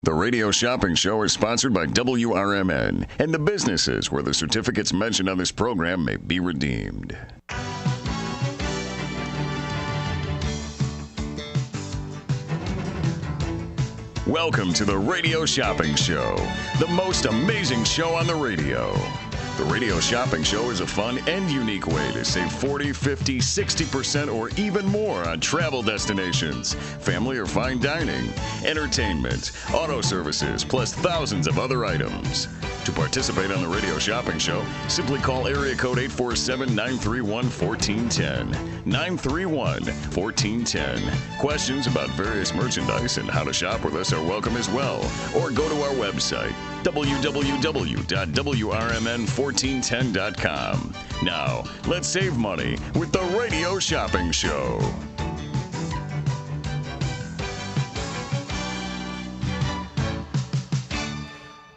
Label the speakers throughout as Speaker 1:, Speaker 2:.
Speaker 1: The Radio Shopping Show is sponsored by WRMN and the businesses where the certificates mentioned on this program may be redeemed. Welcome to the Radio Shopping Show, the most amazing show on the radio. The Radio Shopping Show is a fun and unique way to save 40, 50, 60% or even more on travel destinations, family or fine dining, entertainment, auto services, plus thousands of other items. To participate on the Radio Shopping Show, simply call area code 847-931-1410. 931-1410. Questions about various merchandise and how to shop with us are welcome as well. Or go to our website, www.WRMN1410.com. Now, let's save money with the Radio Shopping Show.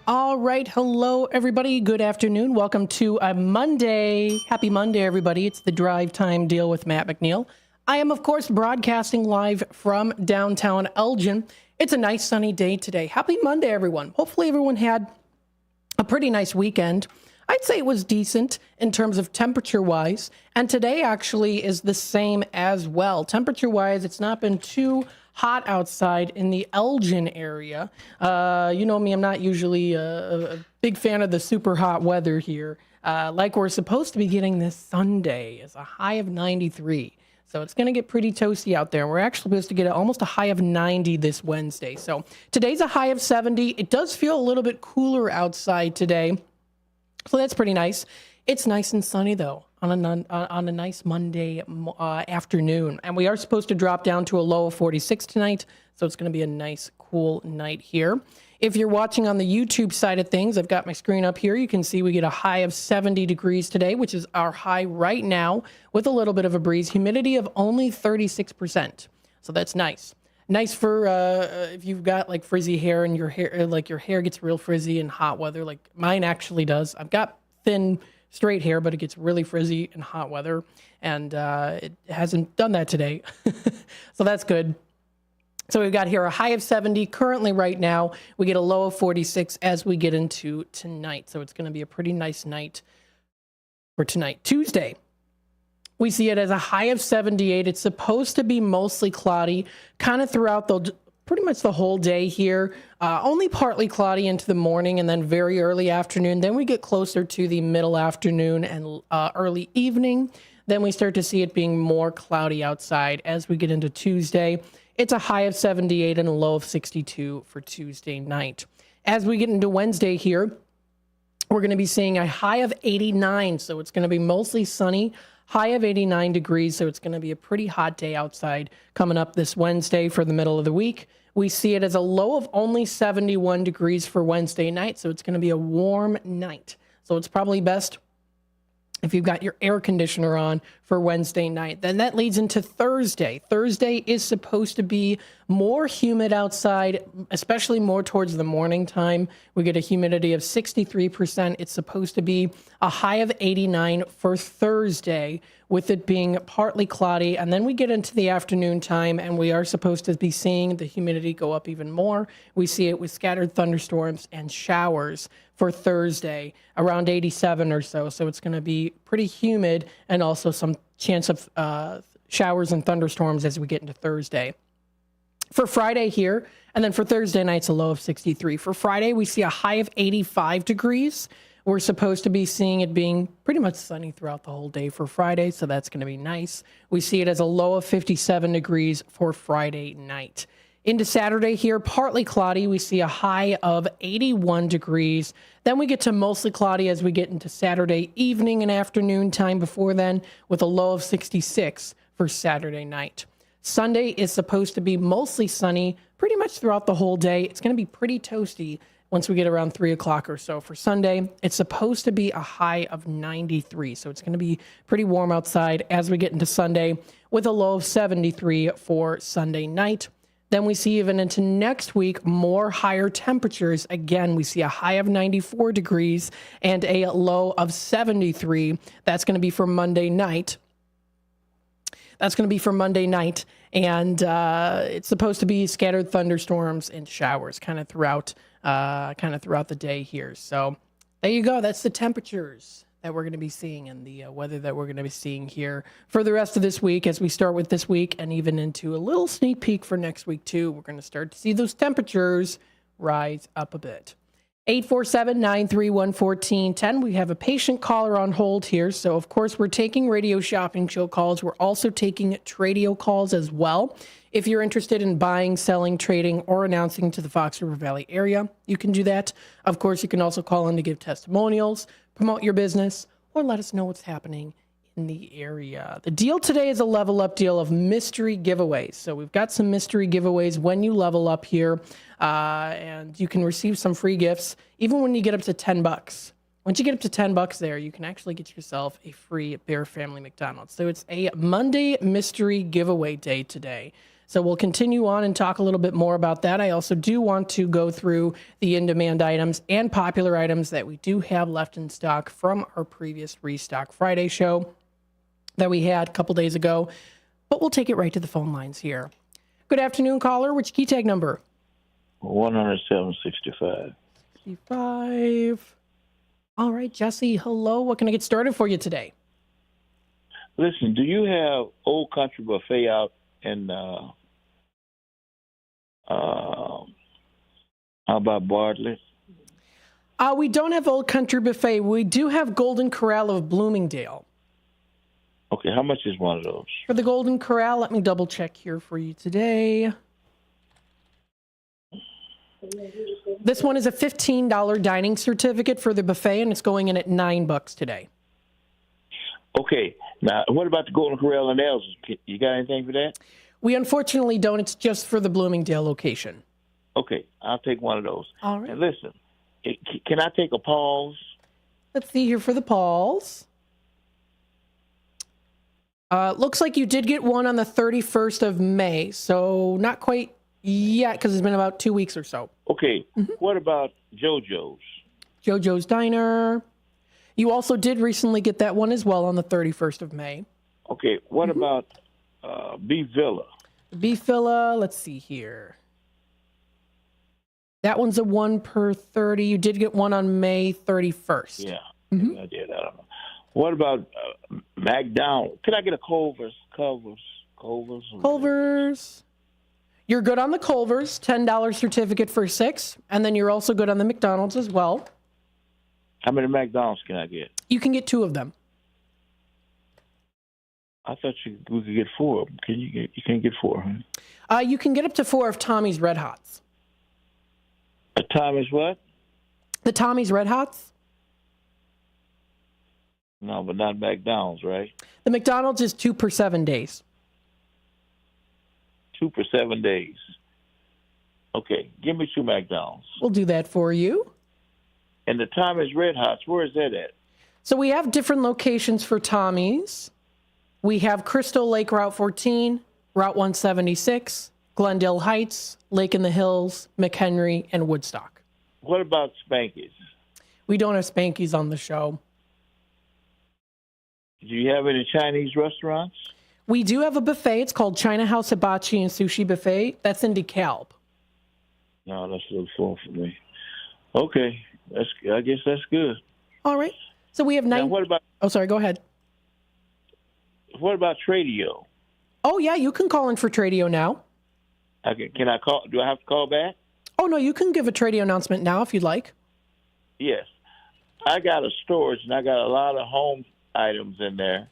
Speaker 2: All right. Hello, everybody. Good afternoon. Welcome to a Monday. Happy Monday, everybody. It's the Drive Time Deal with Matt McNeil. I am, of course, broadcasting live from downtown Elgin. It's a nice sunny day today. Happy Monday, everyone. Hopefully everyone had a pretty nice weekend. I'd say it was decent in terms of temperature-wise. And today actually is the same as well. Temperature-wise, it's not been too hot outside in the Elgin area. You know me, I'm not usually a big fan of the super hot weather here. Like we're supposed to be getting this Sunday is a high of 93. So it's going to get pretty toasty out there. We're actually supposed to get almost a high of 90 this Wednesday. So today's a high of 70. It does feel a little bit cooler outside today. So that's pretty nice. It's nice and sunny, though, on a nice Monday afternoon. And we are supposed to drop down to a low of 46 tonight, so it's going to be a nice, cool night here. If you're watching on the YouTube side of things, I've got my screen up here. You can see we get a high of 70 degrees today, which is our high right now, with a little bit of a breeze. Humidity of only 36%, so that's nice. Nice for if you've got like frizzy hair and your hair gets real frizzy in hot weather, like mine actually does. I've got thin, straight hair, but it gets really frizzy in hot weather, and it hasn't done that today. So that's good. So we've got here a high of 70 currently right now. We get a low of 46 as we get into tonight. So it's going to be a pretty nice night for tonight. Tuesday, we see it as a high of 78. It's supposed to be mostly cloudy kind of throughout pretty much the whole day here. Only partly cloudy into the morning and then very early afternoon. Then we get closer to the middle afternoon and early evening. Then we start to see it being more cloudy outside as we get into Tuesday. It's a high of 78 and a low of 62 for Tuesday night. As we get into Wednesday here, we're going to be seeing a high of 89. So it's going to be mostly sunny. High of 89 degrees, so it's going to be a pretty hot day outside coming up this Wednesday for the middle of the week. We see it as a low of only 71 degrees for Wednesday night, so it's going to be a warm night. So it's probably best if you've got your air conditioner on for Wednesday night. Then that leads into Thursday. Thursday is supposed to be more humid outside, especially more towards the morning time. We get a humidity of 63%. It's supposed to be a high of 89 for Thursday, with it being partly cloudy. And then we get into the afternoon time, and we are supposed to be seeing the humidity go up even more. We see it with scattered thunderstorms and showers for Thursday, around 87 or so. So it's going to be pretty humid, and also some chance of showers and thunderstorms as we get into Thursday. For Friday here, and then for Thursday night, it's a low of 63. For Friday, we see a high of 85 degrees. We're supposed to be seeing it being pretty much sunny throughout the whole day for Friday, so that's going to be nice. We see it as a low of 57 degrees for Friday night. Into Saturday here, partly cloudy. We see a high of 81 degrees. Then we get to mostly cloudy as we get into Saturday evening and afternoon time before then, with a low of 66 for Saturday night. Sunday is supposed to be mostly sunny pretty much throughout the whole day. It's going to be pretty toasty once we get around 3 o'clock or so. For Sunday, it's supposed to be a high of 93. So it's going to be pretty warm outside as we get into Sunday, with a low of 73 for Sunday night. Then we see even into next week, more higher temperatures. Again, we see a high of 94 degrees and a low of 73. That's going to be for Monday night. That's going to be for Monday night. And it's supposed to be scattered thunderstorms and showers kind of throughout the day here. So there you go. That's the temperatures that we're going to be seeing and the weather that we're going to be seeing here for the rest of this week as we start with this week and even into a little sneak peek for next week too. We're going to start to see those temperatures rise up a bit. 847-931-1410. We have a patient caller on hold here. So, of course, we're taking radio shopping show calls. We're also taking Tradio calls as well. If you're interested in buying, selling, trading, or announcing to the Fox River Valley area, you can do that. Of course, you can also call in to give testimonials, promote your business, or let us know what's happening in the area. The deal today is a level up deal of mystery giveaways. So we've got some mystery giveaways when you level up here, and you can receive some free gifts even when you get up to $10. Once you get up to $10 there, you can actually get yourself a free Bear Family McDonald's. So it's a Monday mystery giveaway day today. So we'll continue on and talk a little bit more about that. I also do want to go through the in-demand items and popular items that we do have left in stock from our previous Restock Friday show that we had a couple days ago. But we'll take it right to the phone lines here. Good afternoon, caller. Which key tag number?
Speaker 3: 107.65.
Speaker 2: 65. All right, Jesse, hello. What can I get started for you today?
Speaker 3: Listen, do you have Old Country Buffet out in, how about Bartlett?
Speaker 2: We don't have Old Country Buffet. We do have Golden Corral of Bloomingdale.
Speaker 3: Okay, how much is one of those?
Speaker 2: For the Golden Corral, let me double check here for you today. This one is a $15 dining certificate for the buffet, and it's going in at $9 today.
Speaker 3: Okay, now what about the Golden Corral and Els? You got anything for that?
Speaker 2: We unfortunately don't. It's just for the Bloomingdale location.
Speaker 3: Okay, I'll take one of those.
Speaker 2: All right.
Speaker 3: And listen, can I take a pause?
Speaker 2: Let's see here for the Pauls. Looks like you did get one on the 31st of May, so not quite yet because it's been about 2 weeks or so.
Speaker 3: Okay, What about JoJo's?
Speaker 2: JoJo's Diner. You also did recently get that one as well on the 31st of May.
Speaker 3: Okay, what about Beef Villa?
Speaker 2: Beef Villa, let's see here. That one's a 1 per 30. You did get one on May 31st.
Speaker 3: Yeah, I did. I don't know. What about McDonald's? Can I get a Culver's?
Speaker 2: Culver's. You're good on the Culver's, $10 certificate for 6. And then you're also good on the McDonald's as well.
Speaker 3: How many McDonald's can I get?
Speaker 2: You can get 2 of them.
Speaker 3: I thought we could get 4 of them. You can't get 4, huh?
Speaker 2: You can get up to 4 of Tommy's Red Hots.
Speaker 3: A Tommy's what?
Speaker 2: The Tommy's Red Hots?
Speaker 3: No, but not McDonald's, right?
Speaker 2: The McDonald's is 2 per 7 days.
Speaker 3: 2 per 7 days. Okay, give me 2 McDonald's.
Speaker 2: We'll do that for you.
Speaker 3: And the Tommy's Red Hots, where is that at?
Speaker 2: So we have different locations for Tommy's. We have Crystal Lake Route 14, Route 176, Glendale Heights, Lake in the Hills, McHenry, and Woodstock.
Speaker 3: What about Spanky's?
Speaker 2: We don't have Spanky's on the show.
Speaker 3: Do you have any Chinese restaurants?
Speaker 2: We do have a buffet. It's called China House Hibachi and Sushi Buffet. That's in DeKalb.
Speaker 3: No, that's a little far for me. Okay, I guess that's good.
Speaker 2: All right. So we have 9.
Speaker 3: Now, what about?
Speaker 2: Oh, sorry. Go ahead.
Speaker 3: What about Tradio?
Speaker 2: Oh, yeah. You can call in for Tradio now.
Speaker 3: Can I call? Do I have to call back?
Speaker 2: Oh, no. You can give a Tradio announcement now if you'd like.
Speaker 3: Yes. I got a storage, and I got a lot of home items in there.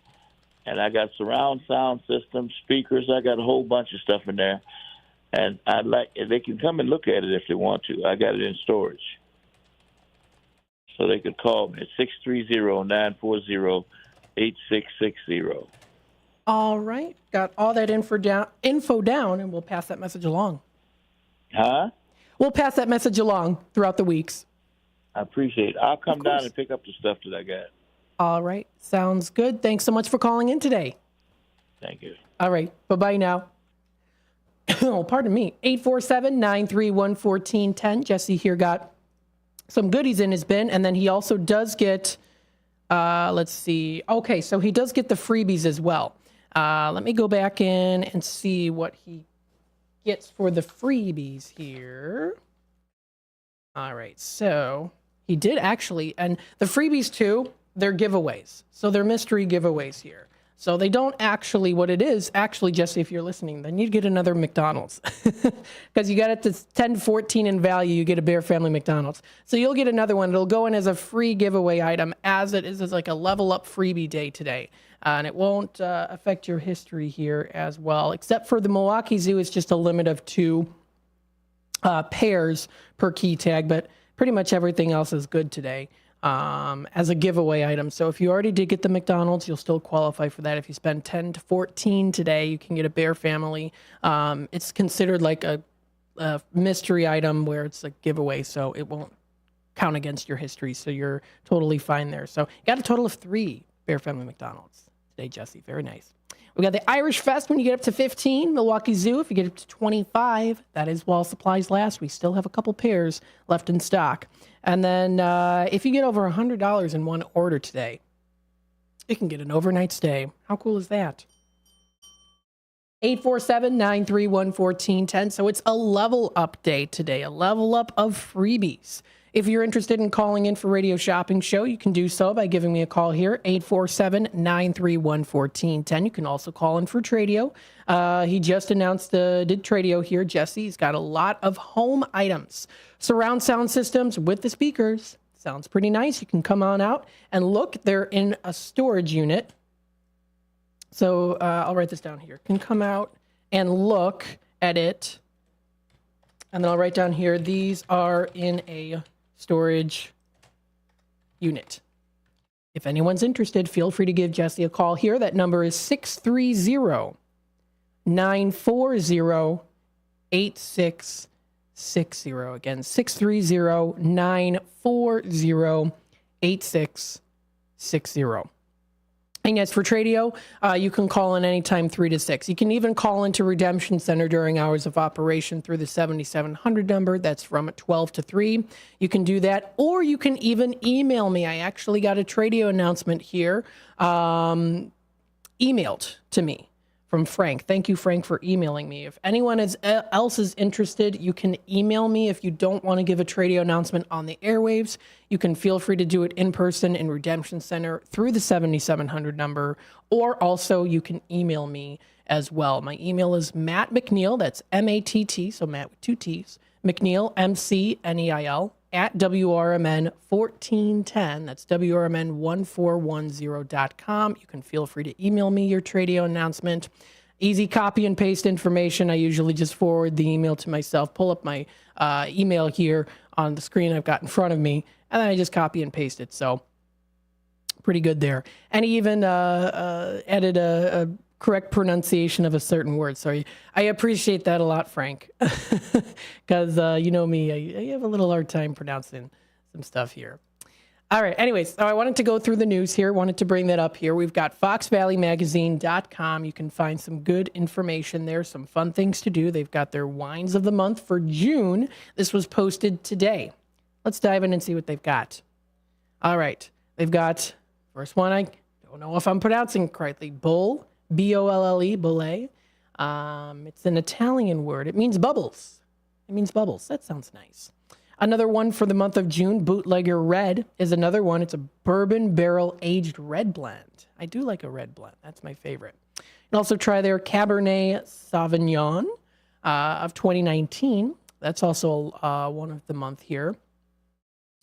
Speaker 3: And I got surround sound systems, speakers. I got a whole bunch of stuff in there. And they can come and look at it if they want to. I got it in storage. So they could call me at 630-940-8660.
Speaker 2: All right. Got all that info down, and we'll pass that message along.
Speaker 3: Huh?
Speaker 2: We'll pass that message along throughout the weeks.
Speaker 3: I appreciate it. I'll come down and pick up the stuff that I got.
Speaker 2: All right. Sounds good. Thanks so much for calling in today.
Speaker 3: Thank you.
Speaker 2: All right. Bye-bye now. Oh, pardon me. 847-931-1410. Jesse here got some goodies in his bin, and then he also does get, let's see. Okay, so he does get the freebies as well. Let me go back in and see what he gets for the freebies here. All right, so he did actually, and the freebies too, they're giveaways. So they're mystery giveaways here. So they don't actually, what it is, actually, Jesse, if you're listening, then you'd get another McDonald's. Because you got it to 10 to 14 in value, you get a Bear Family McDonald's. So you'll get another one. It'll go in as a free giveaway item, as it is as like a level up freebie day today. And it won't affect your history here as well, except for the Milwaukee Zoo. It's just a limit of 2 pairs per key tag, but pretty much everything else is good today. As a giveaway item. So if you already did get the McDonald's, you'll still qualify for that. If you spend 10 to 14 today, you can get a Bear Family. It's considered like a mystery item where it's a giveaway, so it won't count against your history. So you're totally fine there. So you got a total of 3 Bear Family McDonald's today, Jesse. Very nice. We got the Irish Fest when you get up to 15. Milwaukee Zoo, if you get up to 25, that is while supplies last. We still have a couple pairs left in stock. And then if you get over $100 in one order today, you can get an overnight stay. How cool is that? 847-931-1410. So it's a level up day today, a level up of freebies. If you're interested in calling in for Radio Shopping Show, you can do so by giving me a call here, 847-931-1410. You can also call in for Tradio. He just announced did Tradio here, Jesse. He's got a lot of home items. Surround sound systems with the speakers. Sounds pretty nice. You can come on out and look. They're in a storage unit. So I'll write this down here. You can come out and look at it. And then I'll write down here, these are in a storage unit. If anyone's interested, feel free to give Jesse a call here. That number is 630-940-8660. Again, 630-940-8660. And yes, for Tradio, you can call in anytime 3 to 6. You can even call into Redemption Center during hours of operation through the 7700 number. That's from 12 to 3. You can do that, or you can even email me. I actually got a Tradio announcement here emailed to me from Frank. Thank you, Frank, for emailing me. If anyone else is interested, you can email me. If you don't want to give a Tradio announcement on the airwaves, you can feel free to do it in person in Redemption Center through the 7700 number, or also you can email me as well. My email is Matt McNeil, that's M-A-T-T, so Matt with 2 T's, McNeil, M-C-N-E-I-L, at WRMN 1410. That's WRMN1410.com. You can feel free to email me your Tradio announcement. Easy copy and paste information. I usually just forward the email to myself, pull up my email here on the screen I've got in front of me, and then I just copy and paste it. So pretty good there. And he even added a correct pronunciation of a certain word. So I appreciate that a lot, Frank, because you know me, I have a little hard time pronouncing some stuff here. All right. Anyways, so I wanted to go through the news here. Wanted to bring that up here. We've got foxvalleymagazine.com. You can find some good information there, some fun things to do. They've got their wines of the month for June. This was posted today. Let's dive in and see what they've got. All right. They've got, first one, I don't know if I'm pronouncing it correctly, Bull. B-O-L-L-E, Bolle. It's an Italian word. It means bubbles. It means bubbles. That sounds nice. Another one for the month of June, Bootlegger Red is another one. It's a bourbon barrel aged red blend. I do like a red blend. That's my favorite. You can also try their Cabernet Sauvignon of 2019. That's also one of the month here.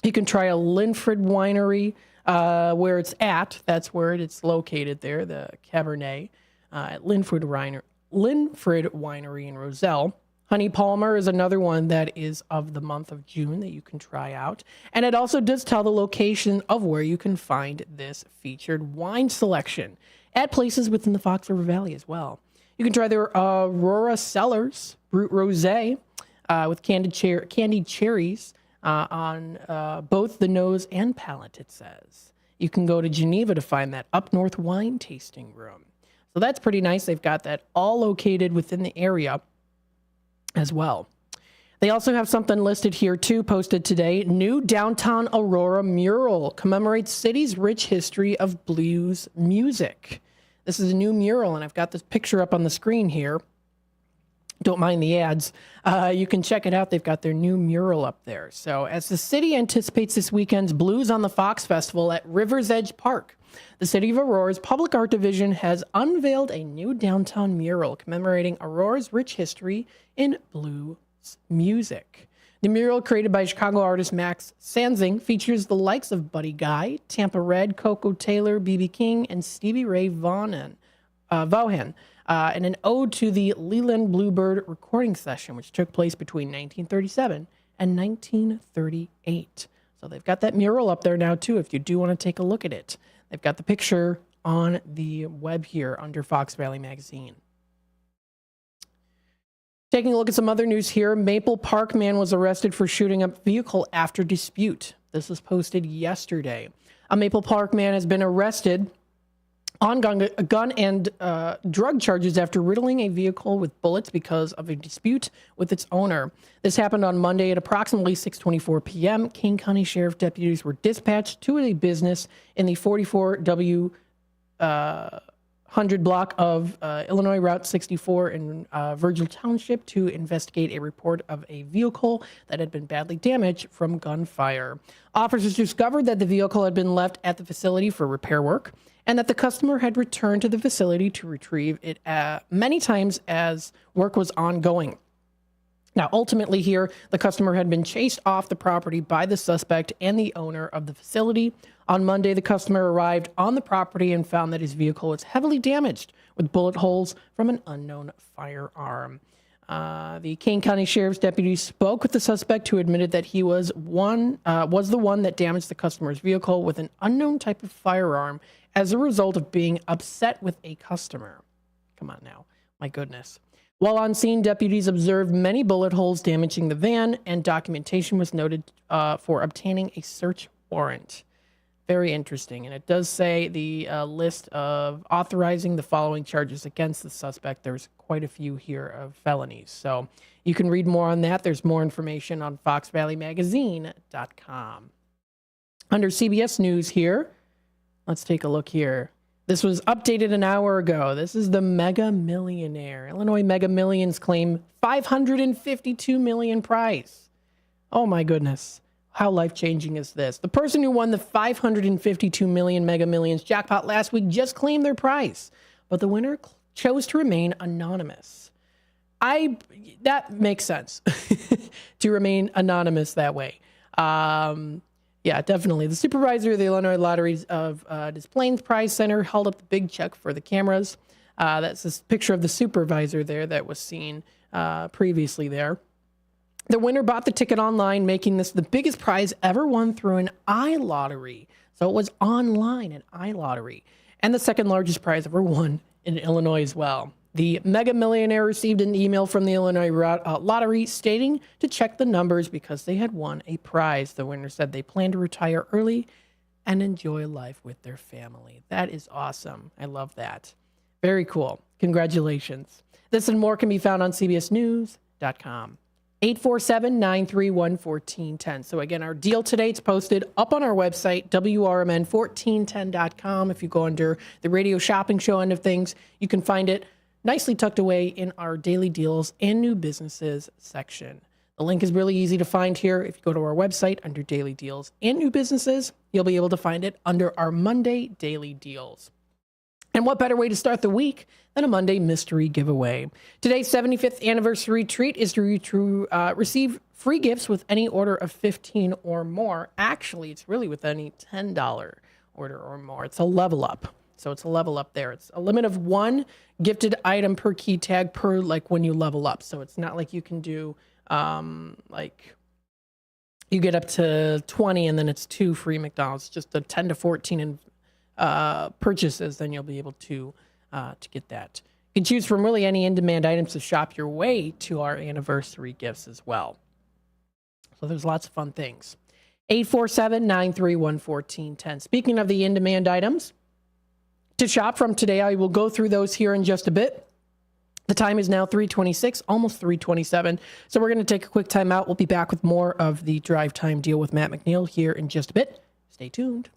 Speaker 2: You can try a Linford Winery where it's at. That's where it's located there, the Cabernet at Linford Winery in Roselle. Honey Palmer is another one that is of the month of June that you can try out. And it also does tell the location of where you can find this featured wine selection at places within the Fox River Valley as well. You can try their Aurora Cellars Brut Rosé with candied cherries on both the nose and palate, it says. You can go to Geneva to find that Up North Wine Tasting Room. So that's pretty nice. They've got that all located within the area as well. They also have something listed here too, posted today. New Downtown Aurora mural commemorates city's rich history of blues music. This is a new mural, and I've got this picture up on the screen here. Don't mind the ads. You can check it out. They've got their new mural up there. So as the city anticipates this weekend's Blues on the Fox Festival at River's Edge Park, the City of Aurora's Public Art Division has unveiled a new downtown mural commemorating Aurora's rich history in blues music. The mural, created by Chicago artist Max Sanzing, features the likes of Buddy Guy, Tampa Red, Coco Taylor, B.B. King, and Stevie Ray Vaughan, and an ode to the Leland Bluebird recording session, which took place between 1937 and 1938. So they've got that mural up there now, too, if you do want to take a look at it. They've got the picture on the web here under Fox Valley Magazine. Taking a look at some other news here, Maple Park man was arrested for shooting up vehicle after dispute. This was posted yesterday. A Maple Park man has been arrested on gun and drug charges after riddling a vehicle with bullets because of a dispute with its owner. This happened on Monday at approximately 6:24 p.m. King County Sheriff deputies were dispatched to a business in the 44W 100 block of Illinois Route 64 in Virgil Township to investigate a report of a vehicle that had been badly damaged from gunfire. Officers discovered that the vehicle had been left at the facility for repair work, and that the customer had returned to the facility to retrieve it many times as work was ongoing. Now, ultimately here, the customer had been chased off the property by the suspect and the owner of the facility. On Monday, the customer arrived on the property and found that his vehicle was heavily damaged with bullet holes from an unknown firearm. The Kane County Sheriff's deputies spoke with the suspect, who admitted that he was the one that damaged the customer's vehicle with an unknown type of firearm as a result of being upset with a customer. Come on now. My goodness. While on scene, deputies observed many bullet holes damaging the van, and documentation was noted for obtaining a search warrant. Very interesting. And it does say the list of authorizing the following charges against the suspect. There's quite a few here of felonies. So you can read more on that. There's more information on foxvalleymagazine.com. Under CBS News here, let's take a look here. This was updated an hour ago. This is the Mega Millionaire. Illinois Mega Millions claim $552 million prize. Oh my goodness. How life-changing is this? The person who won the $552 million Mega Millions jackpot last week just claimed their prize, but the winner chose to remain anonymous. That makes sense to remain anonymous that way. Yeah, definitely. The supervisor of the Illinois Lotteries of Des Plaines Prize Center held up the big check for the cameras. That's this picture of the supervisor there that was seen previously there. The winner bought the ticket online, making this the biggest prize ever won through an iLottery. So it was online, an iLottery, and the second largest prize ever won in Illinois as well. The Mega Millionaire received an email from the Illinois Lottery stating to check the numbers because they had won a prize. The winner said they plan to retire early and enjoy life with their family. That is awesome. I love that. Very cool. Congratulations. This and more can be found on cbsnews.com. 847-931-1410. So again, our deal today, it's posted up on our website, WRMN1410.com. If you go under the radio shopping show end of things, you can find it nicely tucked away in our daily deals and new businesses section. The link is really easy to find here. If you go to our website under daily deals and new businesses, you'll be able to find it under our Monday daily deals. And what better way to start the week than a Monday mystery giveaway? Today's 75th anniversary treat is to receive free gifts with any order of $15 or more. Actually, it's really with any $10 order or more. It's a level up. So it's a level up there. It's a limit of one gifted item per key tag per, like, when you level up. So it's not like you can do, like, you get up to 20 and then it's 2 free McDonald's. Just the 10 to 14 and purchases, then you'll be able to get that. You can choose from really any in-demand items to shop your way to our anniversary gifts as well. So there's lots of fun things. 847-931-1410. Speaking of the in-demand items to shop from today, I will go through those here in just a bit. The time is now 3:26, almost 3:27. So we're going to take a quick time out. We'll be back with more of the Drive Time Deal with Matt McNeil here in just a bit. Stay tuned.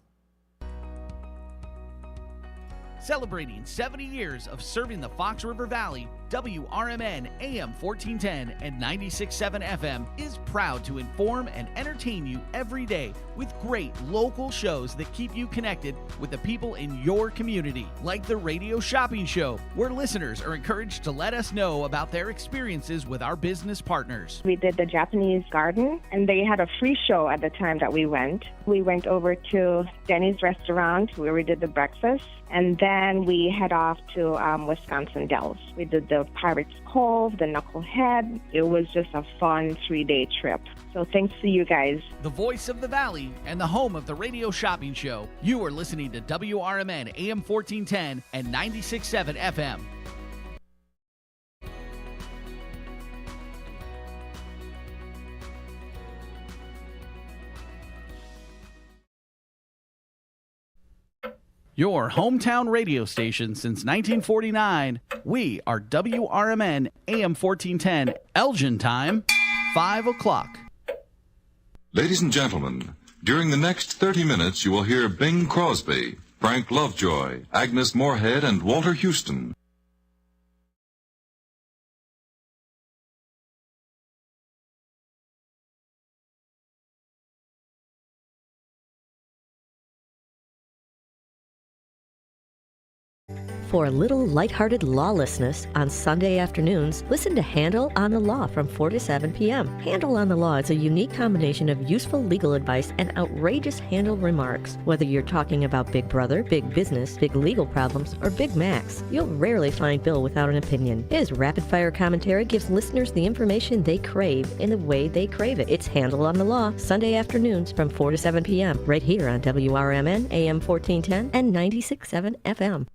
Speaker 4: Celebrating 70 years of serving the Fox River Valley, WRMN AM 1410 and 96.7 FM is proud to inform and entertain you every day with great local shows that keep you connected with the people in your community, like the Radio Shopping Show, where listeners are encouraged to let us know about their experiences with our business partners.
Speaker 5: We did the Japanese garden, and they had a free show at the time that we went. We went over to Denny's restaurant where we did the breakfast, and then we head off to Wisconsin Dells. We did the Pirates Cove, the Knucklehead. It was just a fun 3-day trip. So thanks to you guys.
Speaker 4: The voice of the Valley and the home of the Radio Shopping Show. You are listening to WRMN AM 1410 and 96.7 FM. Your hometown radio station since 1949. We are WRMN AM 1410. Elgin time, 5 o'clock.
Speaker 6: Ladies and gentlemen, during the next 30 minutes you will hear Bing Crosby, Frank Lovejoy, Agnes Moorehead, and Walter Houston.
Speaker 7: For a little lighthearted lawlessness on Sunday afternoons, listen to Handle on the Law from 4 to 7 p.m. Handle on the Law is a unique combination of useful legal advice and outrageous handle remarks. Whether you're talking about Big Brother, big business, big legal problems, or Big Macs, you'll rarely find Bill without an opinion. His rapid-fire commentary gives listeners the information they crave in the way they crave it. It's Handle on the Law, Sunday afternoons from 4 to 7 p.m. right here on WRMN AM 1410 and 96.7 FM.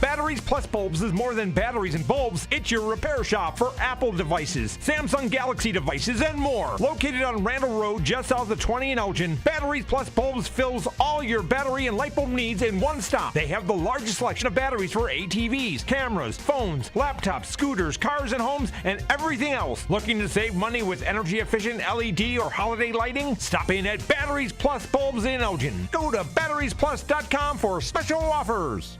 Speaker 8: Batteries Plus Bulbs is more than batteries and bulbs. It's your repair shop for Apple devices, Samsung Galaxy devices, and more. Located on Randall Road, just south of 20 in Elgin, Batteries Plus Bulbs fills all your battery and light bulb needs in one stop. They have the largest selection of batteries for ATVs, cameras, phones, laptops, scooters, cars and homes, and everything else. Looking to save money with energy-efficient LED or holiday lighting? Stop in at Batteries Plus Bulbs in Elgin. Go to batteriesplus.com for special offers.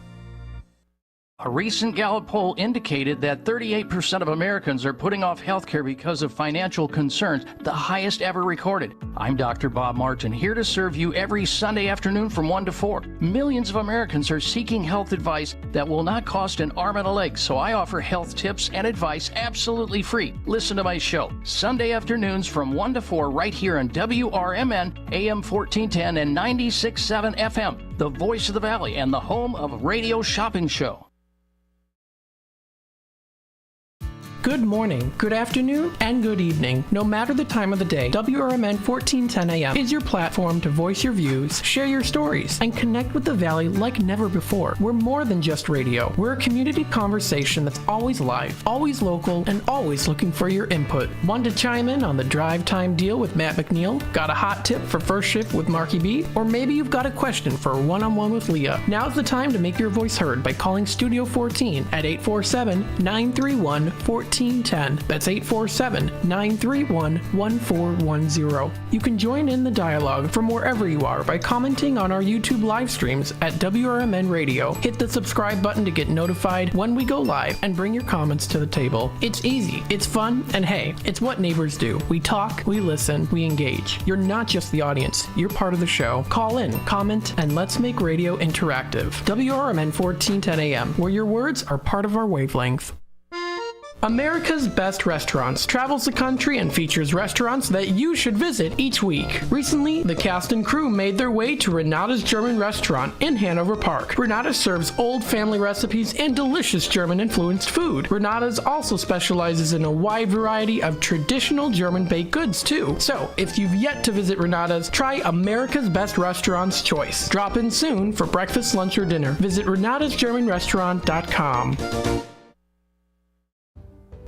Speaker 9: A recent Gallup poll indicated that 38% of Americans are putting off health care because of financial concerns, the highest ever recorded. I'm Dr. Bob Martin, here to serve you every Sunday afternoon from 1 to 4. Millions of Americans are seeking health advice that will not cost an arm and a leg, so I offer health tips and advice absolutely free. Listen to my show, Sunday afternoons from 1 to 4 right here on WRMN AM 1410 and 96.7 FM, the voice of the Valley and the home of Radio Shopping Show.
Speaker 2: Good morning, good afternoon, and good evening. No matter the time of the day, WRMN 1410 AM is your platform to voice your views, share your stories, and connect with the Valley like never before. We're more than just radio. We're a community conversation that's always live, always local, and always looking for your input. Want to chime in on the drive time deal with Matt McNeil? Got a hot tip for first shift with Marky B? Or maybe you've got a question for a one-on-one with Leah. Now's the time to make your voice heard by calling Studio 14 at 847-931-1410. That's 847-931-1410. You can join in the dialogue from wherever you are by commenting on our YouTube live streams at WRMN Radio. Hit the subscribe button to get notified when we go live and bring your comments to the table. It's easy, it's fun, and hey, it's what neighbors do. We talk, we listen, we engage. You're not just the audience, you're part of the show. Call in, comment, and let's make radio interactive. WRMN 1410 AM, where your words are part of our wavelength. America's Best Restaurants travels the country and features restaurants that you should visit each week. Recently, the cast and crew made their way to Renata's German Restaurant in Hanover Park. Renata serves old family recipes and delicious German-influenced food. Renata's also specializes in a wide variety of traditional German baked goods, too. So, if you've yet to visit Renata's, try America's Best Restaurants choice. Drop in soon for breakfast, lunch, or dinner. Visit renatasgermanrestaurant.com.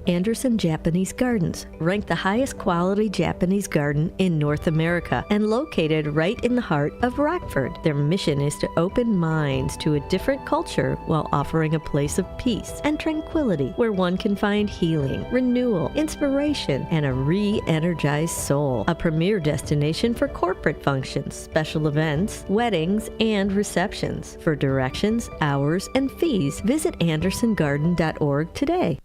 Speaker 7: Anderson Japanese Gardens, ranked the highest quality Japanese garden in North America and located right in the heart of Rockford. Their mission is to open minds to a different culture while offering a place of peace and tranquility where one can find healing, renewal, inspiration, and a re-energized soul. A premier destination for corporate functions, special events, weddings, and receptions. For directions, hours, and fees, visit andersongarden.org today.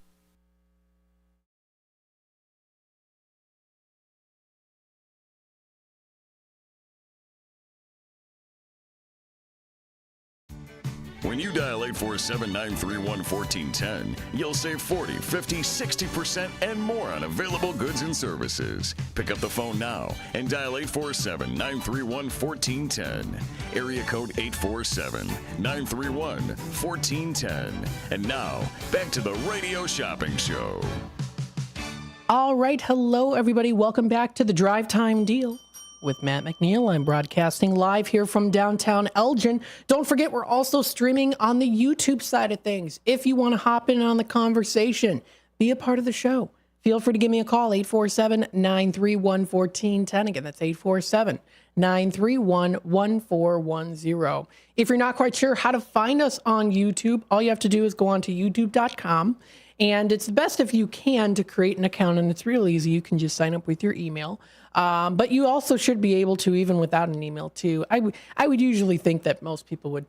Speaker 1: When you dial 847-931-1410, you'll save 40, 50, 60% and more on available goods and services. Pick up the phone now and dial 847-931-1410. Area code 847-931-1410. And now, back to the Radio Shopping Show.
Speaker 2: All right. Hello, everybody. Welcome back to the Drive Time Deal with Matt McNeil. I'm broadcasting live here from downtown Elgin. Don't forget, we're also streaming on the YouTube side of things. If you want to hop in on the conversation, be a part of the show, feel free to give me a call, 847-931-1410. Again, that's 847-931-1410. If you're not quite sure how to find us on YouTube, all you have to do is go on to youtube.com. And it's best if you can to create an account, and it's real easy. You can just sign up with your email. But you also should be able to, even without an email, too. I would usually think that most people would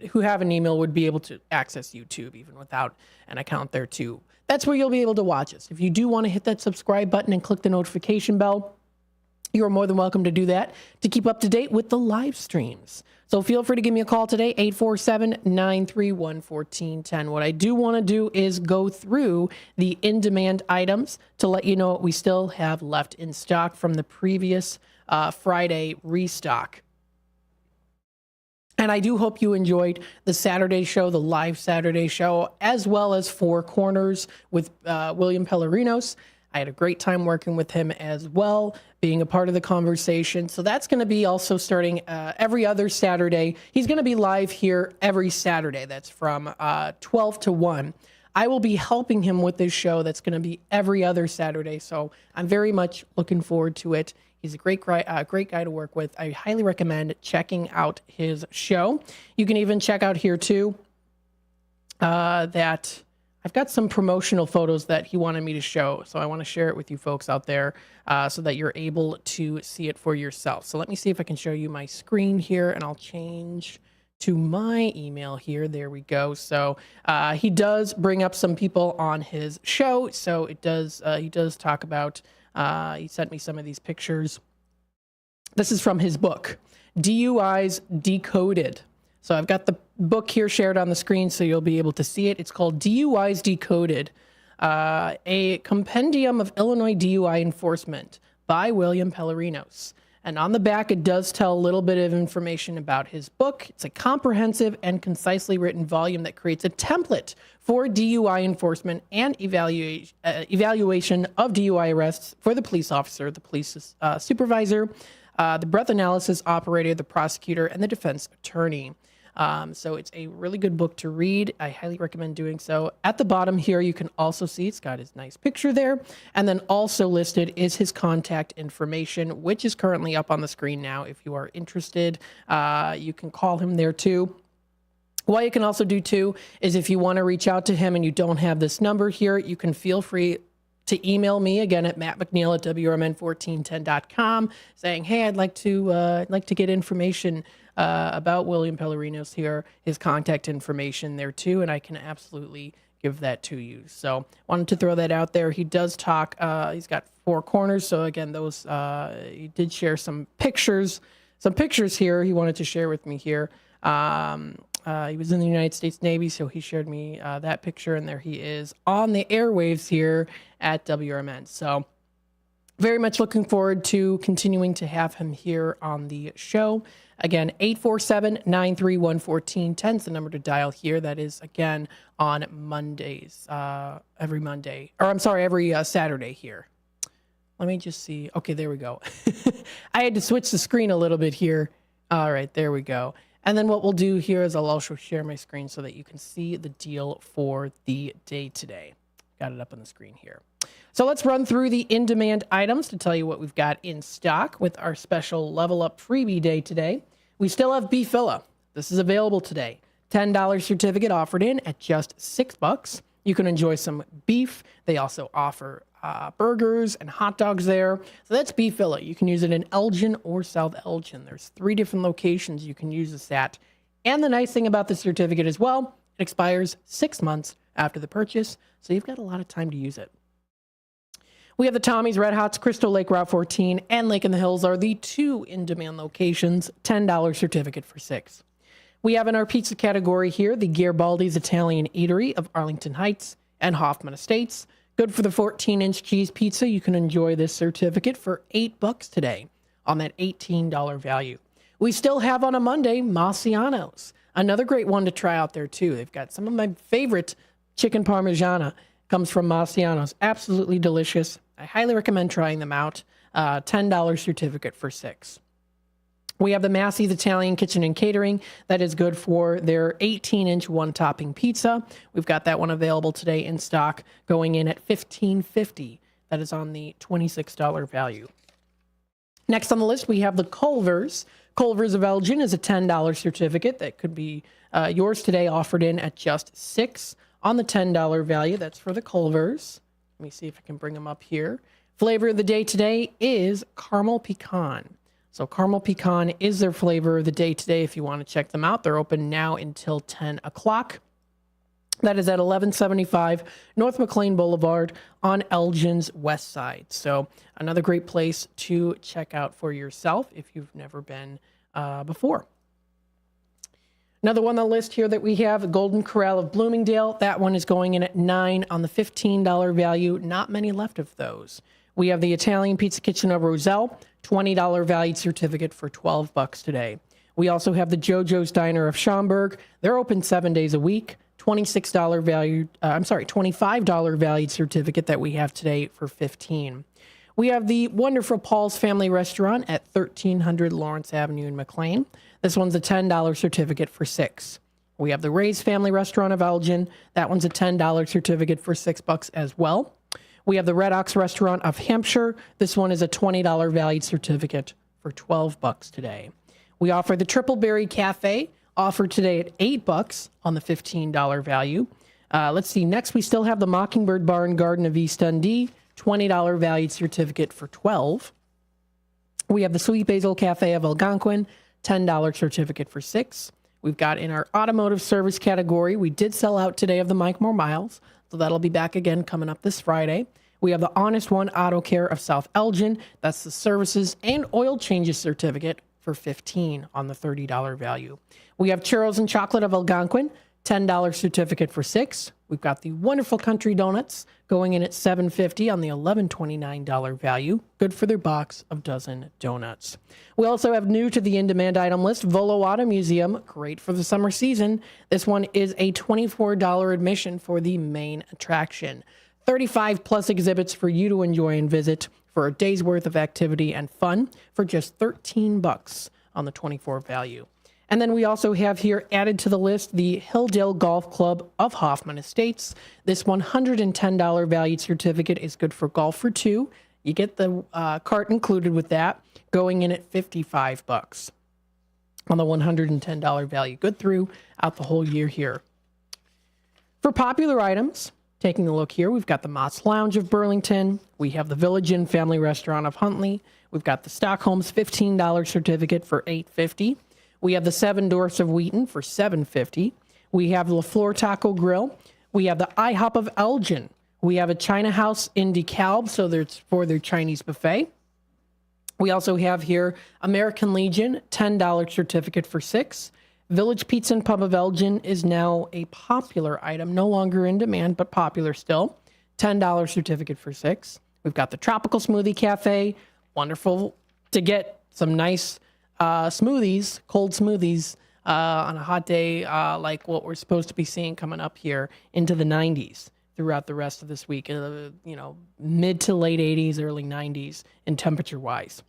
Speaker 2: who have an email would be able to access YouTube even without an account there, too. That's where you'll be able to watch us. If you do want to hit that subscribe button and click the notification bell, you are more than welcome to do that to keep up to date with the live streams. So feel free to give me a call today, 847-931-1410. What I do want to do is go through the in-demand items to let you know what we still have left in stock from the previous Friday restock. And I do hope you enjoyed the Saturday show, the live Saturday show, as well as Four Corners with William Pellerinos. I had a great time working with him as well, being a part of the conversation. So that's going to be also starting every other Saturday. He's going to be live here every Saturday. That's from 12 to 1. I will be helping him with this show. That's going to be every other Saturday. So I'm very much looking forward to it. He's a great guy to work with. I highly recommend checking out his show. You can even check out here too that I've got some promotional photos that he wanted me to show, so I want to share it with you folks out there so that you're able to see it for yourself. So let me see if I can show you my screen here, and I'll change to my email here. There we go. So he does bring up some people on his show, so he does talk about, he sent me some of these pictures. This is from his book, DUIs Decoded. So I've got the book here shared on the screen so you'll be able to see it. It's called DUIs Decoded, a compendium of Illinois DUI enforcement by William Pellerinos. And on the back, it does tell a little bit of information about his book. It's a comprehensive and concisely written volume that creates a template for DUI enforcement and evaluation of DUI arrests for the police officer, the police supervisor, the breath analysis operator, the prosecutor, and the defense attorney. So it's a really good book to read. I highly recommend doing so. At the bottom here, you can also see it's got his nice picture there. And then also listed is his contact information, which is currently up on the screen now. If you are interested, you can call him there too. What you can also do too is if you want to reach out to him and you don't have this number here, you can feel free to email me again at mattmcneil@WRMN1410.com saying, hey, I'd like to get information about William Pellerinos here, his contact information there too, and I can absolutely give that to you. So wanted to throw that out there. He does talk, he's got Four Corners. So again, those, he did share some pictures here he wanted to share with me here. He was in the United States Navy, so he shared me that picture, and there he is on the airwaves here at WRMN. So very much looking forward to continuing to have him here on the show. Again, 847-931-1410 is the number to dial here. That is, again, on Mondays, every Monday. Or I'm sorry, every Saturday here. Let me just see. Okay, there we go. I had to switch the screen a little bit here. All right, there we go. And then what we'll do here is I'll also share my screen so that you can see the deal for the day today. Got it up on the screen here. So let's run through the in-demand items to tell you what we've got in stock with our special Level Up freebie day today. We still have Beefilla. This is available today. $10 certificate offered in at just $6. You can enjoy some beef. They also offer burgers and hot dogs there. So that's Beefilla. You can use it in Elgin or South Elgin. There's 3 different locations you can use this at. And the nice thing about the certificate as well, it expires 6 months after the purchase, so you've got a lot of time to use it. We have the Tommy's Red Hots, Crystal Lake Route 14, and Lake in the Hills are the 2 in-demand locations, $10 certificate for $6. We have in our pizza category here the Garibaldi's Italian Eatery of Arlington Heights and Hoffman Estates. Good for the 14-inch cheese pizza. You can enjoy this certificate for $8 today on that $18 value. We still have on a Monday, Marciano's. Another great one to try out there, too. They've got some of my favorite chicken parmigiana. Comes from Marciano's. Absolutely delicious. I highly recommend trying them out. $10 certificate for $6. We have the Massey's Italian Kitchen and Catering. That is good for their 18-inch one-topping pizza. We've got that one available today in stock, going in at $15.50. That is on the $26 value. Next on the list, we have the Culver's. Culver's of Elgin is a $10 certificate that could be yours today, offered in at just $6 on the $10 value. That's for the Culver's. Let me see if I can bring them up here. Flavor of the day today is caramel pecan. So caramel pecan is their flavor of the day today if you want to check them out. They're open now until 10 o'clock. That is at 1175 North McLean Boulevard on Elgin's west side. So another great place to check out for yourself if you've never been before. Another one on the list here that we have, Golden Corral of Bloomingdale. That one is going in at $9 on the $15 value. Not many left of those. We have the Italian Pizza Kitchen of Roselle, $20 valued certificate for $12 today. We also have the JoJo's Diner of Schaumburg. They're open 7 days a week. $25 valued certificate that we have today for $15. We have the wonderful Paul's Family Restaurant at 1300 Lawrence Avenue in McLean. This one's a $10 certificate for $6. We have the Ray's Family Restaurant of Elgin. That one's a $10 certificate for $6 as well. We have the Red Ox Restaurant of Hampshire. This one is a $20 valued certificate for $12 today. We offer the Triple Berry Cafe, offered today at $8 on the $15 value. Let's see. Next, we still have the Mockingbird Bar and Garden of East Dundee, $20 valued certificate for $12. We have the Sweet Basil Cafe of Algonquin, $10 certificate for $6. We've got in our automotive service category, we did sell out today of the Mike Moore Miles, so that'll be back again coming up this Friday. We have the Honest One Auto Care of South Elgin. That's the services and oil changes certificate for $15 on the $30 value. We have Churros and Chocolate of Algonquin, $10 certificate for $6. We've got the wonderful Country Donuts going in at $7.50 on the $11.29 value. Good for their box of dozen donuts. We also have new to the in-demand item list, Volo Auto Museum, great for the summer season. This one is a $24 admission for the main attraction. 35 plus exhibits for you to enjoy and visit for a day's worth of activity and fun for just $13 on the $24 value. And then we also have here added to the list the Hilldale Golf Club of Hoffman Estates. This $110 valued certificate is good for golf for two. You get the cart included with that, going in at $55 on the $110 value. Good throughout the whole year here. For popular items, taking a look here, we've got the Mott's Lounge of Burlington. We have the Village Inn Family Restaurant of Huntley. We've got the Stockholm's $15 certificate for $8.50. We have the Seven Dwarfs of Wheaton for $7.50. We have La Flor Taco Grill. We have the IHOP of Elgin. We have a China House in DeKalb, so it's for their Chinese buffet. We also have here American Legion, $10 certificate for $6. Village Pizza and Pub of Elgin is now a popular item, no longer in demand, but popular still. $10 certificate for $6. We've got the Tropical Smoothie Cafe. Wonderful to get some nice smoothies, cold smoothies on a hot day like what we're supposed to be seeing coming up here into the 90s throughout the rest of this week. Mid to late 80s, early 90s in temperature-wise.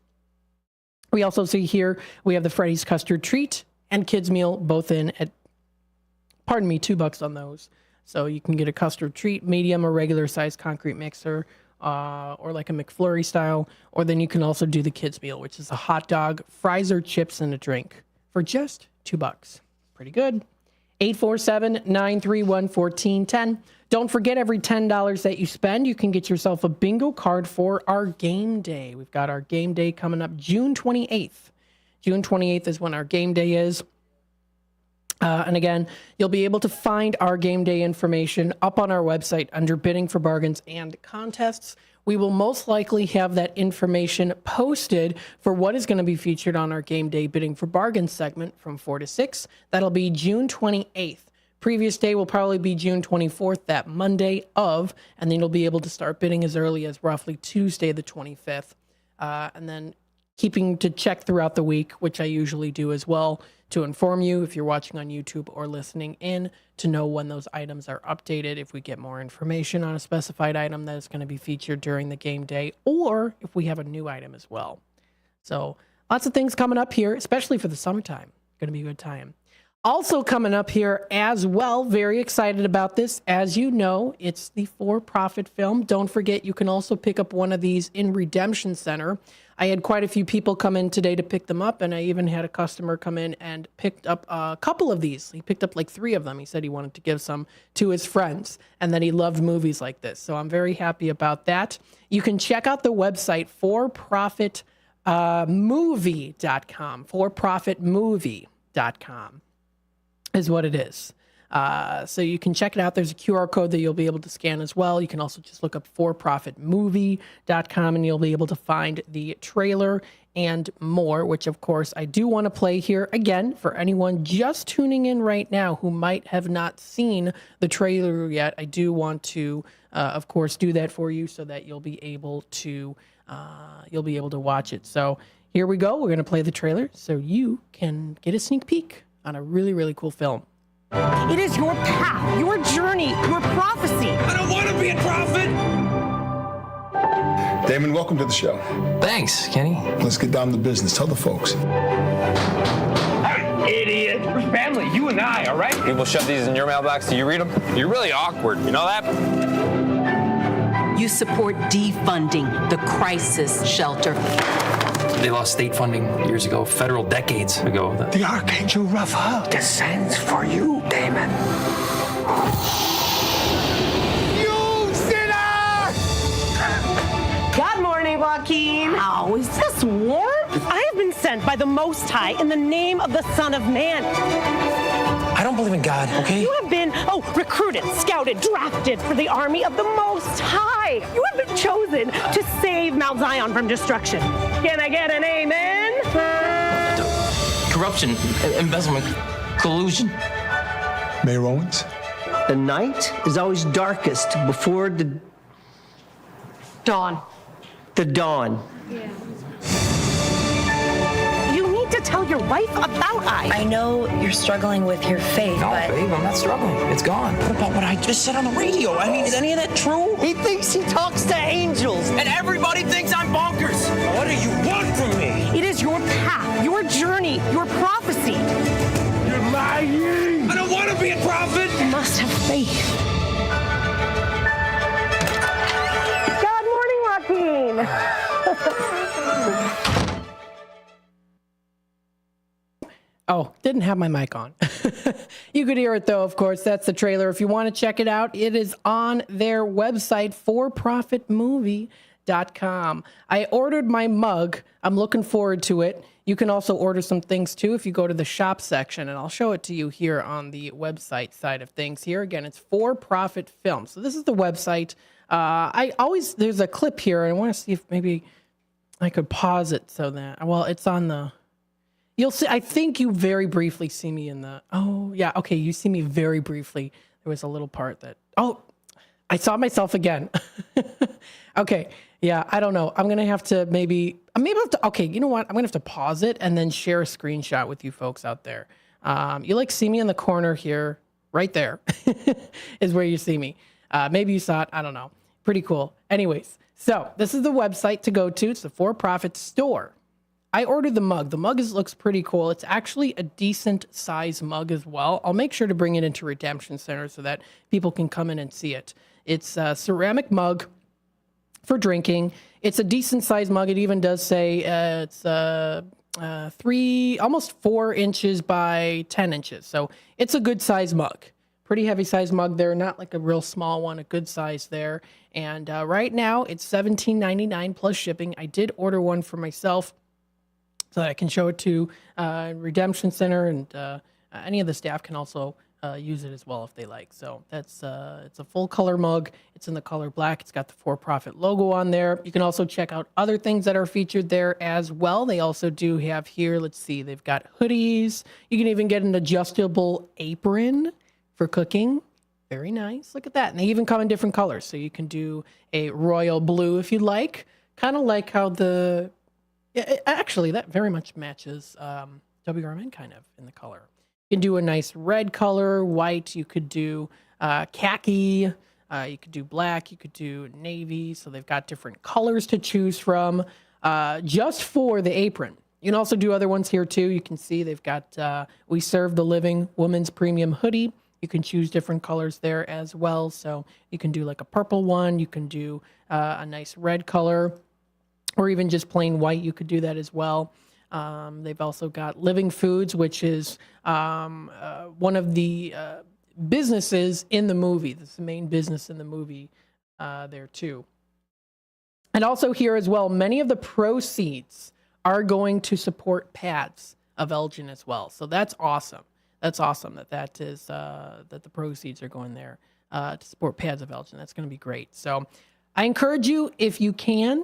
Speaker 2: We also see here we have the Freddy's Custard Treat and Kids Meal both in at, $2 on those. So you can get a custard treat, medium or regular size concrete mixer, or like a McFlurry style, or then you can also do the kids meal, which is a hot dog, fries or chips, and a drink for just $2. Pretty good. 847-931-1410. Don't forget, every $10 that you spend, you can get yourself a bingo card for our game day. We've got our game day coming up June 28th. June 28th is when our game day is. And again, you'll be able to find our game day information up on our website under Bidding for Bargains and Contests. We will most likely have that information posted for what is going to be featured on our game day Bidding for Bargains segment from 4 to 6. That'll be June 28th. Previous day will probably be June 24th, that Monday of, and then you'll be able to start bidding as early as roughly Tuesday the 25th. And then keeping to check throughout the week, which I usually do as well, to inform you if you're watching on YouTube or listening in to know when those items are updated, if we get more information on a specified item that is going to be featured during the game day, or if we have a new item as well. So lots of things coming up here, especially for the summertime. Going to be a good time. Also coming up here as well, very excited about this. As you know, it's the for-profit film. Don't forget, you can also pick up one of these in Redemption Center. I had quite a few people come in today to pick them up, and I even had a customer come in and picked up a couple of these. He picked up like 3 of them. He said he wanted to give some to his friends, and that he loved movies like this. So I'm very happy about that. You can check out the website forprofitmovie.com. Forprofitmovie.com is what it is. So you can check it out. There's a QR code that you'll be able to scan as well. You can also just look up forprofitmovie.com and you'll be able to find the trailer and more, which of course I do want to play here again for anyone just tuning in right now who might have not seen the trailer yet. I do want to, of course, do that for you so that you'll be able to watch it. So here we go. We're going to play the trailer so you can get a sneak peek on a really, really cool film.
Speaker 10: It is your path, your journey, your prophecy.
Speaker 11: I don't want to be a prophet.
Speaker 12: Damon, welcome to the show.
Speaker 11: Thanks, Kenny.
Speaker 12: Let's get down to business. Tell the folks.
Speaker 11: Idiot. We're family, you and I, all right? People shove these in your mailbox. Do you read them? You're really awkward. You know that?
Speaker 10: You support defunding the crisis shelter.
Speaker 11: They lost state funding years ago, federal decades ago.
Speaker 12: The Archangel Raphael descends for you, Damon. You sinner!
Speaker 10: Good morning, Joaquin. Oh, is this warm? I have been sent by the Most High in the name of the Son of Man.
Speaker 11: I don't believe in God, okay?
Speaker 10: You have been, recruited, scouted, drafted for the army of the Most High. You have been chosen to save Mount Zion from destruction. Can I get an amen?
Speaker 11: Corruption, embezzlement, collusion.
Speaker 12: Mayor Owens?
Speaker 13: The night is always darkest before the
Speaker 10: Dawn.
Speaker 13: the dawn.
Speaker 10: Yeah. You need to tell your wife about
Speaker 14: I know you're struggling with your faith,
Speaker 11: No,
Speaker 14: but...
Speaker 11: babe, I'm not struggling. It's gone. What about what I just said on the radio? I mean, is any of that true?
Speaker 13: He thinks he talks to angels.
Speaker 11: And everybody thinks I'm bonkers. What do you want from me?
Speaker 10: It is your path, your journey, your prophecy.
Speaker 12: You're lying!
Speaker 11: I don't want to be a prophet.
Speaker 10: You must have faith. Good morning, Joaquin.
Speaker 2: Oh, didn't have my mic on. You could hear it though, of course. That's the trailer. If you want to check it out, it is on their website, forprofitmovie.com. I ordered my mug. I'm looking forward to it. You can also order some things too if you go to the shop section, and I'll show it to you here on the website side of things. Here again, it's For Profit Film. So this is the website. There's a clip here, and I want to see if maybe I could pause it so that, well, it's on the, you'll see, I think you very briefly see me in the, oh yeah, okay, you see me very briefly. There was a little part that, oh, I saw myself again. Okay, yeah, I don't know. I'm going to have to maybe have to, okay, you know what? I'm going to have to pause it and then share a screenshot with you folks out there. You like see me in the corner here, right there is where you see me. Maybe you saw it, I don't know. Pretty cool. Anyways, so this is the website to go to. It's the For Profit Store. I ordered the mug. The mug looks pretty cool. It's actually a decent size mug as well. I'll make sure to bring it into Redemption Center so that people can come in and see it. It's a ceramic mug for drinking. It's a decent size mug. It even does say it's almost 4 inches by 10 inches. So it's a good size mug. Pretty heavy size mug there, not like a real small one, a good size there. And right now it's $17.99 plus shipping. I did order one for myself so that I can show it to Redemption Center, and any of the staff can also use it as well if they like. So that's it's a full color mug. It's in the color black. It's got the for-profit logo on there. You can also check out other things that are featured there as well. They also do have here, let's see, they've got hoodies. You can even get an adjustable apron for cooking. Very nice. Look at that. And they even come in different colors. So you can do a royal blue if you'd like. Kind of like how actually, that very much matches WRMN kind of in the color. You can do a nice red color, white. You could do khaki. You could do black. You could do navy. So they've got different colors to choose from just for the apron. You can also do other ones here too. You can see they've got We Serve the Living Women's Premium Hoodie. You can choose different colors there as well. So you can do like a purple one. You can do a nice red color, or even just plain white. You could do that as well. They've also got Living Foods, which is one of the businesses in the movie. This is the main business in the movie there too. And also here as well, many of the proceeds are going to support Pads of Elgin as well. So that's awesome. That's awesome that the proceeds are going there to support Pads of Elgin. That's going to be great. So I encourage you, if you can,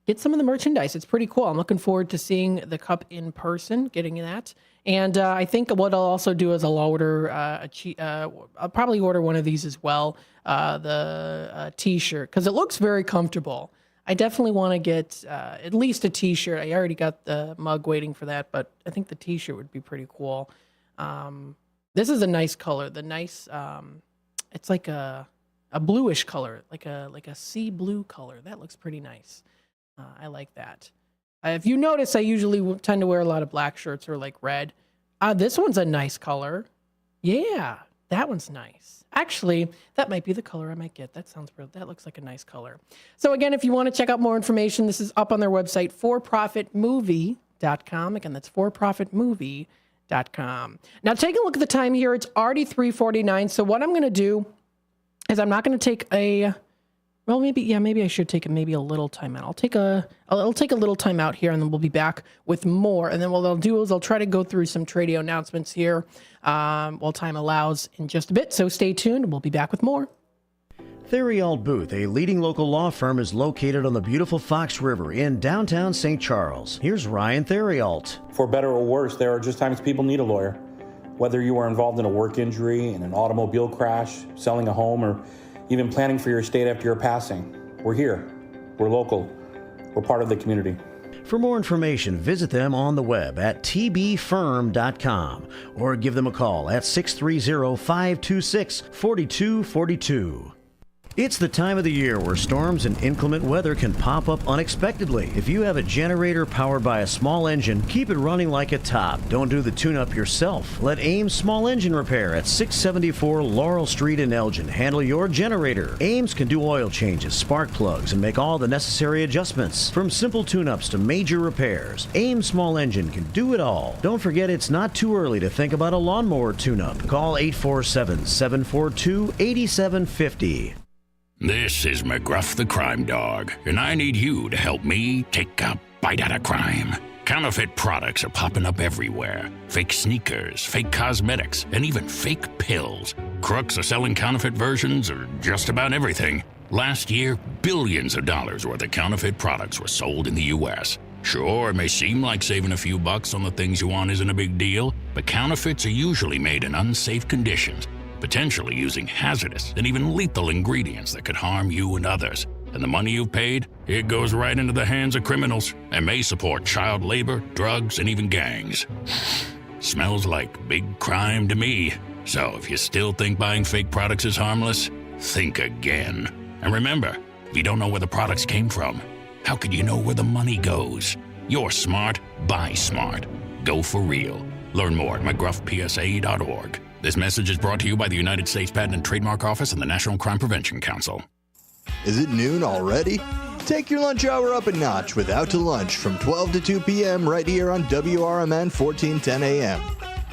Speaker 2: get some of the merchandise. It's pretty cool. I'm looking forward to seeing the cup in person, getting that. And I think what I'll also do is I'll order I'll probably order one of these as well, the T-shirt, because it looks very comfortable. I definitely want to get at least a T-shirt. I already got the mug waiting for that, but I think the T-shirt would be pretty cool. This is a nice color. The nice, it's like a bluish color, like a sea blue color. That looks pretty nice. I like that. If you notice, I usually tend to wear a lot of black shirts or like red. This one's a nice color. Yeah, that one's nice. Actually, that might be the color I might get. That looks like a nice color. So again, if you want to check out more information, this is up on their website, forprofitmovie.com. Again, that's forprofitmovie.com. Now take a look at the time here. It's already 3:49. So what I'm going to do is I'm not going to take maybe I should take a little time out. I'll take a little time out here, and then we'll be back with more. And then what I'll do is I'll try to go through some Tradio announcements here while time allows in just a bit. So stay tuned. We'll be back with more.
Speaker 15: Theriault Booth, a leading local law firm, is located on the beautiful Fox River in downtown St. Charles. Here's Ryan Theriault.
Speaker 16: For better or worse, there are just times people need a lawyer. Whether you are involved in a work injury, in an automobile crash, selling a home, or even planning for your estate after your passing, we're here. We're local. We're part of the community.
Speaker 15: For more information, visit them on the web at tbfirm.com or give them a call at 630-526-4242. It's the time of the year where storms and inclement weather can pop up unexpectedly. If you have a generator powered by a small engine, keep it running like a top. Don't do the tune-up yourself. Let Ames Small Engine Repair at 674 Laurel Street in Elgin handle your generator. Ames can do oil changes, spark plugs, and make all the necessary adjustments. From simple tune-ups to major repairs, Ames Small Engine can do it all. Don't forget, it's not too early to think about a lawnmower tune-up. Call 847-742-8750.
Speaker 17: This is McGruff the Crime Dog, and I need you to help me take a bite out of crime. Counterfeit products are popping up everywhere. Fake sneakers, fake cosmetics, and even fake pills. Crooks are selling counterfeit versions of just about everything. Last year, billions of dollars worth of counterfeit products were sold in the U.S. Sure, it may seem like saving a few bucks on the things you want isn't a big deal, but counterfeits are usually made in unsafe conditions, potentially using hazardous and even lethal ingredients that could harm you and others. And the money you've paid, it goes right into the hands of criminals and may support child labor, drugs, and even gangs. Smells like big crime to me. So if you still think buying fake products is harmless, think again. And remember, if you don't know where the products came from, how could you know where the money goes? You're smart, buy smart. Go for real. Learn more at mcgruffpsa.org. This message is brought to you by the United States Patent and Trademark Office and the National Crime Prevention Council.
Speaker 18: Is it noon already? Take your lunch hour up a notch with Out to Lunch from 12 to 2 p.m. right here on WRMN 1410 AM.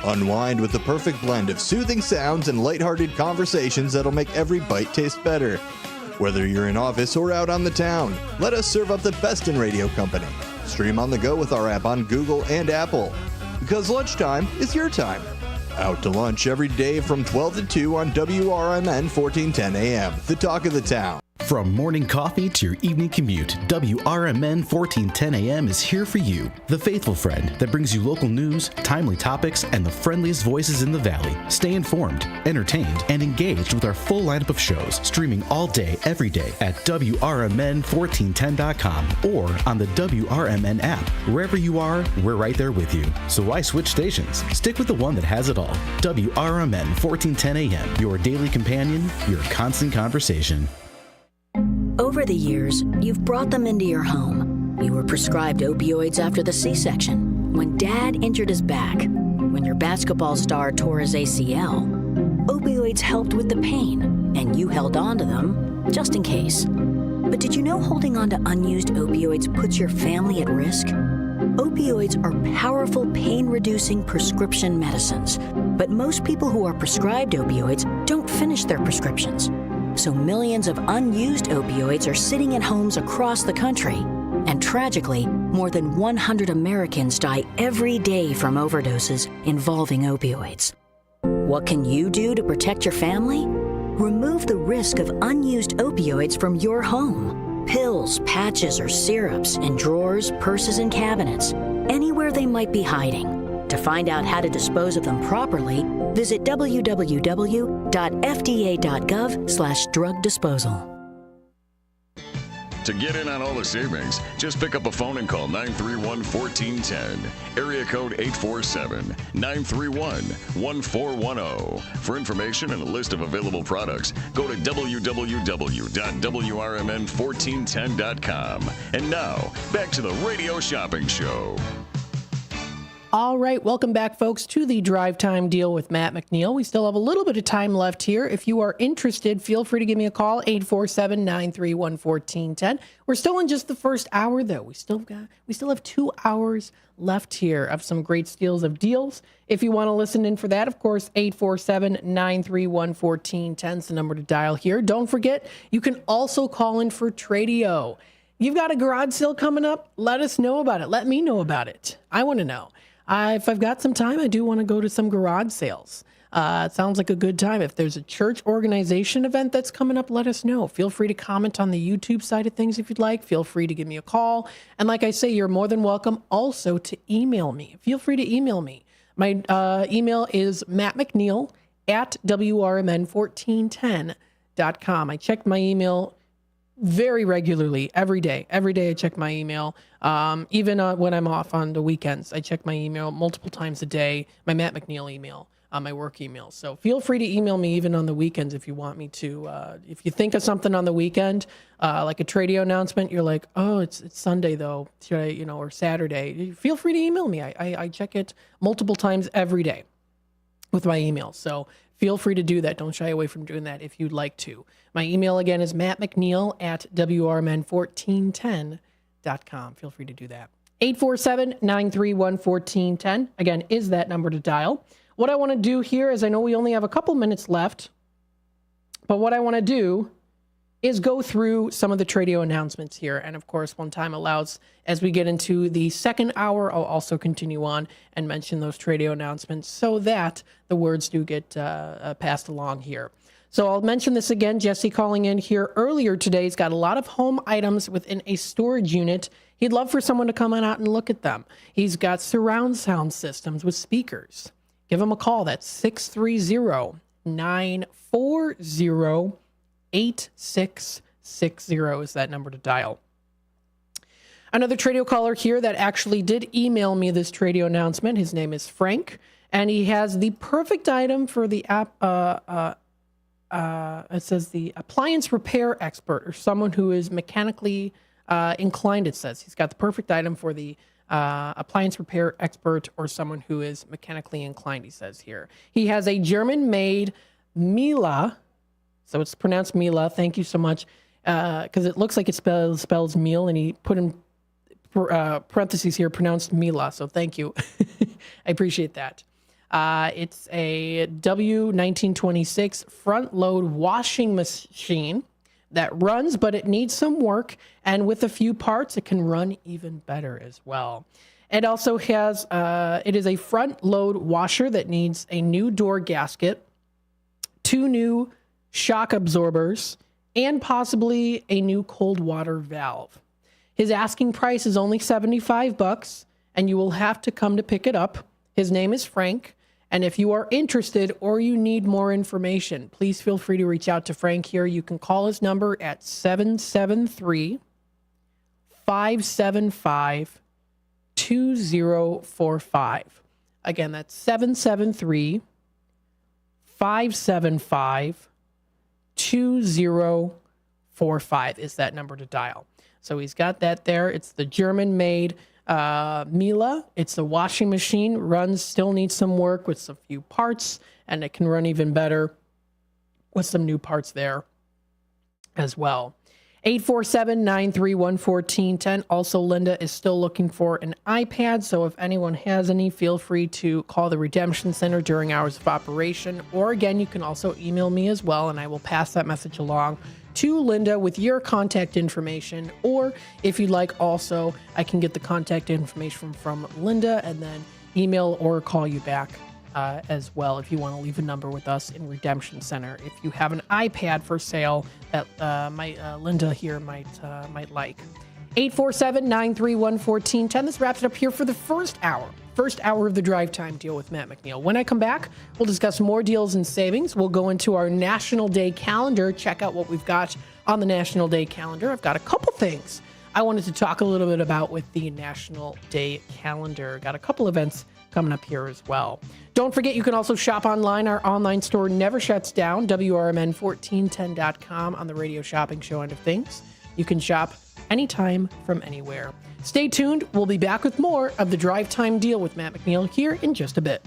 Speaker 18: Unwind with the perfect blend of soothing sounds and lighthearted conversations that'll make every bite taste better. Whether you're in office or out on the town, let us serve up the best in radio company. Stream on the go with our app on Google and Apple. Because lunchtime is your time. Out to Lunch every day from 12 to 2 on WRMN 1410 AM, the talk of the town.
Speaker 19: From morning coffee to your evening commute, WRMN 1410 AM is here for you. The faithful friend that brings you local news, timely topics, and the friendliest voices in the Valley. Stay informed, entertained, and engaged with our full lineup of shows, streaming all day, every day at WRMN1410.com or on the WRMN app. Wherever you are, we're right there with you. So why switch stations? Stick with the one that has it all. WRMN 1410 AM, your daily companion, your constant conversation.
Speaker 20: Over the years, you've brought them into your home. You were prescribed opioids after the C-section, when Dad injured his back, when your basketball star tore his ACL. Opioids helped with the pain, and you held on to them just in case. But did you know holding on to unused opioids puts your family at risk? Opioids are powerful pain-reducing prescription medicines, but most people who are prescribed opioids don't finish their prescriptions. So millions of unused opioids are sitting in homes across the country. And tragically, more than 100 Americans die every day from overdoses involving opioids. What can you do to protect your family? Remove the risk of unused opioids from your home. Pills, patches, or syrups in drawers, purses, and cabinets, anywhere they might be hiding. To find out how to dispose of them properly, visit www.fda.gov/drug disposal.
Speaker 1: To get in on all the savings, just pick up a phone and call 931-1410, area code 847-931-1410. For information and a list of available products, go to www.WRMN1410.com. And now, back to the Radio Shopping Show.
Speaker 2: All right, welcome back, folks, to the Drive Time Deal with Matt McNeil. We still have a little bit of time left here. If you are interested, feel free to give me a call, 847-931-1410. We're still in just the first hour, though. We still have 2 hours left here of some great steals of deals. If you want to listen in for that, of course, 847-931-1410 is the number to dial here. Don't forget, you can also call in for Tradio. You've got a garage sale coming up? Let us know about it. Let me know about it. I want to know. If I've got some time, I do want to go to some garage sales. It sounds like a good time. If there's a church organization event that's coming up, let us know. Feel free to comment on the YouTube side of things if you'd like. Feel free to give me a call. And like I say, you're more than welcome also to email me. Feel free to email me. My email is mattmcneil@WRMN1410.com. I check my email very regularly, every day. Every day I check my email. Even when I'm off on the weekends, I check my email multiple times a day, my Matt McNeil email, my work email. So feel free to email me even on the weekends if you want me to. If you think of something on the weekend, like a Tradio announcement, you're like, oh, it's Sunday though, should I, or Saturday. Feel free to email me. I check it multiple times every day with my email. So feel free to do that. Don't shy away from doing that if you'd like to. My email again is mattmcneil@WRMN1410.com. Feel free to do that. 847-931-1410, again, is that number to dial. What I want to do here is, I know we only have a couple minutes left, but what I want to do is go through some of the Tradio announcements here. And of course, when time allows, as we get into the second hour, I'll also continue on and mention those Tradio announcements so that the words do get passed along here. So I'll mention this again. Jesse calling in here earlier today. He's got a lot of home items within a storage unit. He'd love for someone to come on out and look at them. He's got surround sound systems with speakers. Give him a call. That's 630-940-8660 is that number to dial. Another Tradio caller here that actually did email me this Tradio announcement. His name is Frank, and he has the perfect item for the app. It says the appliance repair expert, or someone who is mechanically inclined. It says he's got the perfect item for the appliance repair expert, or someone who is mechanically inclined, he says here. He has a German-made Miele, so it's pronounced Miele. Thank you so much, because it looks like it spells meal, and he put in parentheses here, pronounced Miele, so thank you. I appreciate that. It's a W1926 front-load washing machine that runs, but it needs some work, and with a few parts, it can run even better as well. It also has, it is a front-load washer that needs a new door gasket, 2 new shock absorbers, and possibly a new cold water valve. His asking price is only $75, and you will have to come to pick it up. His name is Frank, and if you are interested or you need more information, please feel free to reach out to Frank here. You can call his number at 773-575-2045. Again, that's 773-575-2045 is that number to dial. So he's got that there. It's the German-made Miele. It's a washing machine. Still needs some work with a few parts, and it can run even better with some new parts there as well. 847-931-1410. Also, Linda is still looking for an iPad, so if anyone has any, feel free to call the Redemption Center during hours of operation. Or again, you can also email me as well, and I will pass that message along to Linda with your contact information. Or if you'd like, also, I can get the contact information from Linda and then email or call you back as well if you want to leave a number with us in Redemption Center. If you have an iPad for sale that Linda here might like. 847-931-1410. This wraps it up here for the first hour of the Drive Time Deal with Matt McNeil. When I come back, we'll discuss more deals and savings. We'll go into our National Day calendar, check out what we've got on the National Day calendar. I've got a couple things I wanted to talk a little bit about with the National Day calendar. Got a couple events coming up here as well. Don't forget, you can also shop online. Our online store never shuts down, WRMN1410.com on the radio shopping show end of things. You can shop anytime from anywhere. Stay tuned. We'll be back with more of the Drive Time Deal with Matt McNeil here in just a bit.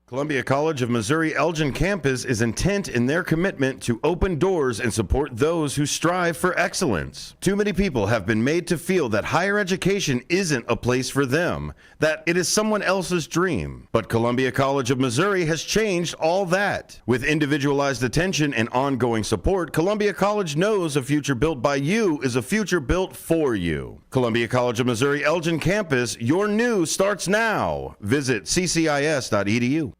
Speaker 21: Columbia College of Missouri Elgin campus is intent in their commitment to open doors and support those who strive for excellence. Too many people have been made to feel that higher education isn't a place for them, that it is someone else's dream. But Columbia College of Missouri has changed all that. With individualized attention and ongoing support, Columbia College knows a future built by you is a future built for you. Columbia College of Missouri Elgin campus, your new starts now. Visit ccis.edu.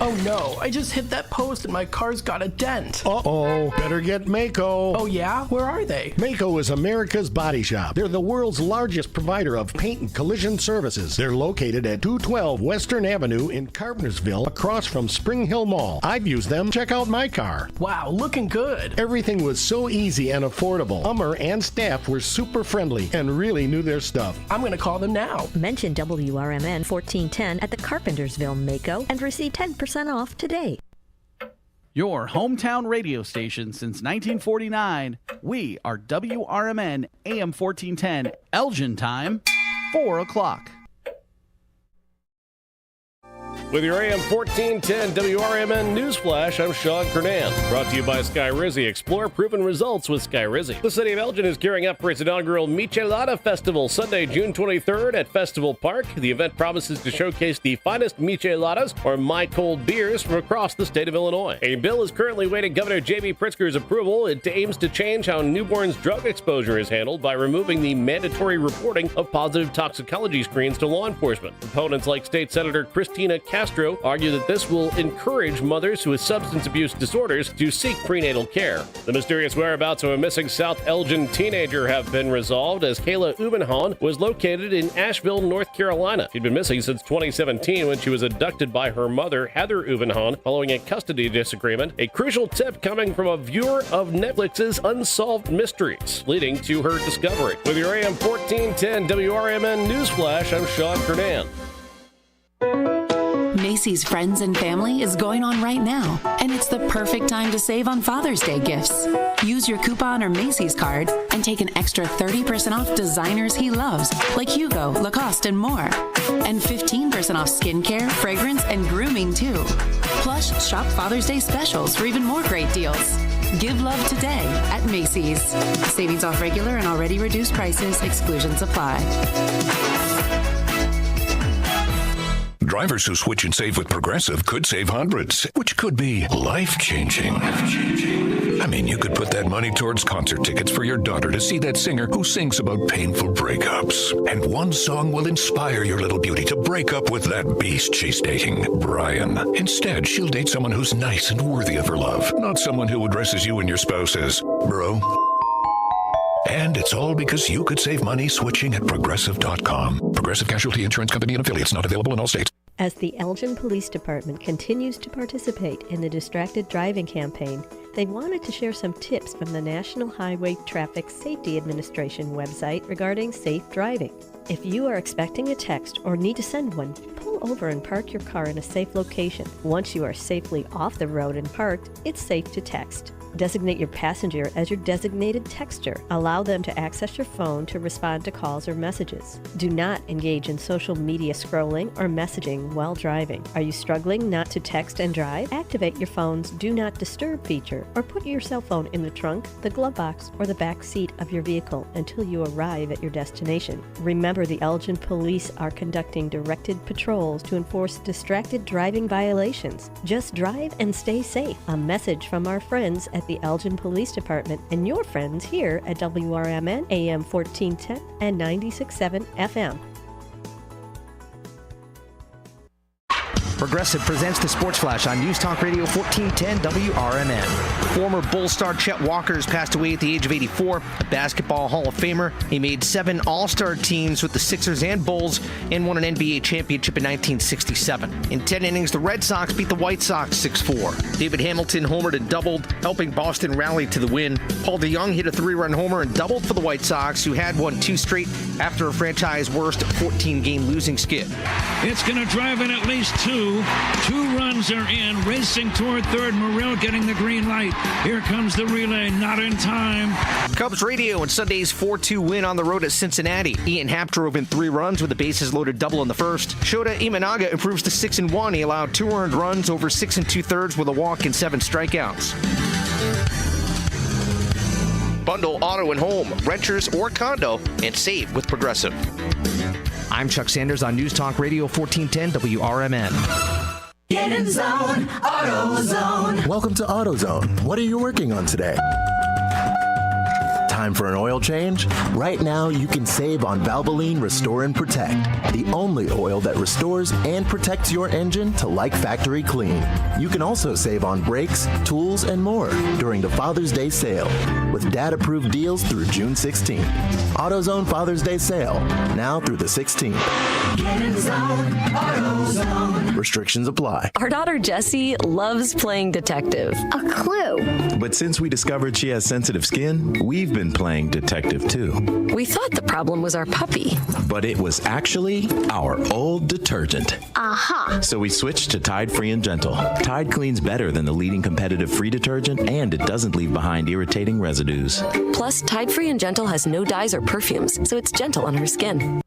Speaker 22: Oh no, I just hit that post and my car's got a dent.
Speaker 23: Uh-oh, better get Mako.
Speaker 22: Oh yeah? Where are they?
Speaker 23: Mako is America's body shop. They're the world's largest provider of paint and collision services. They're located at 212 Western Avenue in Carpentersville, across from Spring Hill Mall. I've used them. Check out my car.
Speaker 22: Wow, looking good.
Speaker 23: Everything was so easy and affordable. Hummer and staff were super friendly and really knew their stuff.
Speaker 22: I'm going to call them now.
Speaker 7: Mention WRMN 1410 at the Carpentersville Mako and receive 10% off today.
Speaker 4: Your hometown radio station since 1949. We are WRMN AM 1410, Elgin time, 4 o'clock.
Speaker 24: With your AM 1410 WRMN Newsflash, I'm Sean Kernan. Brought to you by Skyrizi. Explore proven results with Skyrizi. The city of Elgin is gearing up for its inaugural Michelada Festival, Sunday, June 23rd at Festival Park. The event promises to showcase the finest micheladas, or my cold beers, from across the state of Illinois. A bill is currently waiting Governor J.B. Pritzker's approval. It aims to change how newborns' drug exposure is handled by removing the mandatory reporting of positive toxicology screens to law enforcement. Proponents like State Senator Christina Castro argue that this will encourage mothers with substance abuse disorders to seek prenatal care. The mysterious whereabouts of a missing South Elgin teenager have been resolved, as Kayla Ubenhan was located in Asheville, North Carolina. She'd been missing since 2017 when she was abducted by her mother, Heather Ubenhan, following a custody disagreement. A crucial tip coming from a viewer of Netflix's Unsolved Mysteries, leading to her discovery. With your AM 1410 WRMN Newsflash, I'm Sean Kernan.
Speaker 25: Macy's Friends and Family is going on right now, and it's the perfect time to save on Father's Day gifts.
Speaker 3: Use your coupon or Macy's card and take an extra 30% off designers he loves, like Hugo, Lacoste, and more. And 15% off skincare, fragrance, and grooming, too. Plus, shop Father's Day specials for even more great deals. Give love today at Macy's. Savings off regular and already reduced prices. Exclusions apply.
Speaker 5: Drivers who switch and save with Progressive could save hundreds, which could be life-changing. I mean, you could put that money towards concert tickets for your daughter to see that singer who sings about painful breakups. And one song will inspire your little beauty to break up with that beast she's dating, Brian. Instead, she'll date someone who's nice and worthy of her love, not someone who addresses you and your spouse as bro. And it's all because you could save money switching at Progressive.com. Progressive Casualty Insurance Company and affiliates, not available in all states.
Speaker 7: As the Elgin Police Department continues to participate in the Distracted Driving campaign, they wanted to share some tips from the National Highway Traffic Safety Administration website regarding safe driving. If you are expecting a text or need to send one, pull over and park your car in a safe location. Once you are safely off the road and parked, it's safe to text. Designate your passenger as your designated texter. Allow them to access your phone to respond to calls or messages. Do not engage in social media scrolling or messaging while driving. Are you struggling not to text and drive? Activate your phone's Do Not Disturb feature or put your cell phone in the trunk, the glove box, or the back seat of your vehicle until you arrive at your destination. Remember, the Elgin Police are conducting directed patrols to enforce distracted driving violations. Just drive and stay safe. A message from our friends at the Elgin Police Department and your friends here at WRMN AM 1410 and 96.7 FM.
Speaker 6: Progressive presents the Sports Flash on News Talk Radio 1410 WRMN. Former Bull star Chet Walkers passed away at the age of 84, a basketball Hall of Famer. He made 7 All-Star teams with the Sixers and Bulls and won an NBA championship in 1967. In 10 innings, the Red Sox beat the White Sox 6-4. David Hamilton homered and doubled, helping Boston rally to the win. Paul DeJong hit a 3-run homer and doubled for the White Sox, who had won 2 straight after a franchise worst 14-game losing skid.
Speaker 8: It's going to drive in at least 2. 2 runs are in, racing toward third. Morrell getting the green light. Here comes the relay, not in time.
Speaker 6: Cubs radio in Sunday's 4-2 win on the road at Cincinnati. Ian Happ drove in 3 runs with a bases-loaded double in the first. Shota Imanaga improves to 6-1. He allowed 2 earned runs over 6 2/3 with a walk and 7 strikeouts. Bundle auto and home, renters or condo, and save with Progressive. I'm Chuck Sanders on News Talk Radio 1410 WRMN.
Speaker 25: Get in zone, AutoZone.
Speaker 26: Welcome to AutoZone. What are you working on today? Time for an oil change? Right now, you can save on Valvoline Restore and Protect, the only oil that restores and protects your engine to like factory clean. You can also save on brakes, tools, and more during the Father's Day sale with dad-approved deals through June 16th. AutoZone Father's Day sale, now through the 16th.
Speaker 25: Get in zone, AutoZone.
Speaker 26: Restrictions apply.
Speaker 27: Our daughter Jessie loves playing detective.
Speaker 28: A clue.
Speaker 26: But since we discovered she has sensitive skin, we've been playing detective too.
Speaker 27: We thought the problem was our puppy.
Speaker 26: But it was actually our old detergent.
Speaker 28: Aha.
Speaker 26: So we switched to Tide Free and Gentle. Tide cleans better than the leading competitive free detergent, and it doesn't leave behind irritating residues.
Speaker 27: Plus, Tide Free and Gentle has no dyes or perfumes, so it's gentle on her skin.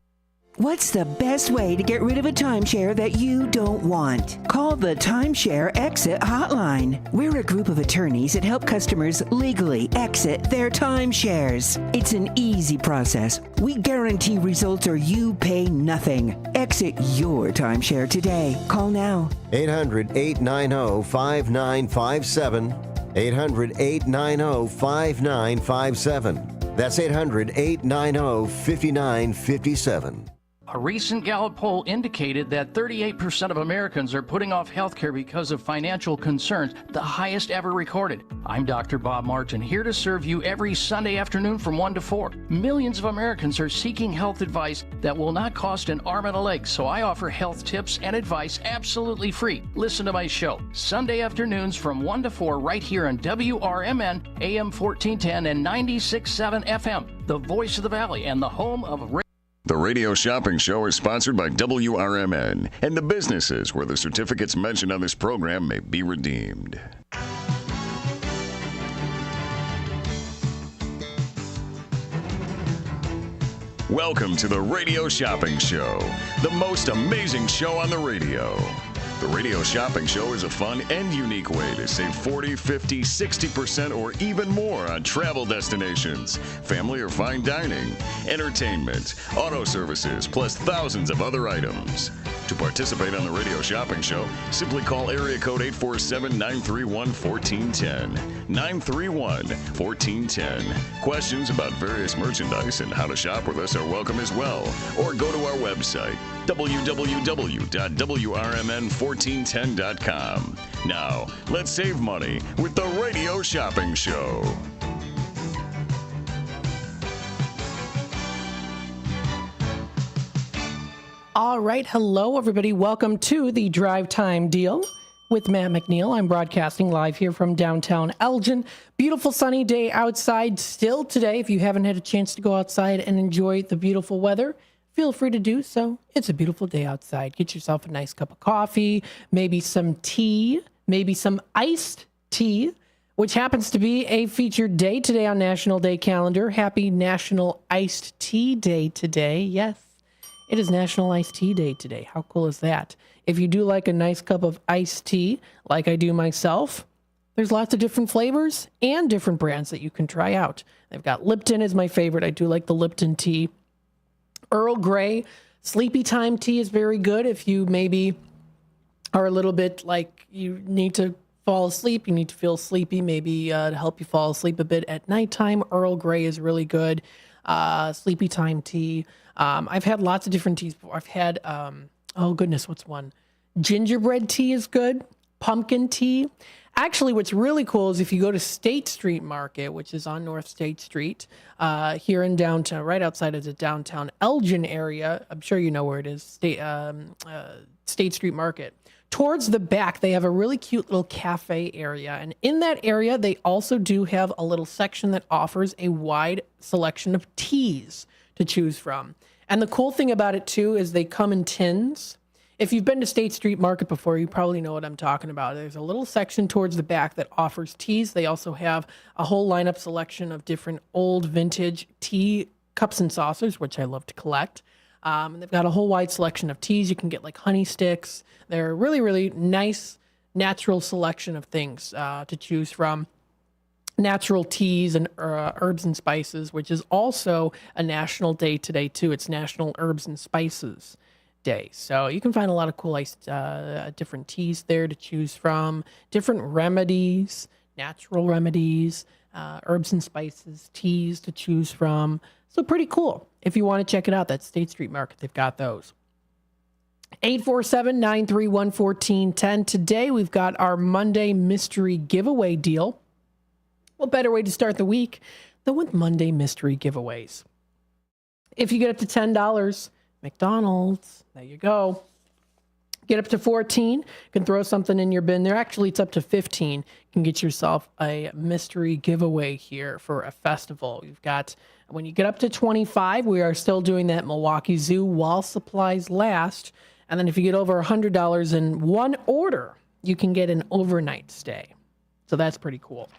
Speaker 29: What's the best way to get rid of a timeshare that you don't want? Call the Timeshare Exit Hotline. We're a group of attorneys that help customers legally exit their timeshares. It's an easy process. We guarantee results or you pay nothing. Exit your timeshare today. Call now.
Speaker 30: 800-890-5957. 800-890-5957. That's 800-890-5957.
Speaker 9: A recent Gallup poll indicated that 38% of Americans are putting off health care because of financial concerns, the highest ever recorded. I'm Dr. Bob Martin, here to serve you every Sunday afternoon from 1 to 4. Millions of Americans are seeking health advice that will not cost an arm and a leg, so I offer health tips and advice absolutely free. Listen to my show, Sunday afternoons from 1 to 4 right here on WRMN, AM 1410 and 96.7 FM, the voice of the Valley and the home of
Speaker 1: The Radio Shopping Show is sponsored by WRMN and the businesses where the certificates mentioned on this program may be redeemed. Welcome to the Radio Shopping Show, the most amazing show on the radio. The Radio Shopping Show is a fun and unique way to save 40, 50, 60% or even more on travel destinations, family or fine dining, entertainment, auto services, plus thousands of other items. To participate on the Radio Shopping Show, simply call area code 847-931-1410. 931-1410. Questions about various merchandise and how to shop with us are welcome as well. Or go to our website, www.WRMN1410.com. Now, let's save money with the Radio Shopping Show.
Speaker 2: All right. Hello, everybody. Welcome to the Drive Time Deal with Matt McNeil. I'm broadcasting live here from downtown Elgin. Beautiful sunny day outside still today. If you haven't had a chance to go outside and enjoy the beautiful weather, feel free to do so. It's a beautiful day outside. Get yourself a nice cup of coffee, maybe some tea, maybe some iced tea, which happens to be a featured day today on National Day calendar. Happy National Iced Tea Day today. Yes. It is National Iced Tea Day today. How cool is that? If you do like a nice cup of iced tea, like I do myself, there's lots of different flavors and different brands that you can try out. They've got Lipton is my favorite. I do like the Lipton tea. Earl Grey, Sleepy Time tea is very good if you maybe are a little bit like you need to fall asleep, you need to feel sleepy, maybe to help you fall asleep a bit at nighttime. Earl Grey is really good. Sleepy Time tea. I've had lots of different teas before. I've had, oh goodness, what's one? Gingerbread tea is good. Pumpkin tea. Actually, what's really cool is if you go to State Street Market, which is on North State Street, here in downtown, right outside of the downtown Elgin area. I'm sure you know where it is, State Street Market. Towards the back, they have a really cute little cafe area. And in that area, they also do have a little section that offers a wide selection of teas to choose from. And the cool thing about it, too, is they come in tins. If you've been to State Street Market before, you probably know what I'm talking about. There's a little section towards the back that offers teas. They also have a whole lineup selection of different old vintage tea cups and saucers, which I love to collect. And they've got a whole wide selection of teas. You can get like honey sticks. They're really, really nice, natural selection of things to choose from. Natural teas and herbs and spices, which is also a national day today, too. It's National Herbs and Spices Day. So you can find a lot of cool different teas there to choose from, different remedies, natural remedies, herbs and spices, teas to choose from. So pretty cool. If you want to check it out, that's State Street Market. They've got those. 847-931-1410. Today, we've got our Monday mystery giveaway deal. What better way to start the week than with Monday mystery giveaways? If you get up to $10, McDonald's, there you go. Get up to 14, you can throw something in your bin there. Actually, it's up to 15. You can get yourself a mystery giveaway here for a festival. You've got, when you get up to 25, we are still doing that Milwaukee Zoo while supplies last. And then if you get over $100 in one order, you can get an overnight stay. So that's pretty cool.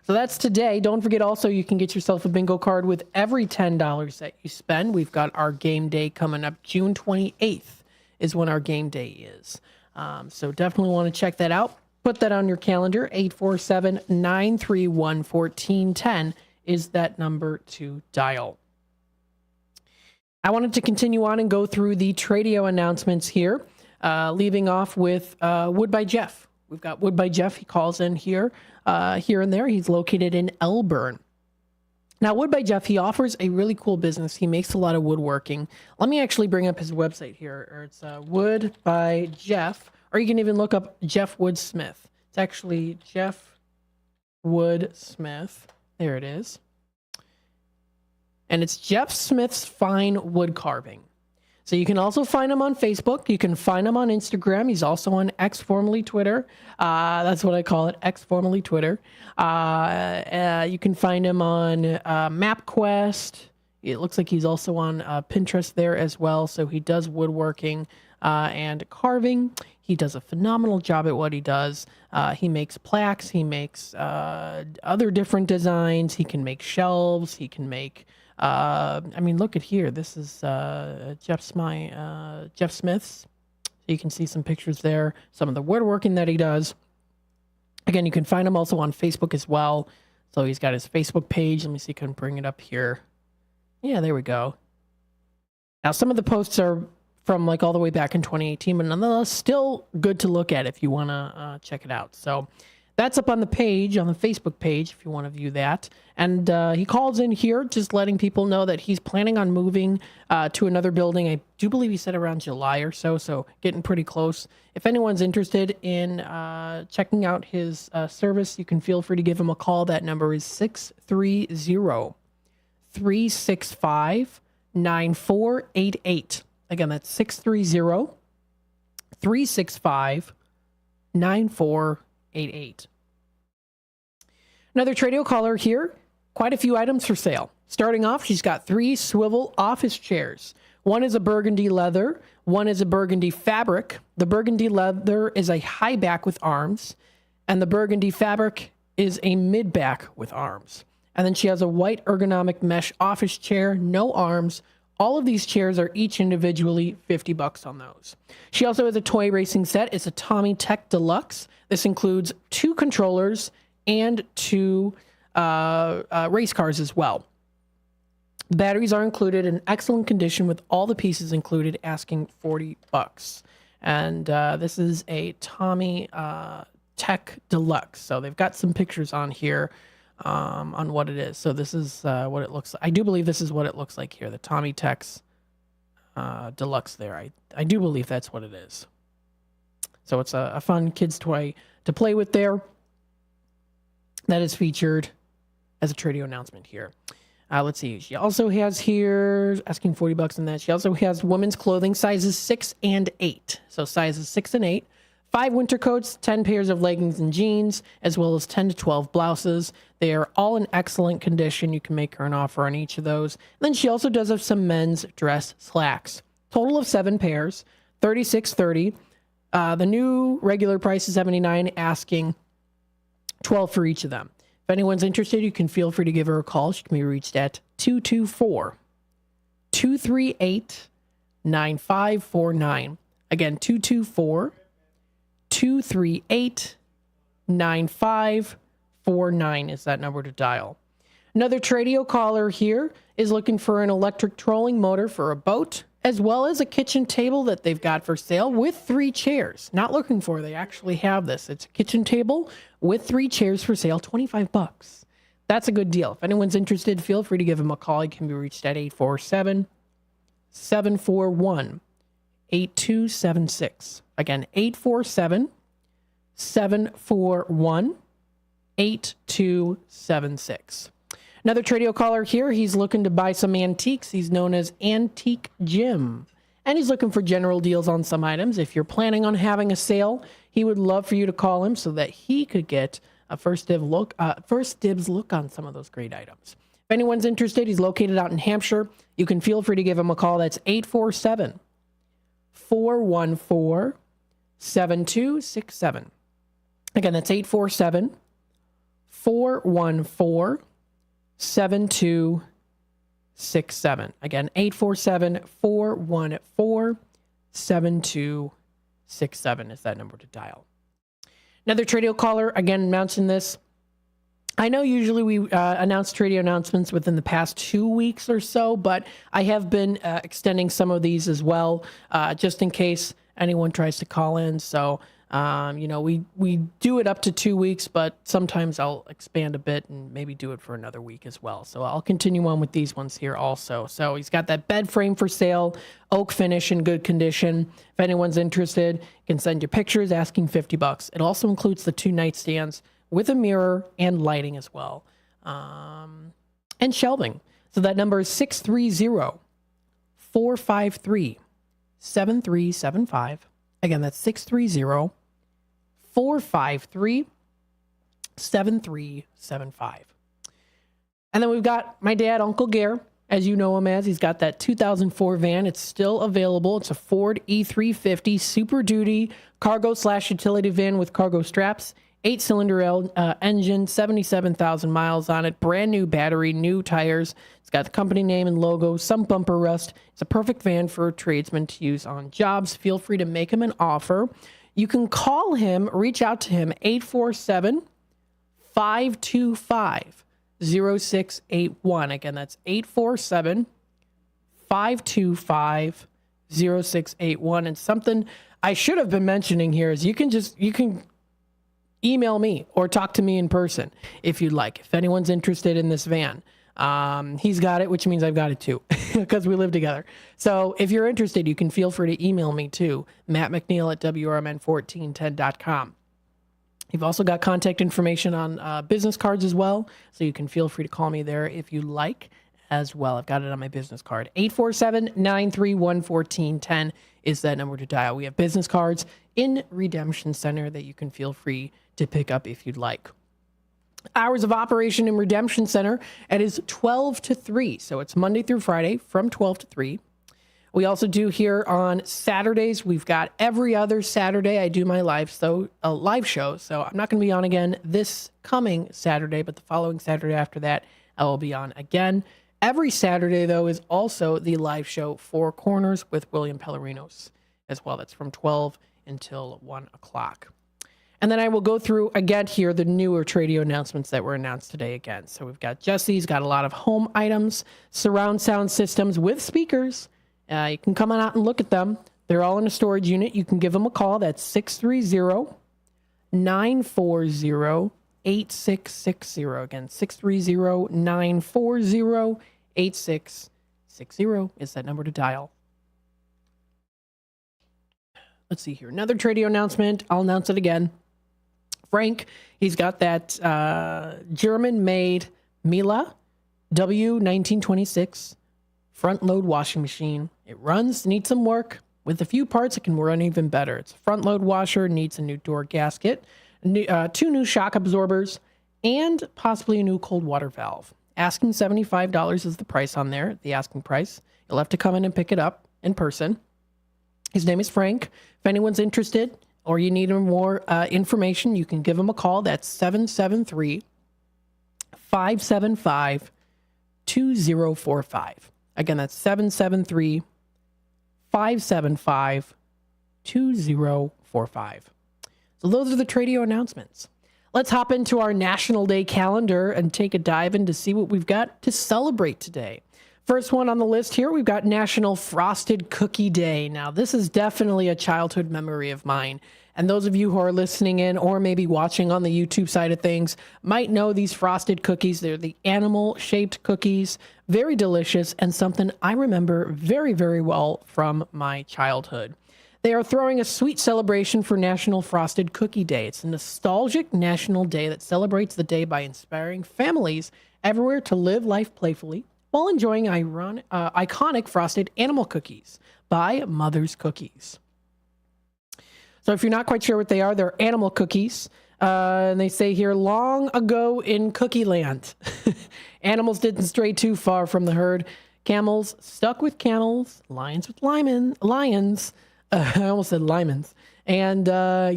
Speaker 2: So that's today. Don't forget also you can get yourself a bingo card with every $10 that you spend. We've got our game day coming up. June 28th is when our game day is. So definitely want to check that out. Put that on your calendar. 847-931-1410 is that number to dial. I wanted to continue on and go through the Tradio announcements here, leaving off with Wood by Jeff. We've got Wood by Jeff. He calls in here and there. He's located in Elburn. Now, Wood by Jeff, he offers a really cool business. He makes a lot of woodworking. Let me actually bring up his website here. It's Wood by Jeff, or you can even look up Jeff Woodsmith. It's actually Jeff Woodsmith. There it is. And it's Jeff Smith's Fine Wood Carving. So you can also find him on Facebook. You can find him on Instagram. He's also on X, formerly Twitter. That's what I call it, X, formerly Twitter. You can find him on MapQuest. It looks like he's also on Pinterest there as well. So he does woodworking and carving. He does a phenomenal job at what he does. He makes plaques. He makes other different designs. He can make shelves. He can make I mean, look at here. This is Jeff Smith's. You can see some pictures there, some of the woodworking that he does. Again, you can find him also on Facebook as well. So he's got his Facebook page. Let me see if I can bring it up here. Yeah, there we go. Now, some of the posts are from like all the way back in 2018, but nonetheless, still good to look at if you want to check it out. So that's up on the page, on the Facebook page, if you want to view that. And he calls in here just letting people know that he's planning on moving to another building. I do believe he said around July or so, so getting pretty close. If anyone's interested in checking out his service, you can feel free to give him a call. That number is 630-365-9488. Again, that's 630-365-9488. Another Tradio caller here. Quite a few items for sale. Starting off, she's got 3 swivel office chairs. One is a burgundy leather. One is a burgundy fabric. The burgundy leather is a high back with arms. And the burgundy fabric is a mid back with arms. And then she has a white ergonomic mesh office chair, no arms. All of these chairs are each individually $50 on those. She also has a toy racing set. It's a Tommy Tech Deluxe. This includes 2 controllers and 2 race cars as well. The batteries are included in excellent condition with all the pieces included, asking $40. And this is a Tommy Tech Deluxe. So they've got some pictures on here on what it is. So this is what it looks like. I do believe this is what it looks like here. The Tommy Tech's Deluxe there. I do believe that's what it is. So it's a fun kids toy to play with there. That is featured as a Tradio announcement here. Let's see. She also has here, asking $40 on that. She also has women's clothing sizes 6 and 8. So sizes 6 and 8. 5 winter coats, 10 pairs of leggings and jeans, as well as 10 to 12 blouses. They are all in excellent condition. You can make her an offer on each of those. And then she also does have some men's dress slacks. Total of 7 pairs, $36.30. The new regular price is $79, asking $12 for each of them. If anyone's interested, you can feel free to give her a call. She can be reached at 224-238-9549. Again, 224-238-9549 is that number to dial. Another Tradio caller here is looking for an electric trolling motor for a boat, as well as a kitchen table that they've got for sale with 3 chairs. Not looking for, they actually have this. It's a kitchen table with 3 chairs for sale, $25. That's a good deal. If anyone's interested, feel free to give them a call. You can be reached at 847-741-8276. Again, 847-741-8276. Another Tradio caller here. He's looking to buy some antiques. He's known as Antique Jim. And he's looking for general deals on some items. If you're planning on having a sale, he would love for you to call him so that he could get a first dibs look on some of those great items. If anyone's interested, he's located out in Hampshire. You can feel free to give him a call. That's 847-414-7267. Again, that's 847-414-7267. Again, 847-414-7267 is that number to dial. Another Tradio caller, again, mentioned this. I know usually we announce Tradio announcements within the past 2 weeks or so, but I have been extending some of these as well, just in case anyone tries to call in. So, we do it up to 2 weeks, but sometimes I'll expand a bit and maybe do it for another week as well. So I'll continue on with these ones here also. So he's got that bed frame for sale, oak finish in good condition. If anyone's interested, you can send you pictures, asking $50. It also includes the 2 nightstands with a mirror and lighting as well, and shelving. So that number is 630-453-7375. Again, that's 630-453-7375. And then we've got my dad, Uncle Gare, as you know him as. He's got that 2004 van. It's still available. It's a Ford E350 Super Duty cargo/utility van with cargo straps. 8-cylinder engine, 77,000 miles on it, brand new battery, new tires. It's got the company name and logo, some bumper rust. It's a perfect van for a tradesman to use on jobs. Feel free to make him an offer. You can call him, reach out to him, 847-525-0681. Again, that's 847-525-0681. And something I should have been mentioning here is you can email me or talk to me in person if you'd like. If anyone's interested in this van, he's got it, which means I've got it too, because we live together. So if you're interested, you can feel free to email me too, Matt McNeil at WRMN1410.com. You've also got contact information on business cards as well, so you can feel free to call me there if you like as well. I've got it on my business card. 847-931-1410 is that number to dial. We have business cards in Redemption Center that you can feel free to pick up if you'd like. Hours of operation in Redemption Center, it is 12 to 3. So it's Monday through Friday from 12 to 3. We also do here on Saturdays. We've got every other Saturday I do my live show. So I'm not going to be on again this coming Saturday, but the following Saturday after that, I will be on again. Every Saturday, though, is also the live show Four Corners with William Pellerinos as well. That's from 12 until 1 o'clock. And then I will go through again here the newer Tradio announcements that were announced today again. So we've got Jesse's got a lot of home items, surround sound systems with speakers. You can come on out and look at them. They're all in a storage unit. You can give them a call. That's 630-940-8660. Again, 630-940-8660 is that number to dial. Let's see here. Another Tradio announcement. I'll announce it again. Frank, he's got that German-made Miele W1926 front-load washing machine. It runs, needs some work. With a few parts, it can run even better. It's a front-load washer, needs a new door gasket, 2 new shock absorbers, and possibly a new cold water valve. Asking $75 is the price on there, the asking price. You'll have to come in and pick it up in person. His name is Frank. If anyone's interested or you need more information, you can give him a call. That's 773-575-2045. Again, that's 773-575-2045. So those are the Tradio announcements. Let's hop into our National Day calendar and take a dive in to see what we've got to celebrate today. First one on the list here, we've got National Frosted Cookie Day. Now, this is definitely a childhood memory of mine. And those of you who are listening in or maybe watching on the YouTube side of things might know these frosted cookies. They're the animal-shaped cookies, very delicious, and something I remember very, very well from my childhood. They are throwing a sweet celebration for National Frosted Cookie Day. It's a nostalgic national day that celebrates the day by inspiring families everywhere to live life playfully while enjoying iconic frosted animal cookies by Mother's Cookies. So if you're not quite sure what they are, they're animal cookies. And they say here, long ago in Cookie Land, animals didn't stray too far from the herd. Camels stuck with camels, lions with lions. I almost said limons. And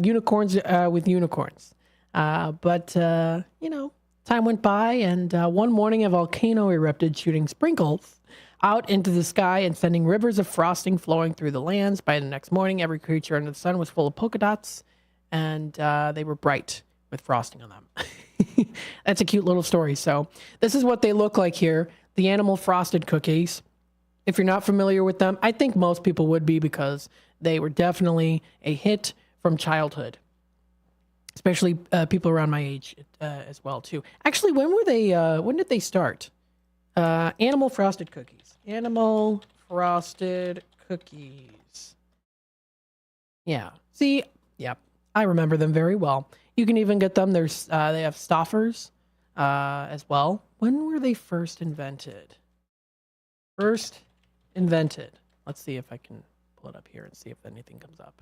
Speaker 2: unicorns with unicorns. But time went by, and one morning a volcano erupted, shooting sprinkles out into the sky and sending rivers of frosting flowing through the lands. By the next morning, every creature under the sun was full of polka dots, and they were bright with frosting on them. That's a cute little story. So this is what they look like here, the animal frosted cookies. If you're not familiar with them, I think most people would be, because they were definitely a hit from childhood. Especially people around my age as well, too. Actually, when did they start? Animal frosted cookies. Animal frosted cookies. Yeah. See, yeah, I remember them very well. You can even get them. They have Stoffers as well. When were they first invented? Let's see if I can pull it up here and see if anything comes up.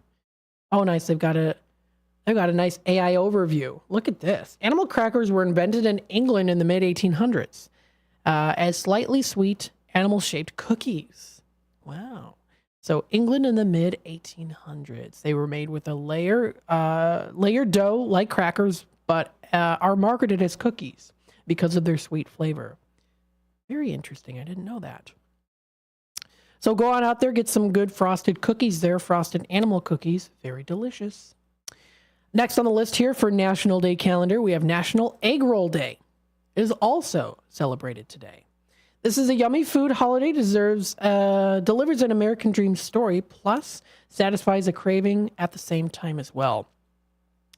Speaker 2: Oh, nice. They've got a nice AI overview. Look at this. Animal crackers were invented in England in the mid-1800s as slightly sweet animal-shaped cookies. Wow. So England in the mid-1800s. They were made with a layered dough like crackers but are marketed as cookies because of their sweet flavor. Very interesting. I didn't know that. So go on out there, get some good frosted cookies there, frosted animal cookies. Very delicious. Next on the list here for National Day calendar, we have National Egg Roll Day. It is also celebrated today. This is a yummy food holiday, delivers an American dream story, plus satisfies a craving at the same time as well.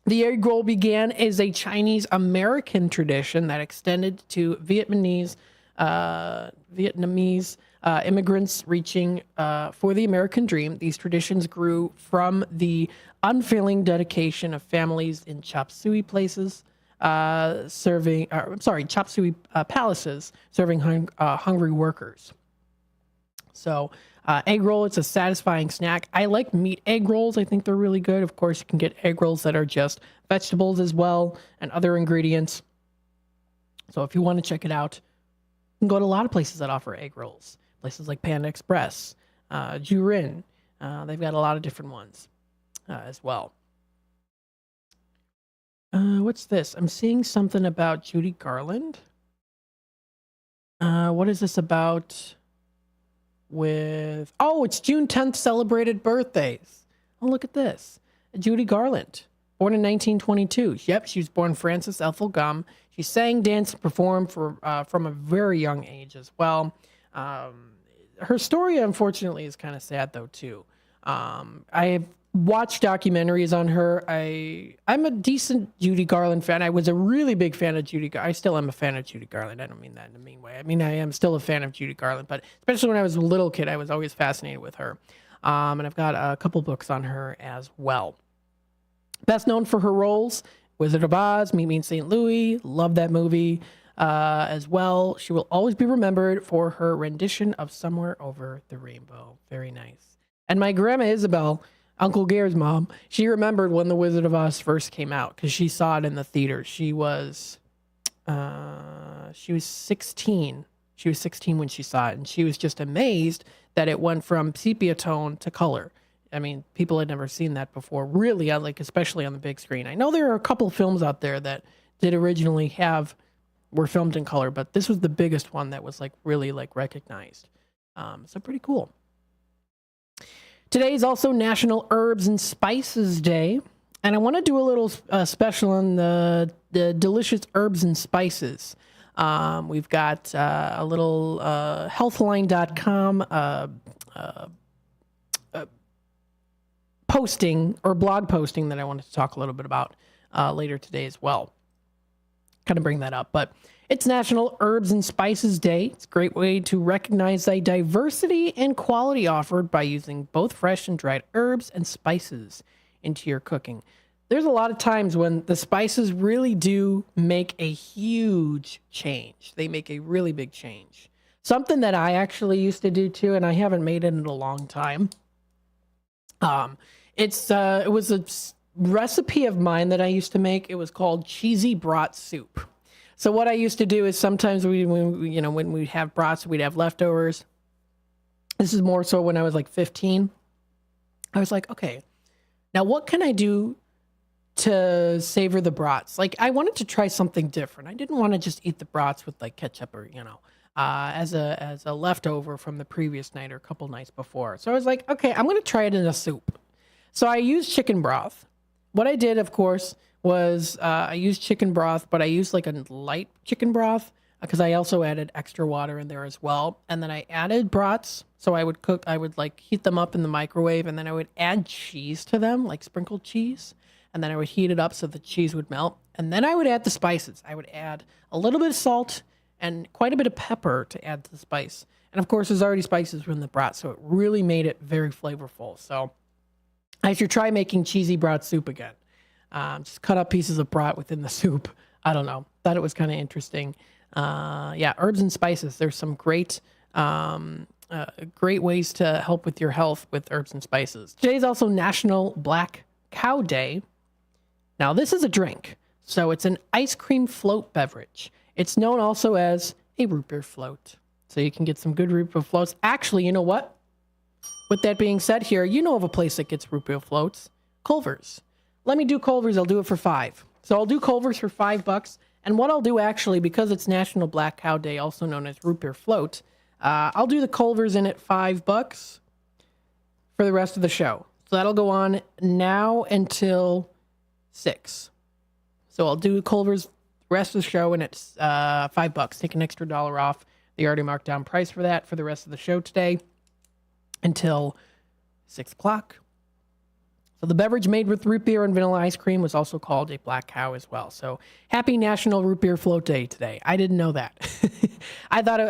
Speaker 2: The egg roll began as a Chinese-American tradition that extended to Vietnamese immigrants reaching for the American dream. These traditions grew from the unfailing dedication of families in chop suey places, chop suey palaces serving hungry workers. So egg roll, it's a satisfying snack. I like meat egg rolls. I think they're really good. Of course, you can get egg rolls that are just vegetables as well and other ingredients. So if you want to check it out, you can go to a lot of places that offer egg rolls. Places like Panda Express, Jurin. They've got a lot of different ones as well. What's this? I'm seeing something about Judy Garland. What is this about it's June 10th celebrated birthdays. Oh, look at this. Judy Garland, born in 1922. Yep, she was born Frances Ethel Gum. She sang, danced, and performed from a very young age as well. Her story, unfortunately, is kind of sad, though, too. I've watched documentaries on her. I'm a decent Judy Garland fan. I was a really big fan of Judy Garland. I still am a fan of Judy Garland. I don't mean that in a mean way. I mean, I am still a fan of Judy Garland, but especially when I was a little kid, I was always fascinated with her. And I've got a couple books on her as well. Best known for her roles, Wizard of Oz, Meet Me in St. Louis. Love that movie as well. She will always be remembered for her rendition of Somewhere Over the Rainbow. Very nice. And my grandma Isabel, Uncle Gare's mom, she remembered when The Wizard of Oz first came out because she saw it in the theater. She was 16. She was 16 when she saw it, and she was just amazed that it went from sepia tone to color. I mean, people had never seen that before, really, especially on the big screen. I know there are a couple of films out there that did originally were filmed in color, but this was the biggest one that was really recognized. So pretty cool. Today is also National Herbs and Spices Day, and I want to do a little special on the delicious herbs and spices. We've got a little healthline.com posting or blog posting that I wanted to talk a little bit about later today as well. Kind of bring that up, but it's National Herbs and Spices Day. It's a great way to recognize the diversity and quality offered by using both fresh and dried herbs and spices into your cooking. There's a lot of times when the spices really do make a huge change. They make a really big change. Something that I actually used to do too, and I haven't made it in a long time. It was a recipe of mine that I used to make. It was called cheesy brat soup. So what I used to do is sometimes when we have brats, we'd have leftovers. This is more so when I was 15. I was like, okay, now what can I do to savor the brats? I wanted to try something different. I didn't want to just eat the brats with ketchup or as a leftover from the previous night or a couple nights before. So I was like, okay, I'm going to try it in a soup. So I used chicken broth. What I did, of course, was I used chicken broth, but I used a light chicken broth because I also added extra water in there as well. And then I added brats. So I would heat them up in the microwave, and then I would add cheese to them, sprinkled cheese. And then I would heat it up so the cheese would melt. And then I would add the spices. I would add a little bit of salt and quite a bit of pepper to add to the spice. And of course, there's already spices in the brat, so it really made it very flavorful. So I should try making cheesy brat soup again. Just cut up pieces of brat within the soup. I don't know. Thought it was kind of interesting. Herbs and spices. There's some great ways to help with your health with herbs and spices. Today's also National Black Cow Day. Now, this is a drink. So it's an ice cream float beverage. It's known also as a root beer float. So you can get some good root beer floats. Actually, you know what? With that being said here, you know of a place that gets root beer floats. Culver's. Let me do Culver's. I'll do it for $5. So I'll do Culver's for $5. And what I'll do actually, because it's National Black Cow Day, also known as Root Beer Float, I'll do the Culver's in at $5 for the rest of the show. So that'll go on now until 6. So I'll do Culver's rest of the show, and it's $5. Take an extra $1 off the already marked down price for that for the rest of the show today until 6 o'clock. So the beverage made with root beer and vanilla ice cream was also called a Black Cow as well. So happy National Root Beer Float Day today. I didn't know that. I thought,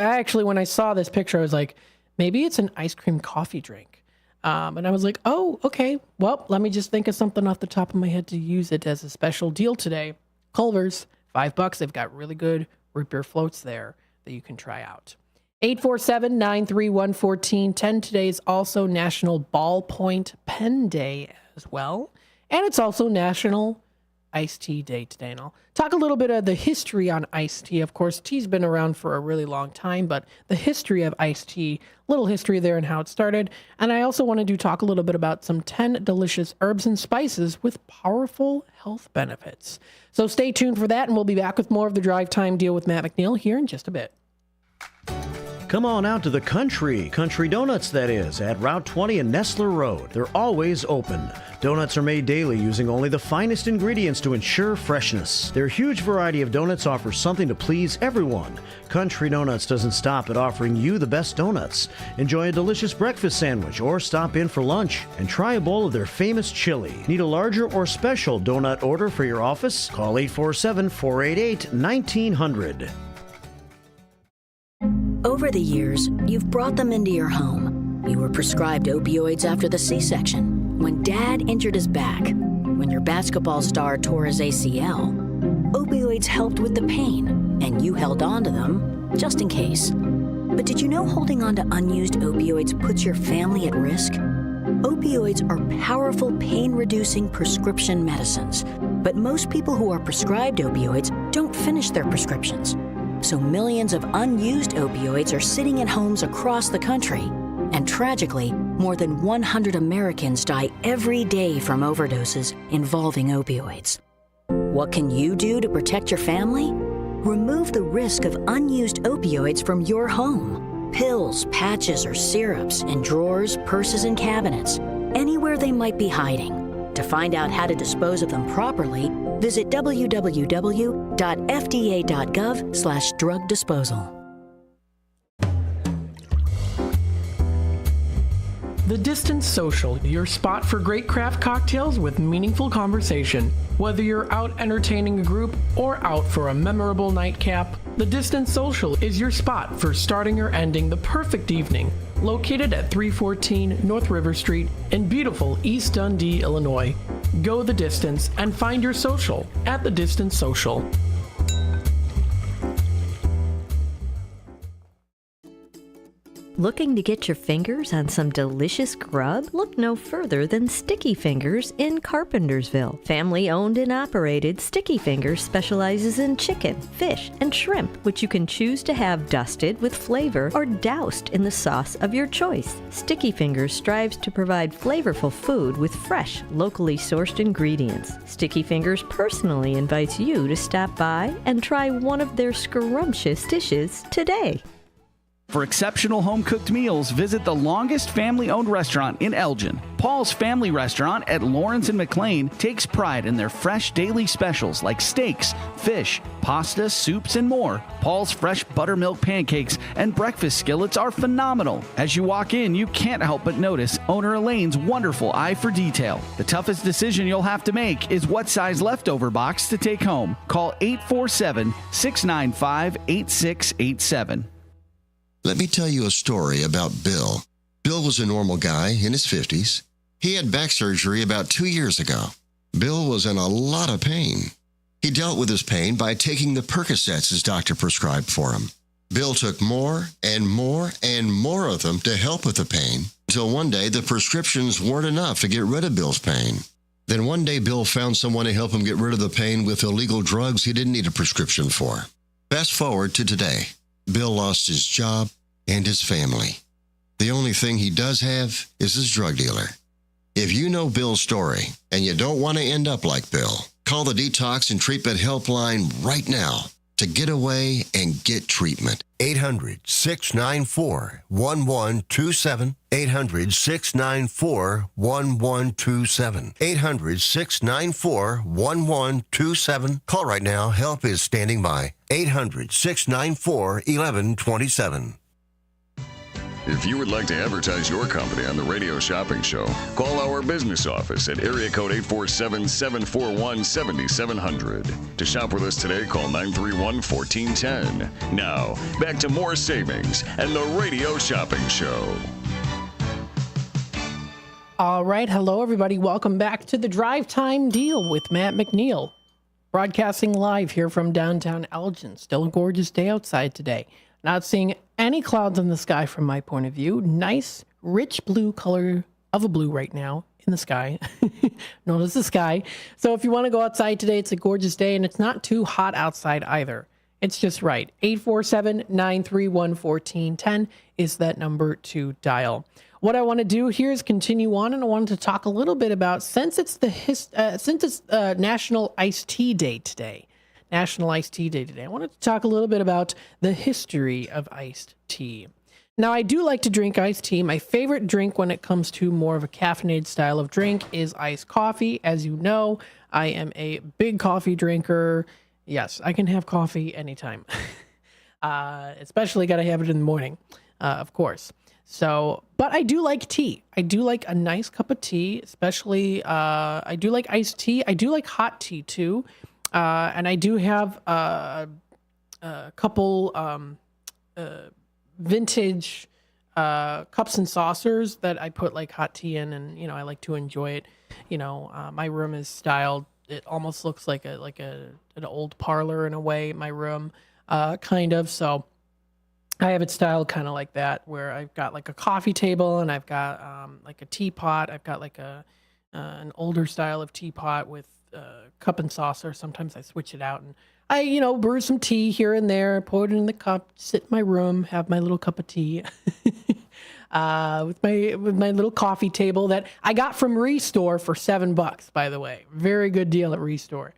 Speaker 2: when I saw this picture, I was like, maybe it's an ice cream coffee drink. And I was like, oh, okay. Well, let me just think of something off the top of my head to use it as a special deal today. Culver's, $5. They've got really good root beer floats there that you can try out. 847-931-1410. Today is also National Ballpoint Pen Day as well. And it's also National Iced Tea Day today. And I'll talk a little bit of the history on iced tea. Of course, tea's been around for a really long time, but the history of iced tea, little history there and how it started. And I also want to talk a little bit about some 10 delicious herbs and spices with powerful health benefits. So stay tuned for that, and we'll be back with more of the Drive Time Deal with Matt McNeil here in just a bit.
Speaker 10: Come on out to the Country Donuts, that is, at Route 20 and Nestler Road. They're always open. Donuts are made daily using only the finest ingredients to ensure freshness. Their huge variety of donuts offers something to please everyone. Country Donuts doesn't stop at offering you the best donuts. Enjoy a delicious breakfast sandwich or stop in for lunch and try a bowl of their famous chili. Need a larger or special donut order for your office? Call 847-488-1900.
Speaker 20: Over the years, you've brought them into your home. You were prescribed opioids after the C-section, when Dad injured his back, when your basketball star tore his ACL. Opioids helped with the pain, and you held on to them just in case. But did you know holding on to unused opioids puts your family at risk? Opioids are powerful pain-reducing prescription medicines, but most people who are prescribed opioids don't finish their prescriptions. So millions of unused opioids are sitting in homes across the country. And tragically, more than 100 Americans die every day from overdoses involving opioids. What can you do to protect your family? Remove the risk of unused opioids from your home. Pills, patches, or syrups in drawers, purses, and cabinets, anywhere they might be hiding. To find out how to dispose of them properly, visit www.fda.gov/drug disposal.
Speaker 22: The Distance Social, your spot for great craft cocktails with meaningful conversation. Whether you're out entertaining a group or out for a memorable nightcap, The Distance Social is your spot for starting or ending the perfect evening. Located at 314 North River Street in beautiful East Dundee, Illinois. Go the distance and find your social at The Distance Social.
Speaker 7: Looking to get your fingers on some delicious grub? Look no further than Sticky Fingers in Carpentersville. Family owned and operated, Sticky Fingers specializes in chicken, fish, and shrimp, which you can choose to have dusted with flavor or doused in the sauce of your choice. Sticky Fingers strives to provide flavorful food with fresh, locally sourced ingredients. Sticky Fingers personally invites you to stop by and try one of their scrumptious dishes today.
Speaker 4: For exceptional home-cooked meals, visit the longest family-owned restaurant in Elgin. Paul's Family Restaurant at Lawrence and McLean takes pride in their fresh daily specials like steaks, fish, pasta, soups, and more. Paul's fresh buttermilk pancakes and breakfast skillets are phenomenal. As you walk in, you can't help but notice owner Elaine's wonderful eye for detail. The toughest decision you'll have to make is what size leftover box to take home. Call 847-695-8687.
Speaker 11: Let me tell you a story about Bill. Bill was a normal guy in his 50s. He had back surgery about 2 years ago. Bill was in a lot of pain. He dealt with his pain by taking the Percocets his doctor prescribed for him. Bill took more and more and more of them to help with the pain, until one day the prescriptions weren't enough to get rid of Bill's pain. Then one day Bill found someone to help him get rid of the pain with illegal drugs he didn't need a prescription for. Fast forward to today. Bill lost his job and his family. The only thing he does have is his drug dealer. If you know Bill's story and you don't want to end up like Bill, call Call the Detox and Treatment Helpline right now to get away and get treatment.
Speaker 30: 800-694-1127. 800-694-1127. 800-694-1127. Call right now. Help is standing by. 800-694-1127.
Speaker 1: If you would like to advertise your company on the Radio Shopping Show, call our business office at area code 847-741-7700. To shop with us today, call 931-1410. Now, back to more savings and the Radio Shopping Show.
Speaker 2: All right. Hello, everybody. Welcome back to the Drive Time Deal with Matt McNeil. Broadcasting live here from downtown Elgin. Still a gorgeous day outside today. Not seeing any clouds in the sky from my point of view. Nice, rich blue color of a blue right now in the sky. Known as the sky. So if you want to go outside today, it's a gorgeous day, and it's not too hot outside either. It's just right. 847-931-1410 is that number to dial. What I want to do here is continue on, and I wanted to talk a little bit about, since it's National Iced Tea Day today. National Iced Tea Day today. I wanted to talk a little bit about the history of iced tea. Now, I do like to drink iced tea. My favorite drink when it comes to more of a caffeinated style of drink is iced coffee. As you know, I am a big coffee drinker. Yes, I can have coffee anytime. Especially got to have it in the morning, of course. So, but I do like tea. I do like a nice cup of tea, especially, I do like iced tea. I do like hot tea too. And I do have a couple vintage cups and saucers that I put like hot tea in, and I like to enjoy it. My room is styled. It almost looks like an old parlor in a way. My room, kind of. So I have it styled kind of like that, where I've got like a coffee table, and I've got like a teapot. I've got like an older style of teapot with cup and saucer. Sometimes I switch it out, and I, brew some tea here and there, pour it in the cup, sit in my room, have my little cup of tea with my little coffee table that I got from Restore for $7, by the way. Very good deal at Restore,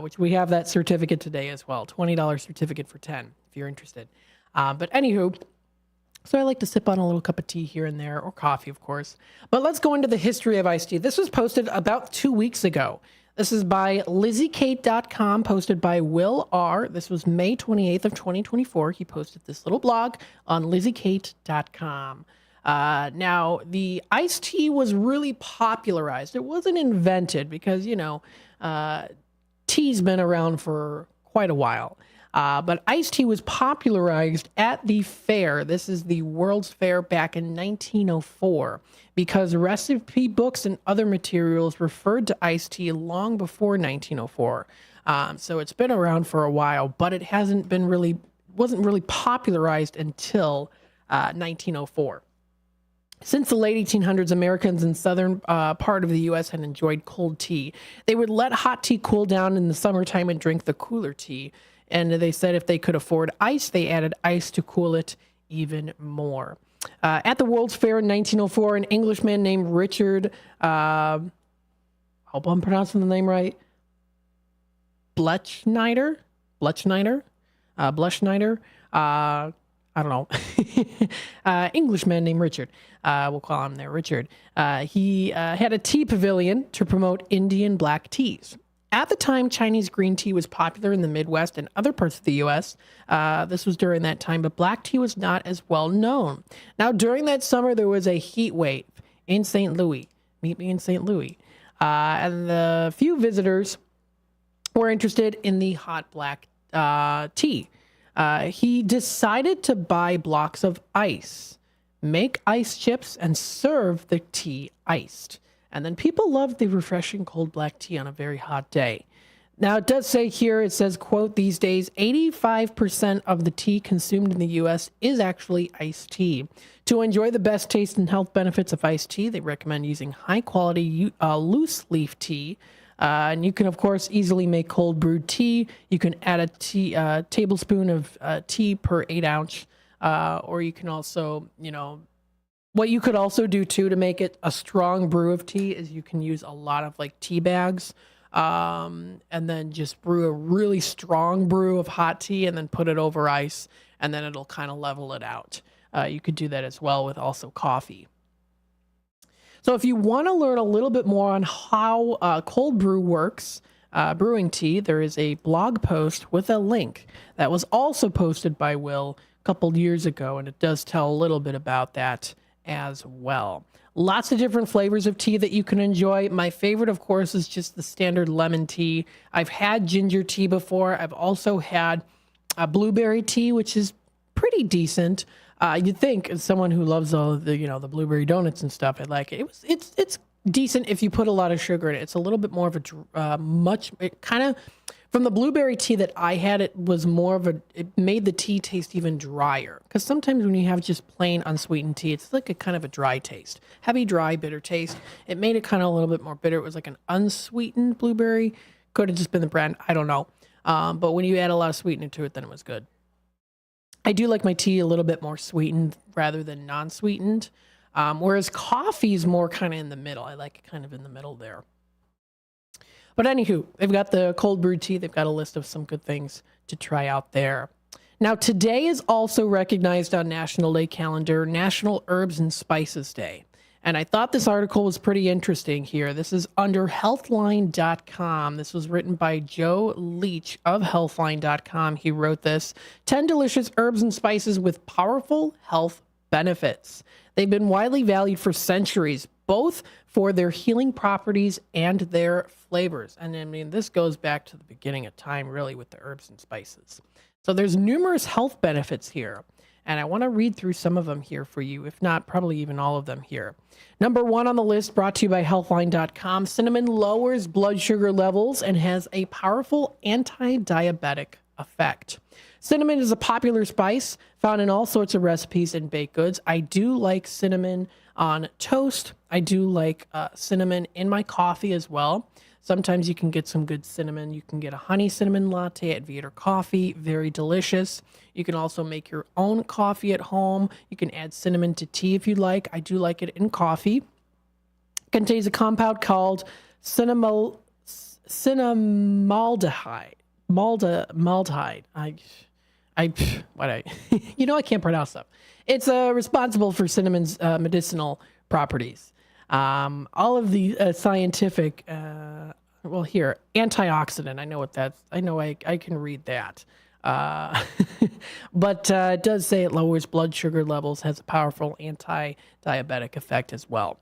Speaker 2: which we have that certificate today as well. $20 certificate for 10 if you're interested. But anywho, so I like to sip on a little cup of tea here and there, or coffee, of course. But let's go into the history of iced tea. This was posted about 2 weeks ago. This is by LizzieKate.com, posted by Will R. This was May 28th of 2024. He posted this little blog on LizzieKate.com. Now, the iced tea was really popularized. It wasn't invented because, tea's been around for quite a while. But iced tea was popularized at the fair. This is the World's Fair back in 1904, because recipe books and other materials referred to iced tea long before 1904. So it's been around for a while, but it wasn't really popularized until 1904. Since the late 1800s, Americans in southern part of the U.S. had enjoyed cold tea. They would let hot tea cool down in the summertime and drink the cooler tea. And they said if they could afford ice, they added ice to cool it even more. At the World's Fair in 1904, an Englishman named Richard, I hope I'm pronouncing the name right, Blechschneider, I don't know, Englishman named Richard, we'll call him there, Richard. He had a tea pavilion to promote Indian black teas. At the time, Chinese green tea was popular in the Midwest and other parts of the U.S. This was during that time, but black tea was not as well known. Now, during that summer, there was a heat wave in St. Louis. Meet me in St. Louis. And the few visitors were interested in the hot black tea. He decided to buy blocks of ice, make ice chips, and serve the tea iced. And then people loved the refreshing cold black tea on a very hot day. Now, it does say here, it says, quote, these days, 85% of the tea consumed in the U.S. is actually iced tea. To enjoy the best taste and health benefits of iced tea, they recommend using high-quality loose leaf tea. And you can, of course, easily make cold brewed tea. You can add a tablespoon of tea per 8 ounce. Or you can also, what you could also do, too, to make it a strong brew of tea is you can use a lot of, tea bags and then just brew a really strong brew of hot tea and then put it over ice, and then it'll kind of level it out. You could do that as well with also coffee. So if you want to learn a little bit more on how cold brew works, brewing tea, there is a blog post with a link that was also posted by Will a couple years ago, and it does tell a little bit about that as well. Lots of different flavors of tea that you can enjoy. My favorite, of course, is just the standard lemon tea. I've had ginger tea before. I've also had blueberry tea, which is pretty decent. You'd think, as someone who loves all of the, the blueberry donuts and stuff, I'd like it. It's decent if you put a lot of sugar in it. It's a little bit more of a from the blueberry tea that I had, it made the tea taste even drier. Because sometimes when you have just plain unsweetened tea, it's like a kind of a dry taste. Heavy, dry, bitter taste. It made it kind of a little bit more bitter. It was like an unsweetened blueberry. Could have just been the brand. I don't know. But when you add a lot of sweetener to it, then it was good. I do like my tea a little bit more sweetened rather than non-sweetened. Whereas coffee is more kind of in the middle. I like it kind of in the middle there. But anywho, they've got the cold brew tea. They've got a list of some good things to try out there. Now, today is also recognized on National Day calendar, National Herbs and Spices Day. And I thought this article was pretty interesting here. This is under healthline.com. This was written by Joe Leach of healthline.com. He wrote this: 10 delicious herbs and spices with powerful health benefits. They've been widely valued for centuries, both for their healing properties and their flavors. And I mean, this goes back to the beginning of time, really, with the herbs and spices. So there's numerous health benefits here. And I want to read through some of them here for you, if not probably even all of them here. Number one on the list, brought to you by healthline.com, cinnamon lowers blood sugar levels and has a powerful anti-diabetic effect. Cinnamon is a popular spice found in all sorts of recipes and baked goods. I do like cinnamon on toast. I do like cinnamon in my coffee as well. Sometimes you can get some good cinnamon. You can get a honey cinnamon latte at Viator Coffee. Very delicious. You can also make your own coffee at home. You can add cinnamon to tea if you'd like. I do like it in coffee. It contains a compound called cinnamaldehyde. Maldehyde. I can't pronounce stuff. It's responsible for cinnamon's medicinal properties. All of the scientific, antioxidant. I know what that's. I know I can read that. But it does say it lowers blood sugar levels, has a powerful anti-diabetic effect as well.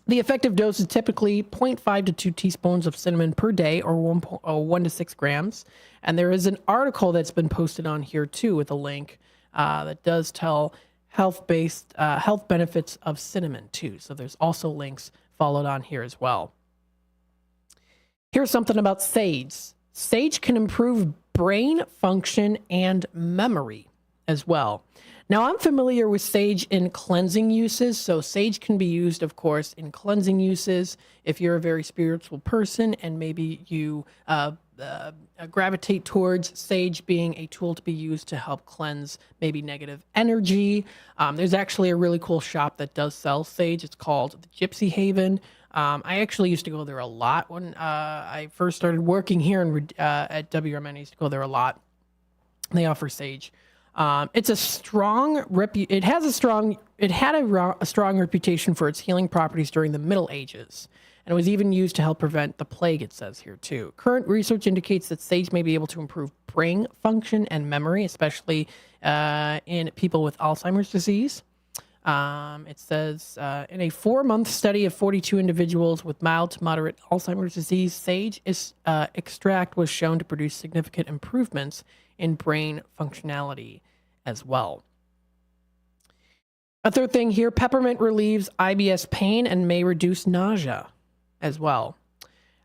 Speaker 2: The effective dose is typically 0.5 to 2 teaspoons of cinnamon per day, or 1 to 6 grams. And there is an article that's been posted on here too with a link that does tell health benefits of cinnamon too. So there's also links followed on here as well. Here's something about sage. Sage can improve brain function and memory as well. Now, I'm familiar with sage in cleansing uses. So sage can be used, of course, in cleansing uses. If you're a very spiritual person and maybe you gravitate towards sage being a tool to be used to help cleanse maybe negative energy. There's actually a really cool shop that does sell sage. It's called the Gypsy Haven. I actually used to go there a lot when I first started working here at WRMN. I used to go there a lot. They offer sage. It's a strong it had a strong reputation for its healing properties during the Middle Ages. And it was even used to help prevent the plague, it says here too. Current research indicates that sage may be able to improve brain function and memory, especially in people with Alzheimer's disease. It says in a 4-month study of 42 individuals with mild to moderate Alzheimer's disease, sage extract was shown to produce significant improvements in brain functionality as well. A third thing here, peppermint relieves IBS pain and may reduce nausea as well.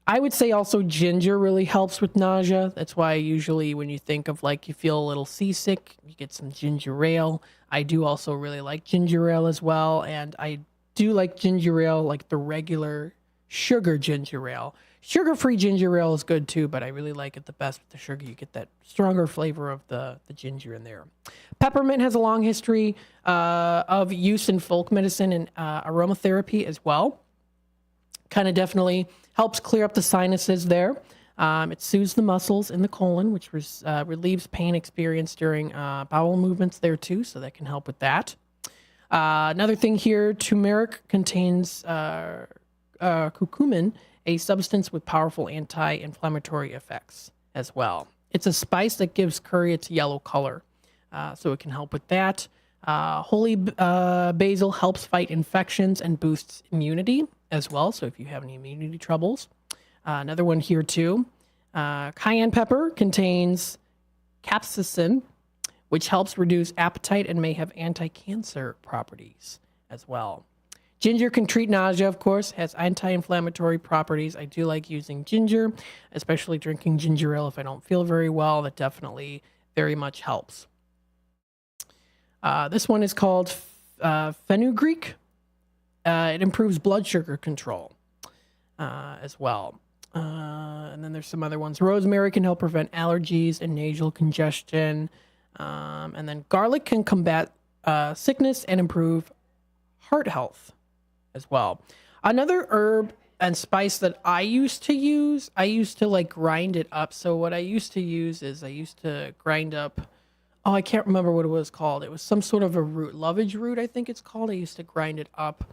Speaker 2: I would say also ginger really helps with nausea. That's why usually when you think of like you feel a little seasick, you get some ginger ale. I do also really like ginger ale as well. And I do like ginger ale, like the regular sugar ginger ale. Sugar-free ginger ale is good too, but I really like it the best with the sugar. You get that stronger flavor of the ginger in there. Peppermint has a long history of use in folk medicine and aromatherapy as well. kind of definitely helps clear up the sinuses there. It soothes the muscles in the colon, which relieves pain experienced during bowel movements there too, so that can help with that. Another thing here, turmeric contains curcumin, a substance with powerful anti-inflammatory effects as well. It's a spice that gives curry its yellow color, so it can help with that. Holy basil helps fight infections and boosts immunity as well, so if you have any immunity troubles. Another one here too. Cayenne pepper contains capsaicin, which helps reduce appetite and may have anti-cancer properties as well. Ginger can treat nausea, of course, has anti-inflammatory properties. I do like using ginger, especially drinking ginger ale if I don't feel very well. That definitely very much helps. This one is called fenugreek. It improves blood sugar control as well. And then there's some other ones. Rosemary can help prevent allergies and nasal congestion. And then garlic can combat sickness and improve heart health as well. Another herb and spice that I used to like grind it up. So what I used to use is I used to grind up, I can't remember what it was called. It was some sort of a root, lovage root, I think it's called. I used to grind it up.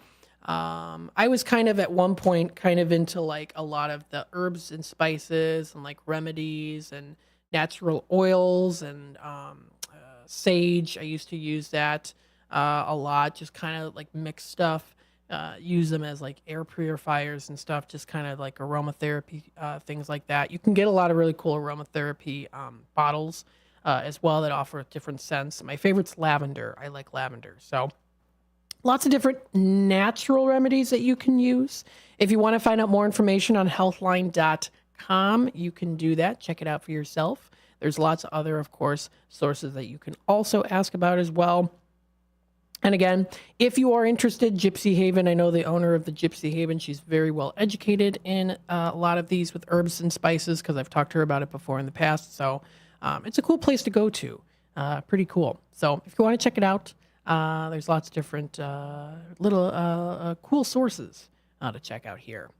Speaker 2: I was kind of at one point kind of into like a lot of the herbs and spices and like remedies and natural oils and sage. I used to use that a lot, just kind of like mix stuff, use them as like air purifiers and stuff, just kind of like aromatherapy, things like that. You can get a lot of really cool aromatherapy bottles as well that offer different scents. My favorite's lavender. I like lavender. So lots of different natural remedies that you can use. If you want to find out more information on healthline.com, you can do that. Check it out for yourself. There's lots of other, of course, sources that you can also ask about as well. And again, if you are interested, Gypsy Haven, I know the owner of the Gypsy Haven. She's very well educated in a lot of these with herbs and spices because I've talked to her about it before in the past. So it's a cool place to go to. Pretty cool. So if you want to check it out, there's lots of different little cool sources to check out here.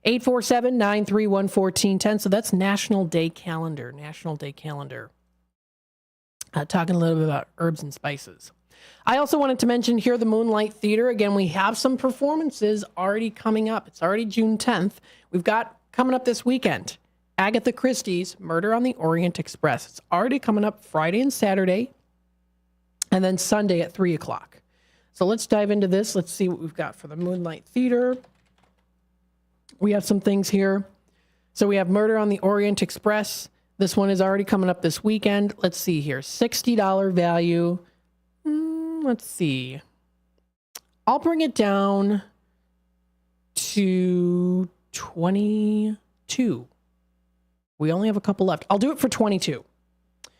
Speaker 2: 847-931-1410. So that's National Day Calendar. National Day Calendar. Talking a little bit about herbs and spices. I also wanted to mention here the Moonlight Theater. Again, we have some performances already coming up. It's already June 10th. We've got coming up this weekend, Agatha Christie's Murder on the Orient Express. It's already coming up Friday and Saturday, and then Sunday at 3 o'clock. So let's dive into this. Let's see what we've got for the Moonlight Theater. We have some things here. So we have Murder on the Orient Express. This one is already coming up this weekend. Let's see here. $60 value. Let's see. I'll bring it down to 22. We only have a couple left. I'll do it for 22.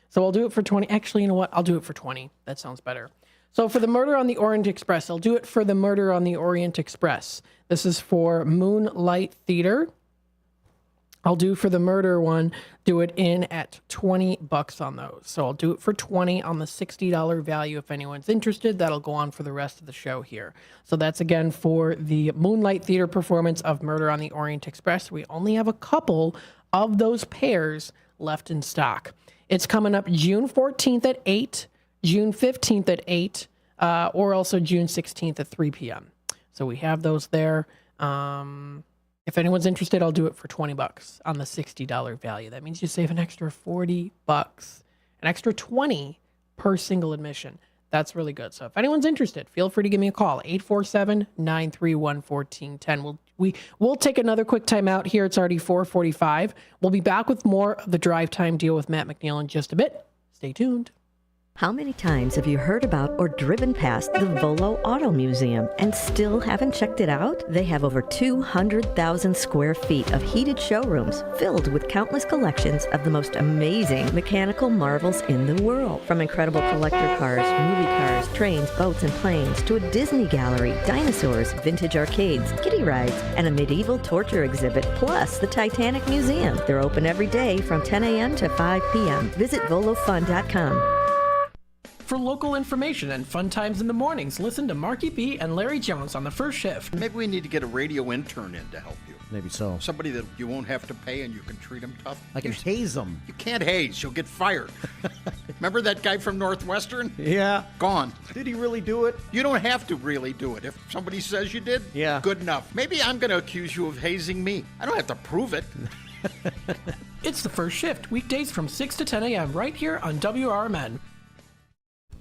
Speaker 2: So I'll do it for 20. Actually, you know what? I'll do it for 20. That sounds better. So for the Murder on the Orient Express, I'll do it for the Murder on the Orient Express. This is for Moonlight Theater. I'll do for the murder one, do it in at $20 on those. So I'll do it for 20 on the $60 value. If anyone's interested, that'll go on for the rest of the show here. So that's again for the Moonlight Theater performance of Murder on the Orient Express. We only have a couple of those pairs left in stock. It's coming up June 14th at 8, June 15th at 8, or also June 16th at 3 p.m. So we have those there. If anyone's interested, I'll do it for $20 on the $60 value. That means you save an extra $40, an extra $20 per single admission. That's really good. So if anyone's interested, feel free to give me a call, 847-931-1410. We'll take another quick time out here. It's already 4:45. We'll be back with more of the Drive Time Deal with Matt McNeil in just a bit. Stay tuned.
Speaker 7: How many times have you heard about or driven past the Volo Auto Museum and still haven't checked it out? They have over 200,000 square feet of heated showrooms filled with countless collections of the most amazing mechanical marvels in the world. From incredible collector cars, movie cars, trains, boats, and planes, to a Disney gallery, dinosaurs, vintage arcades, kiddie rides, and a medieval torture exhibit, plus the Titanic Museum. They're open every day from 10 a.m. to 5 p.m. Visit volofun.com.
Speaker 22: For local information and fun times in the mornings, listen to Marky B and Larry Jones on the first shift.
Speaker 12: Maybe we need to get a radio intern in to help you.
Speaker 10: Maybe so.
Speaker 12: Somebody that you won't have to pay and you can treat them tough.
Speaker 10: I can haze them.
Speaker 12: You can't haze. You'll get fired. Remember that guy from Northwestern?
Speaker 10: Yeah.
Speaker 12: Gone.
Speaker 10: Did he really do it?
Speaker 12: You don't have to really do it. If somebody says you did,
Speaker 10: yeah,
Speaker 12: good enough. Maybe I'm going to accuse you of hazing me. I don't have to prove it.
Speaker 22: It's the first shift, weekdays from 6 to 10 a.m. right here on WRMN.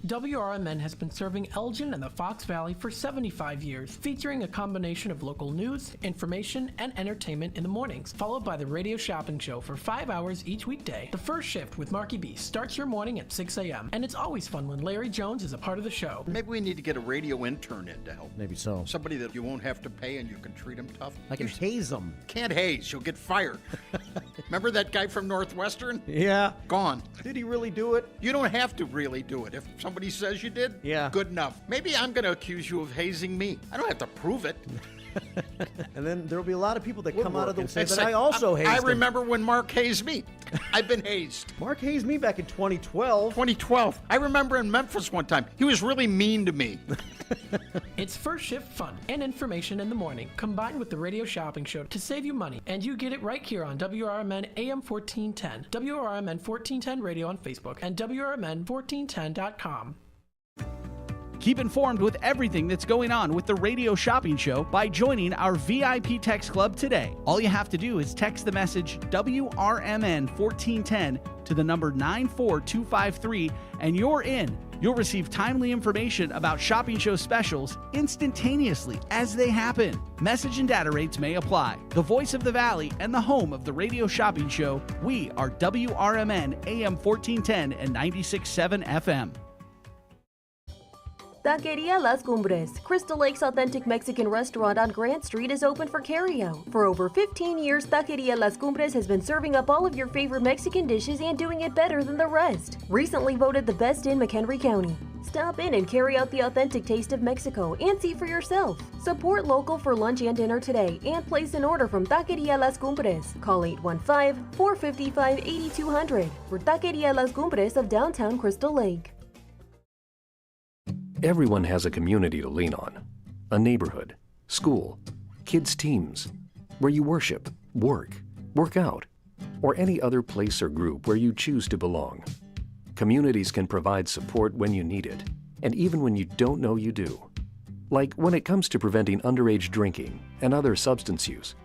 Speaker 22: WRMN has been serving Elgin and the Fox Valley for 75 years, featuring a combination of local news, information, and entertainment in the mornings, followed by the radio shopping show for 5 hours each weekday. The first shift with Marky B starts your morning at 6 a.m., and it's always fun when Larry Jones is a part of the show.
Speaker 12: Maybe we need to get a radio intern in to help.
Speaker 10: Maybe so.
Speaker 12: Somebody that you won't have to pay and you can treat them tough.
Speaker 10: I can haze them.
Speaker 12: Can't haze. You'll get fired. Remember that guy from Northwestern?
Speaker 10: Yeah.
Speaker 12: Gone.
Speaker 10: Did he really do it?
Speaker 12: You don't have to really do it. If somebody says you did,
Speaker 10: yeah,
Speaker 12: good enough. Maybe I'm going to accuse you of hazing me. I don't have to prove it.
Speaker 10: And then there'll be a lot of people that come out of the and say that I also hazed
Speaker 12: I
Speaker 10: them.
Speaker 12: remember when Mark hazed me. I've been hazed.
Speaker 10: Mark hazed me back in 2012.
Speaker 12: 2012. I remember in Memphis one time. He was really mean to me.
Speaker 22: It's first shift fun and information in the morning, combined with the radio shopping show to save you money. And you get it right here on WRMN AM 1410, WRMN 1410 Radio on Facebook, and WRMN1410.com.
Speaker 4: Keep informed with everything that's going on with the Radio Shopping Show by joining our VIP Text Club today. All you have to do is text the message WRMN 1410 to the number 94253 and you're in. You'll receive timely information about shopping show specials instantaneously as they happen. Message and data rates may apply. The voice of the Valley and the home of the Radio Shopping Show, we are WRMN AM 1410 and 96.7 FM.
Speaker 13: Taqueria Las Cumbres, Crystal Lake's authentic Mexican restaurant on Grant Street, is open for carryout. For over 15 years, Taqueria Las Cumbres has been serving up all of your favorite Mexican dishes and doing it better than the rest. Recently voted the best in McHenry County. Stop in and carry out the authentic taste of Mexico and see for yourself. Support local for lunch and dinner today and place an order from Taqueria Las Cumbres. Call 815-455-8200 for Taqueria Las Cumbres of downtown Crystal Lake.
Speaker 14: Everyone has a community to lean on, a neighborhood, school, kids' teams, where you worship, work out, or any other place or group where you choose to belong. Communities can provide support when you need it, and even when you don't know you do. Like when it comes to preventing underage drinking and other substance use.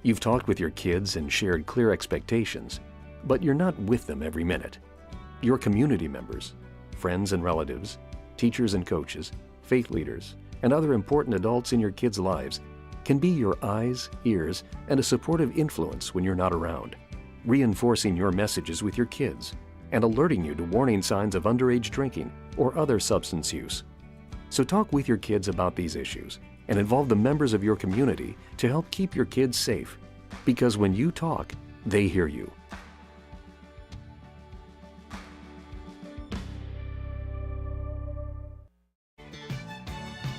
Speaker 14: You've talked with your kids and shared clear expectations, but you're not with them every minute. Your community members, friends and relatives, teachers and coaches, faith leaders, and other important adults in your kids' lives can be your eyes, ears, and a supportive influence when you're not around, reinforcing your messages with your kids and alerting you to warning signs of underage drinking or other substance use. So talk with your kids about these issues and involve the members of your community to help keep your kids safe, because when you talk, they hear you.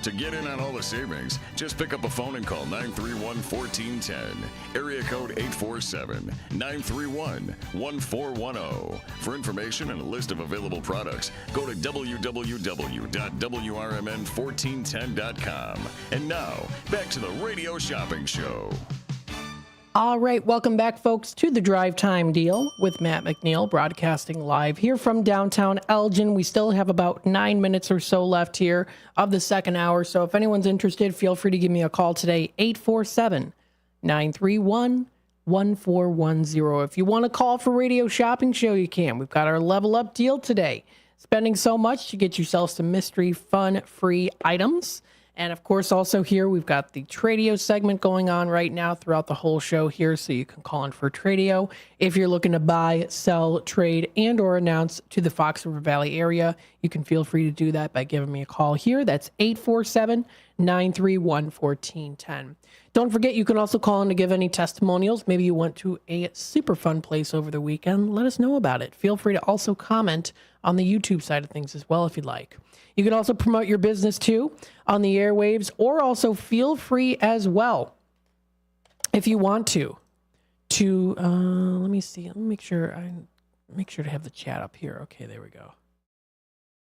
Speaker 1: To get in on all the savings, just pick up a phone and call 931-1410. Area code 847-931-1410. For information and a list of available products, go to www.WRMN1410.com. And now, back to the Radio Shopping Show.
Speaker 2: All right, welcome back, folks, to the Drive Time Deal with Matt McNeil, broadcasting live here from downtown Elgin. We still have about 9 minutes or so left here of the second hour, so if anyone's interested, feel free to give me a call today, 847-931-1410. If you want to call for Radio Shopping Show, you can. We've got our Level Up deal today. Spending so much to get yourself some mystery, fun, free items. And, of course, also here we've got the Tradio segment going on right now throughout the whole show here, so you can call in for Tradio. If you're looking to buy, sell, trade, and or announce to the Fox River Valley area, you can feel free to do that by giving me a call here. That's 847-931-1410. Don't forget, you can also call in to give any testimonials. Maybe you went to a super fun place over the weekend. Let us know about it. Feel free to also comment on the YouTube side of things as well if you'd like. You can also promote your business too on the airwaves, or also feel free as well, if you want to let me see. Let me make sure to have the chat up here. Okay, there we go.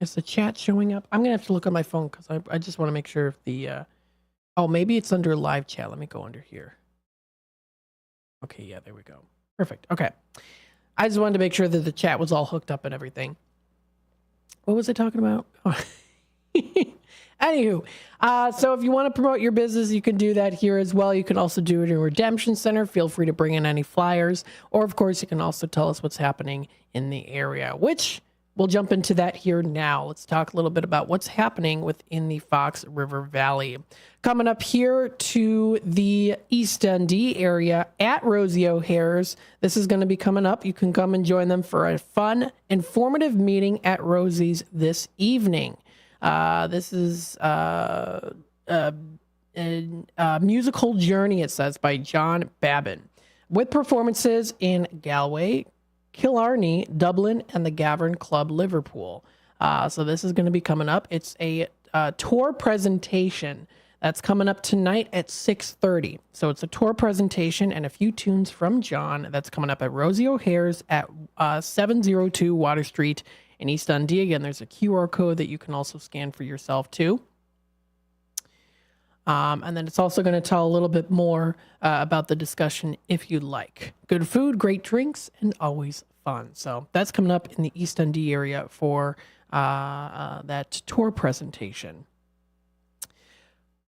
Speaker 2: Is the chat showing up? I'm going to have to look on my phone because I just want to make sure if the... oh, maybe it's under live chat. Let me go under here. Okay, yeah, there we go. Perfect. Okay. I just wanted to make sure that the chat was all hooked up and everything. What was I talking about? Oh. Anywho, so if you want to promote your business, you can do that here as well. You can also do it in Redemption Center. Feel free to bring in any flyers. Or, of course, you can also tell us what's happening in the area, which we'll jump into that here now. Let's talk a little bit about what's happening within the Fox River Valley. Coming up here to the East Dundee area at Rosie O'Hare's. This is going to be coming up. You can come and join them for a fun, informative meeting at Rosie's this evening. This is a musical journey, it says, by John Babin, with performances in Galway, Killarney, Dublin, and the Gavern Club Liverpool. So this is going to be coming up. It's a tour presentation that's coming up tonight at 6:30. So it's a tour presentation and a few tunes from John that's coming up at Rosie O'Hare's at 702 Water Street in East Dundee. Again, there's a QR code that you can also scan for yourself too. And then it's also going to tell a little bit more about the discussion if you'd like. Good food, great drinks, and always fun. So that's coming up in the East Dundee area for that tour presentation.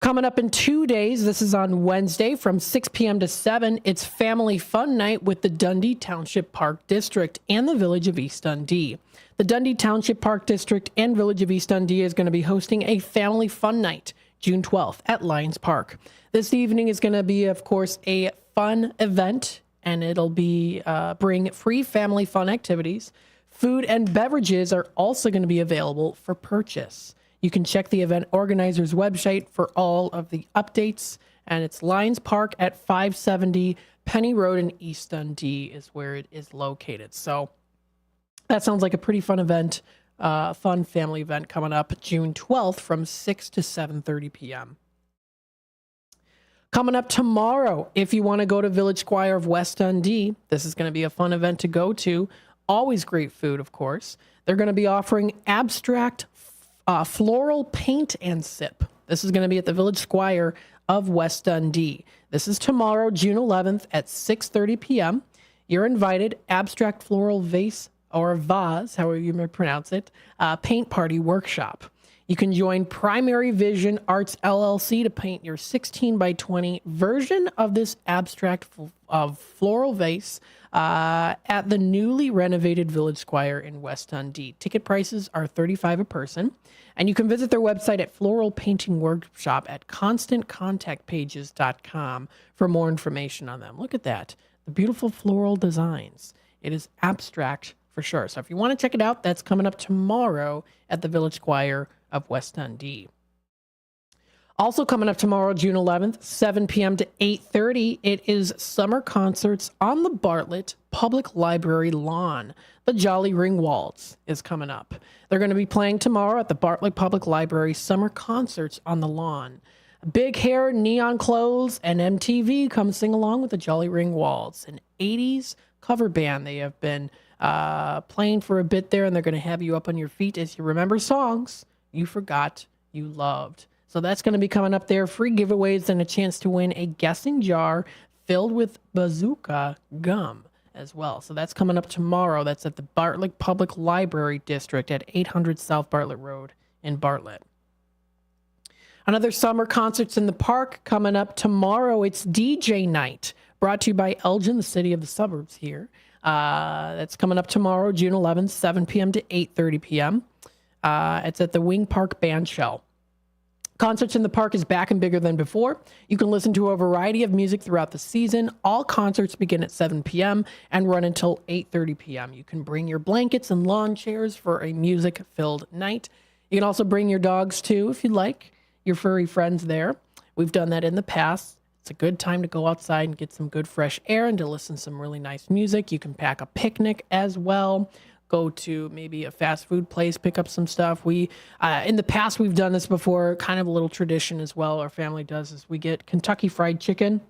Speaker 2: Coming up in 2 days, this is on Wednesday from 6 p.m. to 7, it's Family Fun Night with the Dundee Township Park District and the Village of East Dundee. The Dundee Township Park District and Village of East Dundee is going to be hosting a Family Fun Night June 12th at Lions Park. This evening is going to be, of course, a fun event, and it'll be bring free family fun activities. Food and beverages are also going to be available for purchase. You can check the event organizer's website for all of the updates, and it's Lions Park at 570 Penny Road in East Dundee is where it is located. So that sounds like a pretty fun event. Fun family event coming up June 12th from 6 to 7:30 p.m. Coming up tomorrow, if you want to go to Village Squire of West Dundee, this is going to be a fun event to go to. Always great food, of course. They're going to be offering abstract floral paint and sip. This is going to be at the Village Squire of West Dundee. This is tomorrow, June 11th at 6:30 p.m. You're invited. Abstract floral vase or vase, however you may pronounce it, paint party workshop. You can join Primary Vision Arts LLC to paint your 16 by 20 version of this abstract of floral vase at the newly renovated Village Squire in West Dundee. Ticket prices are $35 a person, and you can visit their website at Floral Painting Workshop at constantcontactpages.com for more information on them. Look at that, the beautiful floral designs. It is abstract for sure. So if you want to check it out, that's coming up tomorrow at the Village Squire of West Dundee. Also coming up tomorrow, June 11th, 7 p.m. to 8:30, it is summer concerts on the Bartlett Public Library lawn. The Jolly Ring Waltz is coming up. They're going to be playing tomorrow at the Bartlett Public Library summer concerts on the lawn. Big hair, neon clothes, and MTV come sing along with the Jolly Ring Waltz, an 80s cover band. They have been playing for a bit there, and they're going to have you up on your feet as you remember songs you forgot you loved. So that's going to be coming up there. Free giveaways and a chance to win a guessing jar filled with bazooka gum as well. So that's coming up tomorrow. That's at the Bartlett Public Library District at 800 South Bartlett Road in Bartlett. Another summer concerts in the park coming up tomorrow. It's DJ Night, brought to you by Elgin, the city of the suburbs here. That's coming up tomorrow, June 11th, 7 p.m. to 8:30 p.m. It's at the Wing Park Band Shell. Concerts in the park is back and bigger than before. You can listen to a variety of music throughout the season. All concerts begin at 7 p.m. and run until 8:30 p.m. You can bring your blankets and lawn chairs for a music-filled night. You can also bring your dogs too, if you'd like, your furry friends there. We've done that in the past. It's a good time to go outside and get some good fresh air and to listen to some really nice music. You can pack a picnic as well. Go to maybe a fast food place, pick up some stuff. In the past, we've done this before, kind of a little tradition as well. Our family does is we get Kentucky Fried Chicken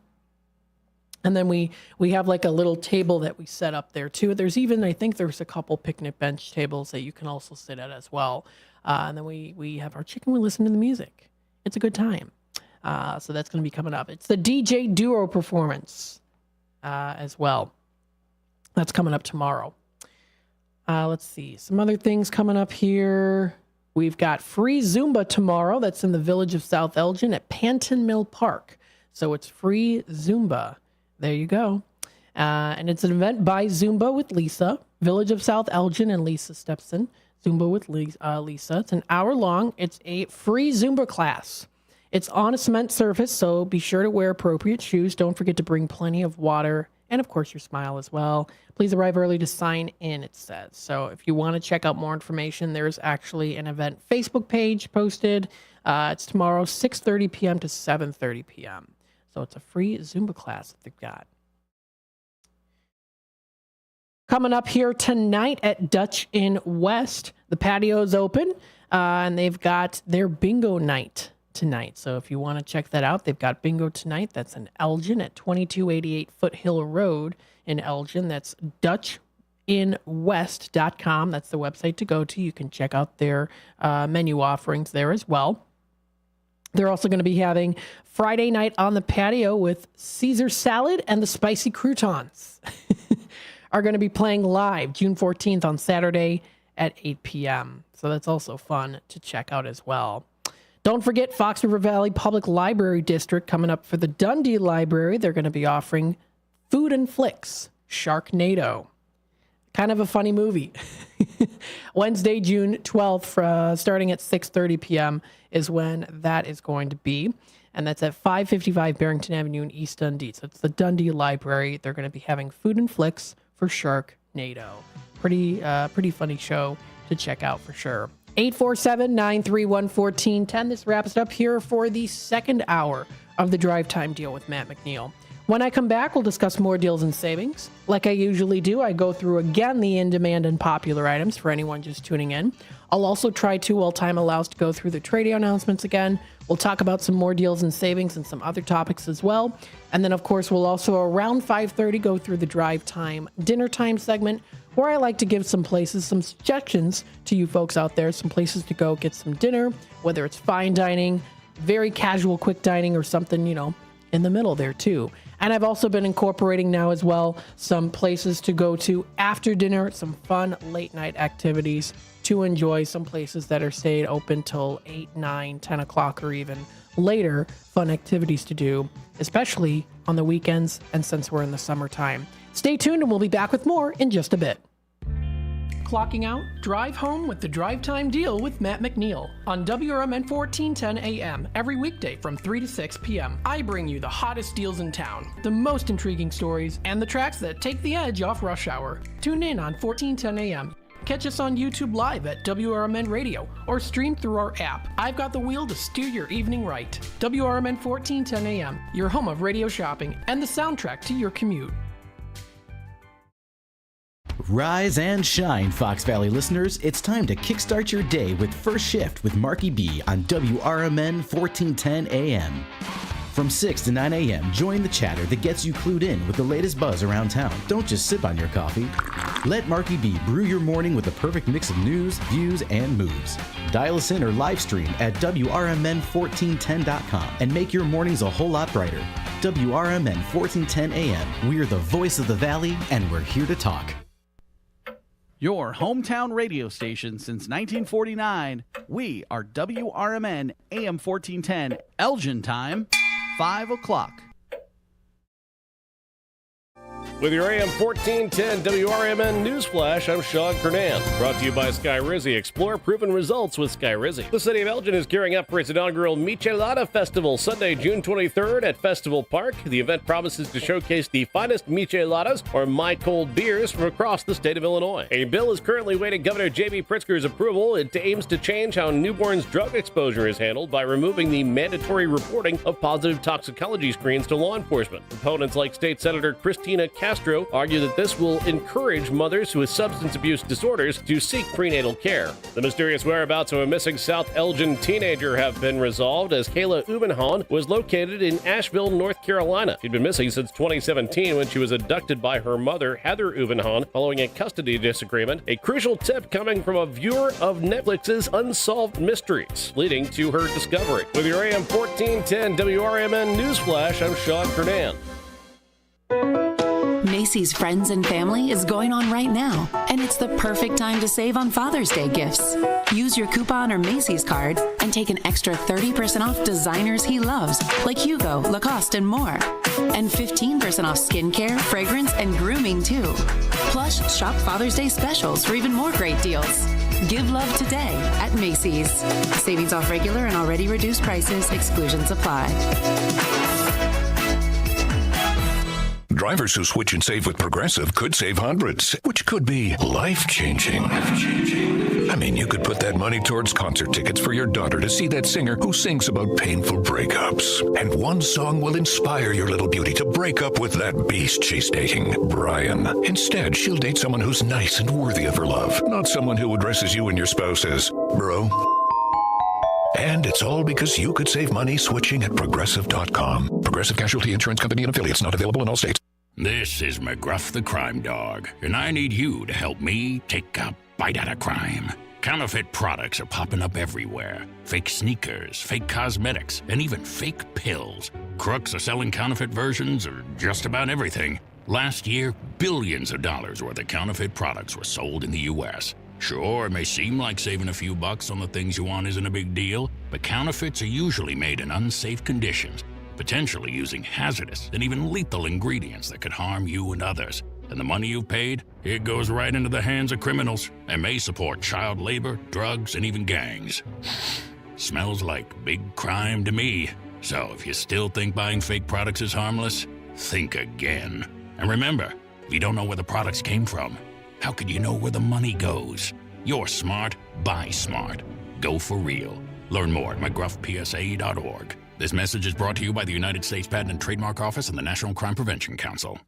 Speaker 2: And then we have like a little table that we set up there too. There's even, I think there's a couple picnic bench tables that you can also sit at as well. And then we have our chicken, we listen to the music. It's a good time. So that's going to be coming up. It's the DJ Duo performance as well. That's coming up tomorrow. Let's see. Some other things coming up here. We've got free Zumba tomorrow. That's in the village of South Elgin at Panton Mill Park. So it's free Zumba. There you go. And it's an event by Zumba with Lisa, Village of South Elgin and Lisa Stepson. Zumba with Lisa. It's an hour long. It's a free Zumba class. It's on a cement surface, so be sure to wear appropriate shoes. Don't forget to bring plenty of water and, of course, your smile as well. Please arrive early to sign in, it says. So if you want to check out more information, there's actually an event Facebook page posted. It's tomorrow, 6:30 p.m. to 7:30 p.m. So it's a free Zumba class that they've got. Coming up here tonight at Dutch Inn West, the patio's open, and they've got their bingo night tonight. So if you want to check that out, they've got bingo tonight. That's in Elgin at 2288 Foothill Road in Elgin. That's DutchInWest.com. That's the website to go to. You can check out their menu offerings there as well. They're also going to be having Friday night on the patio with Caesar salad and the spicy croutons are going to be playing live June 14th on Saturday at 8 p.m. So that's also fun to check out as well. Don't forget Fox River Valley Public Library District coming up for the Dundee Library. They're going to be offering Food and Flicks, Sharknado. Kind of a funny movie. Wednesday, June 12th, starting at 6:30 p.m. is when that is going to be. And that's at 555 Barrington Avenue in East Dundee. So it's the Dundee Library. They're going to be having Food and Flicks for Sharknado. Pretty funny show to check out for sure. 847-931-1410. This wraps it up here for the second hour of the Drive Time Deal with Matt McNeil. When I come back, we'll discuss more deals and savings. Like I usually do, I go through again the in-demand and popular items for anyone just tuning in. I'll also try to, while time allows, to go through the trade announcements again. We'll talk about some more deals and savings and some other topics as well. And then, of course, we'll also around 5:30 go through the Drive Time Dinner Time segment, where I like to give some places, some suggestions to you folks out there, some places to go get some dinner, whether it's fine dining, very casual quick dining, or something, in the middle there too. And I've also been incorporating now as well some places to go to after dinner, some fun late night activities to enjoy, some places that are staying open till 8, 9, 10 o'clock or even later, fun activities to do, especially on the weekends and since we're in the summertime. Stay tuned and we'll be back with more in just a bit. Clocking out, drive home with the Drive Time Deal with Matt McNeil on WRMN 1410 AM every weekday from 3 to 6 p.m. I bring you the hottest deals in town, the most intriguing stories, and the tracks that take the edge off rush hour. Tune in on 1410 AM. Catch us on YouTube Live at WRMN Radio or stream through our app. I've got the wheel to steer your evening right. WRMN 1410 AM, your home of radio shopping and the soundtrack to your commute.
Speaker 3: Rise and shine, Fox Valley listeners. It's time to kickstart your day with First Shift with Marky B on WRMN 1410 AM. From 6 to 9 a.m., join the chatter that gets you clued in with the latest buzz around town. Don't just sip on your coffee. Let Marky B brew your morning with the perfect mix of news, views, and moves. Dial us in or live stream at WRMN1410.com and make your mornings a whole lot brighter. WRMN 1410 AM. We're the voice of the Valley, and we're here to talk.
Speaker 4: Your hometown radio station since 1949. We are WRMN AM 1410, Elgin time, 5 o'clock.
Speaker 15: With your AM 1410 WRMN Newsflash, I'm Sean Kernan. Brought to you by Skyrizi. Explore proven results with Skyrizi. The city of Elgin is gearing up for its inaugural Michelada Festival, Sunday, June 23rd at Festival Park. The event promises to showcase the finest micheladas, or my cold beers, from across the state of Illinois. A bill is currently waiting Governor J.B. Pritzker's approval. It aims to change how newborns' drug exposure is handled by removing the mandatory reporting of positive toxicology screens to law enforcement. Proponents like State Senator Christina Castro argue that this will encourage mothers with substance abuse disorders to seek prenatal care. The mysterious whereabouts of a missing South Elgin teenager have been resolved as Kayla Ubenhan was located in Asheville, North Carolina. She'd been missing since 2017 when she was abducted by her mother, Heather Ubenhan, following a custody disagreement. A crucial tip coming from a viewer of Netflix's Unsolved Mysteries, leading to her discovery. With your AM 1410 WRMN Newsflash, I'm Sean Kernan.
Speaker 5: Macy's Friends and Family is going on right now, and it's the perfect time to save on Father's Day gifts. Use your coupon or Macy's card and take an extra 30% off designers he loves, like Hugo, Lacoste, and more. And 15% off skincare, fragrance, and grooming, too. Plus, shop Father's Day specials for even more great deals. Give love today at Macy's. Savings off regular and already reduced prices. Exclusions apply.
Speaker 8: Drivers who switch and save with Progressive could save hundreds, which could be life-changing. I mean, you could put that money towards concert tickets for your daughter to see that singer who sings about painful breakups. And one song will inspire your little beauty to break up with that beast she's dating, Brian. Instead, she'll date someone who's nice and worthy of her love, not someone who addresses you and your spouse as bro. And it's all because you could save money switching at Progressive.com. Progressive Casualty Insurance Company and affiliates, not available in all states.
Speaker 16: This is McGruff the Crime Dog, and I need you to help me take a bite out of crime. Counterfeit products are popping up everywhere. Fake sneakers, fake cosmetics, and even fake pills. Crooks are selling counterfeit versions of just about everything. Last year, billions of dollars worth of counterfeit products were sold in the U.S. Sure, it may seem like saving a few bucks on the things you want isn't a big deal, but counterfeits are usually made in unsafe conditions, potentially using hazardous and even lethal ingredients that could harm you and others. And the money you've paid, it goes right into the hands of criminals and may support child labor, drugs, and even gangs. Smells like big crime to me. So if you still think buying fake products is harmless, think again. And remember, if you don't know where the products came from, how could you know where the money goes? You're smart, buy smart. Go for real. Learn more at mcgruffpsa.org. This message is brought to you by the United States Patent and Trademark Office and the National Crime Prevention Council.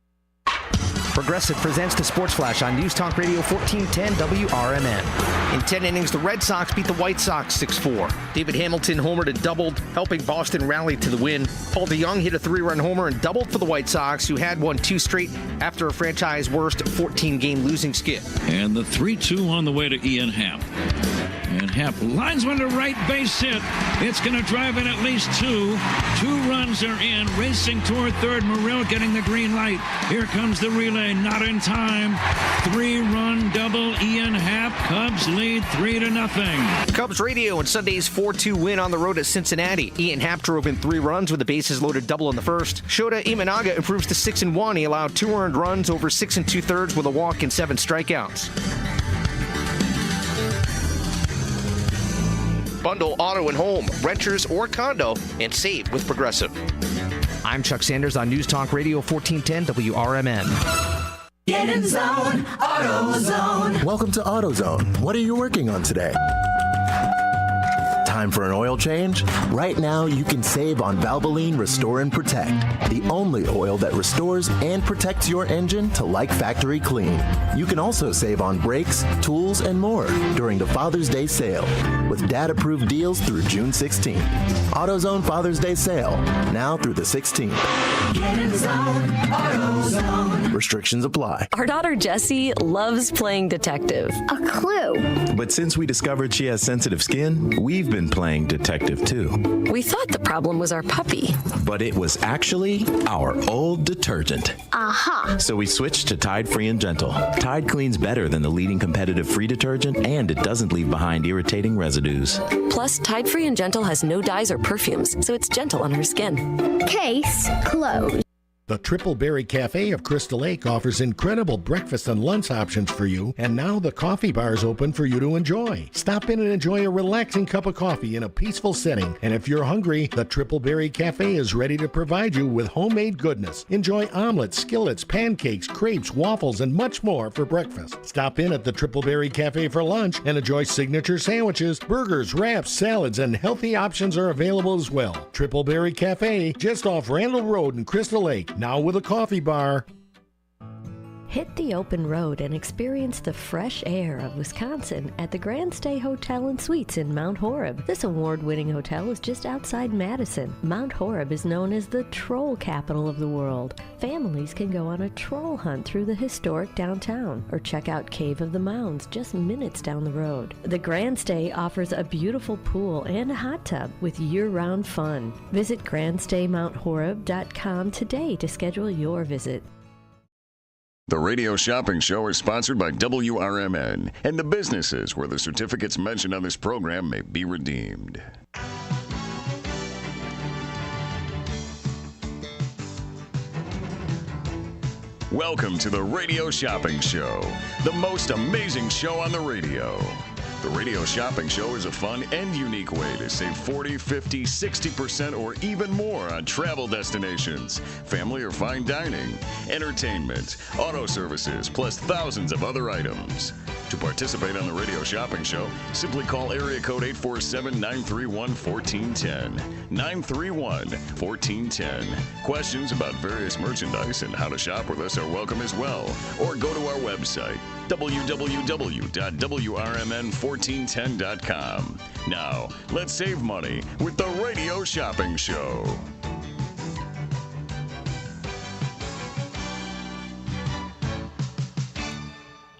Speaker 6: Progressive presents the Sports Flash on News Talk Radio 1410 WRMN. In 10 innings, the Red Sox beat the White Sox 6-4. David Hamilton homered and doubled, helping Boston rally to the win. Paul DeJong hit a 3-run homer and doubled for the White Sox, who had won 2 straight after a franchise-worst 14-game losing skid.
Speaker 17: And the 3-2 on the way to Ian Happ. And Happ lines one to right, base hit. It's going to drive in at least 2. 2 runs are in. Racing toward third. Morrell getting the green light. Here comes the relay. Not in time. 3-run double. Ian Happ. Cubs lead 3-0.
Speaker 6: Cubs radio and Sunday's 4-2 win on the road at Cincinnati. Ian Happ drove in 3 runs with a bases-loaded double in the first. Shota Imanaga improves to 6-1. He allowed 2 earned runs over 6 2/3 with a walk and 7 strikeouts. Bundle auto and home, renters or condo, and save with Progressive. I'm Chuck Sanders on News Talk Radio 1410 WRMN.
Speaker 25: Get in zone, AutoZone.
Speaker 26: Welcome to AutoZone. What are you working on today? Time for an oil change? Right now, you can save on Valvoline Restore and Protect, the only oil that restores and protects your engine to like factory clean. You can also save on brakes, tools, and more during the Father's Day sale with dad-approved deals through June 16th. AutoZone Father's Day sale, now through the 16th.
Speaker 25: Get in zone, AutoZone.
Speaker 26: Restrictions apply.
Speaker 27: Our daughter Jessie loves playing detective.
Speaker 18: A clue.
Speaker 26: But since we discovered she has sensitive skin, we've been playing detective too.
Speaker 27: We thought the problem was our puppy.
Speaker 26: But it was actually our old detergent.
Speaker 18: Aha.
Speaker 26: So we switched to Tide Free and Gentle. Tide cleans better than the leading competitive free detergent, and it doesn't leave behind irritating residues.
Speaker 27: Plus, Tide Free and Gentle has no dyes or perfumes, so it's gentle on her skin.
Speaker 18: Case closed.
Speaker 19: The Triple Berry Cafe of Crystal Lake offers incredible breakfast and lunch options for you, and now the coffee bar is open for you to enjoy. Stop in and enjoy a relaxing cup of coffee in a peaceful setting, and if you're hungry, the Triple Berry Cafe is ready to provide you with homemade goodness. Enjoy omelets, skillets, pancakes, crepes, waffles, and much more for breakfast. Stop in at the Triple Berry Cafe for lunch and enjoy signature sandwiches, burgers, wraps, salads, and healthy options are available as well. Triple Berry Cafe, just off Randall Road in Crystal Lake. Now with a coffee bar.
Speaker 7: Hit the open road and experience the fresh air of Wisconsin at the Grand Stay Hotel and Suites in Mount Horeb. This award-winning hotel is just outside Madison. Mount Horeb is known as the troll capital of the world. Families can go on a troll hunt through the historic downtown or check out Cave of the Mounds just minutes down the road. The Grand Stay offers a beautiful pool and a hot tub with year-round fun. Visit grandstaymounthoreb.com today to schedule your visit.
Speaker 1: The Radio Shopping Show is sponsored by WRMN and the businesses where the certificates mentioned on this program may be redeemed. Welcome to the Radio Shopping Show, the most amazing show on the radio. The Radio Shopping Show is a fun and unique way to save 40, 50, 60% or even more on travel destinations, family or fine dining, entertainment, auto services, plus thousands of other items. To participate on the Radio Shopping Show, simply call area code 847-931-1410. 931-1410. Questions about various merchandise and how to shop with us are welcome as well. Or go to our website, www.WRMN1410.com. Now, let's save money with the Radio Shopping Show.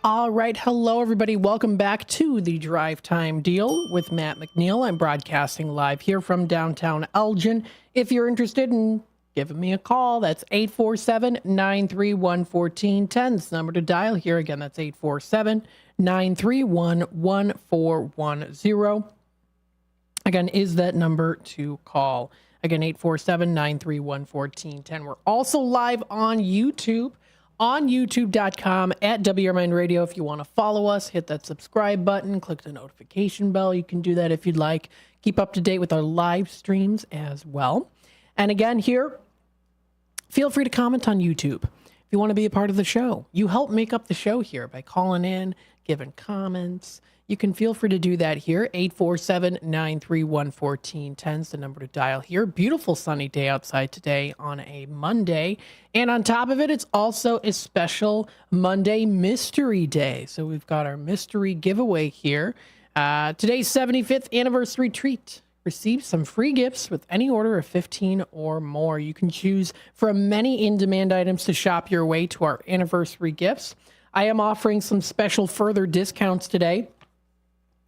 Speaker 2: All right. Hello, everybody. Welcome back to the Drive Time Deal with Matt McNeil. I'm broadcasting live here from downtown Elgin. If you're interested in giving me a call, that's 847-931-1410. It's the number to dial here. Again, that's 847-931-1410. Again, is that number to call. Again, 847-931-1410. We're also live on YouTube. On youtube.com at WRMN Radio. If you want to follow us, hit that subscribe button, click the notification bell. You can do that if you'd like. Keep up to date with our live streams as well. And again, here, feel free to comment on YouTube if you want to be a part of the show. You help make up the show here by calling in, giving comments. You can feel free to do that here. 847-931-1410 is the number to dial here. Beautiful sunny day outside today on a Monday. And on top of it, it's also a special Monday Mystery Day. So we've got our mystery giveaway here. Today's 75th anniversary treat. Receive some free gifts with any order of 15 or more. You can choose from many in-demand items to shop your way to our anniversary gifts. I am offering some special further discounts today.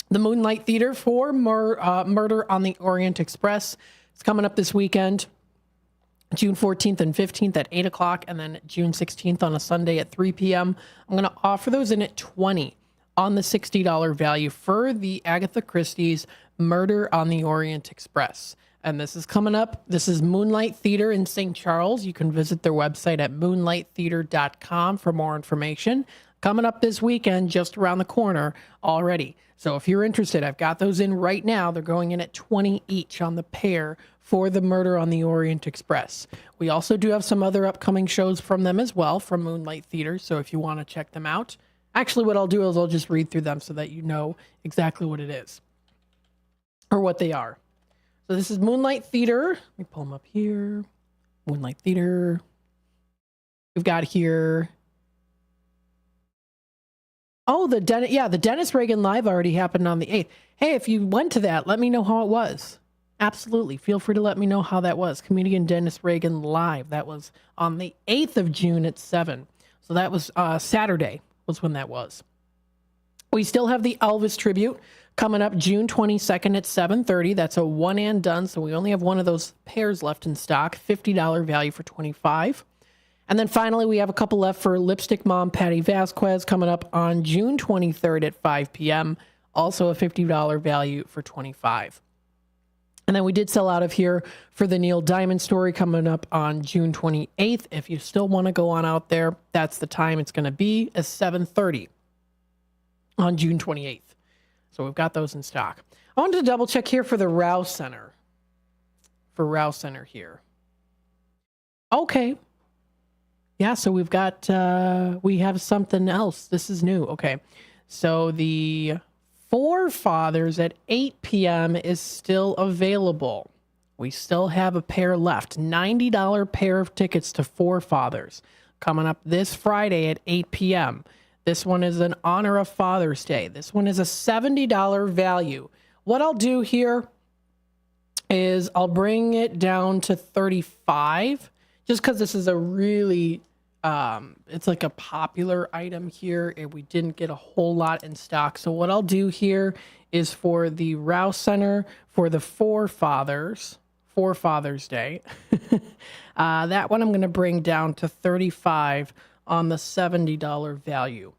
Speaker 2: The Moonlight Theater for Murder on the Orient Express. It's coming up this weekend, June 14th and 15th at 8 o'clock, and then June 16th on a Sunday at 3 p.m. I'm going to offer those in at $20 on the $60 value for the Agatha Christie's Murder on the Orient Express. And this is coming up. This is Moonlight Theater in St. Charles. You can visit their website at moonlighttheater.com for more information. Coming up this weekend, just around the corner already. So if you're interested, I've got those in right now. They're going in at $20 each on the pair for the Murder on the Orient Express. We also do have some other upcoming shows from them as well, from Moonlight Theater. So if you want to check them out, actually what I'll do is I'll just read through them so that you know exactly what it is or what they are. So this is Moonlight Theater. Let me pull them up here. Moonlight Theater. We've got here... Oh, the Dennis Reagan Live already happened on the 8th. Hey, if you went to that, let me know how it was. Absolutely. Feel free to let me know how that was. Comedian Dennis Reagan Live. That was on the 8th of June at 7. So that was Saturday was when that was. We still have the Elvis tribute coming up June 22nd at 7:30. That's a one and done. So we only have one of those pairs left in stock. $50 value for $25. And then finally, we have a couple left for Lipstick Mom Patty Vasquez coming up on June 23rd at 5 p.m. Also a $50 value for $25. And then we did sell out of here for the Neil Diamond Story coming up on June 28th. If you still want to go on out there, that's the time it's going to be, at 7:30 on June 28th. So we've got those in stock. I wanted to double check here for the Rouse Center. For Rouse Center here. Okay. Yeah, so we've got, we have something else. This is new. Okay. So the Forefathers at 8 p.m. is still available. We still have a pair left. $90 pair of tickets to Forefathers. coming up this Friday at 8 p.m. This one is in honor of Father's Day. This one is a $70 value. What I'll do here is I'll bring it down to $35, just because this is a really, it's like a popular item here, and we didn't get a whole lot in stock. So what I'll do here is for the Rouse Center for the Forefathers, for Father's Day, that one I'm going to bring down to $35 on the $70 value.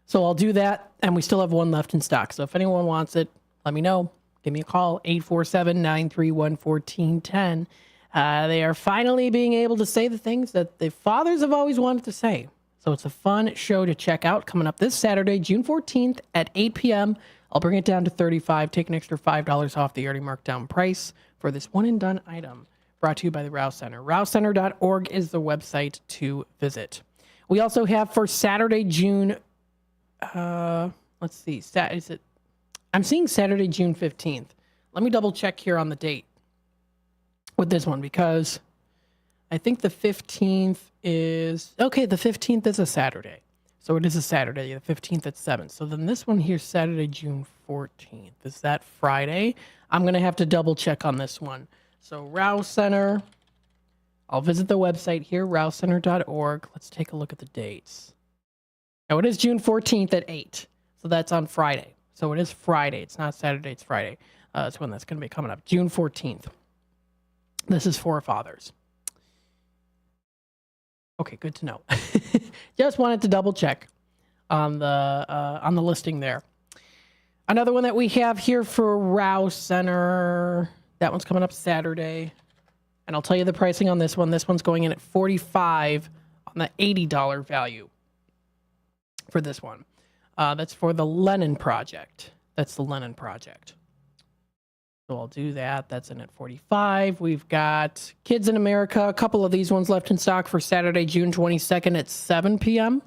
Speaker 2: So I'll do that, and we still have one left in stock. So if anyone wants it, let me know. Give me a call, 847-931-1410. They are finally being able to say the things that the fathers have always wanted to say. So it's a fun show to check out, coming up this Saturday, June 14th at 8 p.m. I'll bring it down to $35, take an extra $5 off the already marked down price for this one-and-done item. Brought to you by the Rouse Center. RouseCenter.org is the website to visit. We also have for Saturday, June... let's see. I'm seeing Saturday, June 15th. Let me double check here on the date with this one, because I think the 15th is... Okay, the 15th is a Saturday. So it is a Saturday, the 15th at 7. So then this one here, Saturday, June 14th. Is that Friday? I'm going to have to double check on this one. So Rouse Center. I'll visit the website here, rousecenter.org. Let's take a look at the dates. Now, it is June 14th at 8. So that's on Friday. So it is Friday. It's not Saturday. It's Friday. That's when that's going to be coming up. June 14th. This is Forefathers. Okay, good to know. Just wanted to double check on the listing there. Another one that we have here for Rouse Center. That one's coming up Saturday. And I'll tell you the pricing on this one. This one's going in at $45 on the $80 value for this one. That's for the Lennon Project. That's the Lennon Project. So I'll do that. That's in at $45. We've got Kids in America. A couple of these ones left in stock for Saturday, June 22nd at 7 p.m.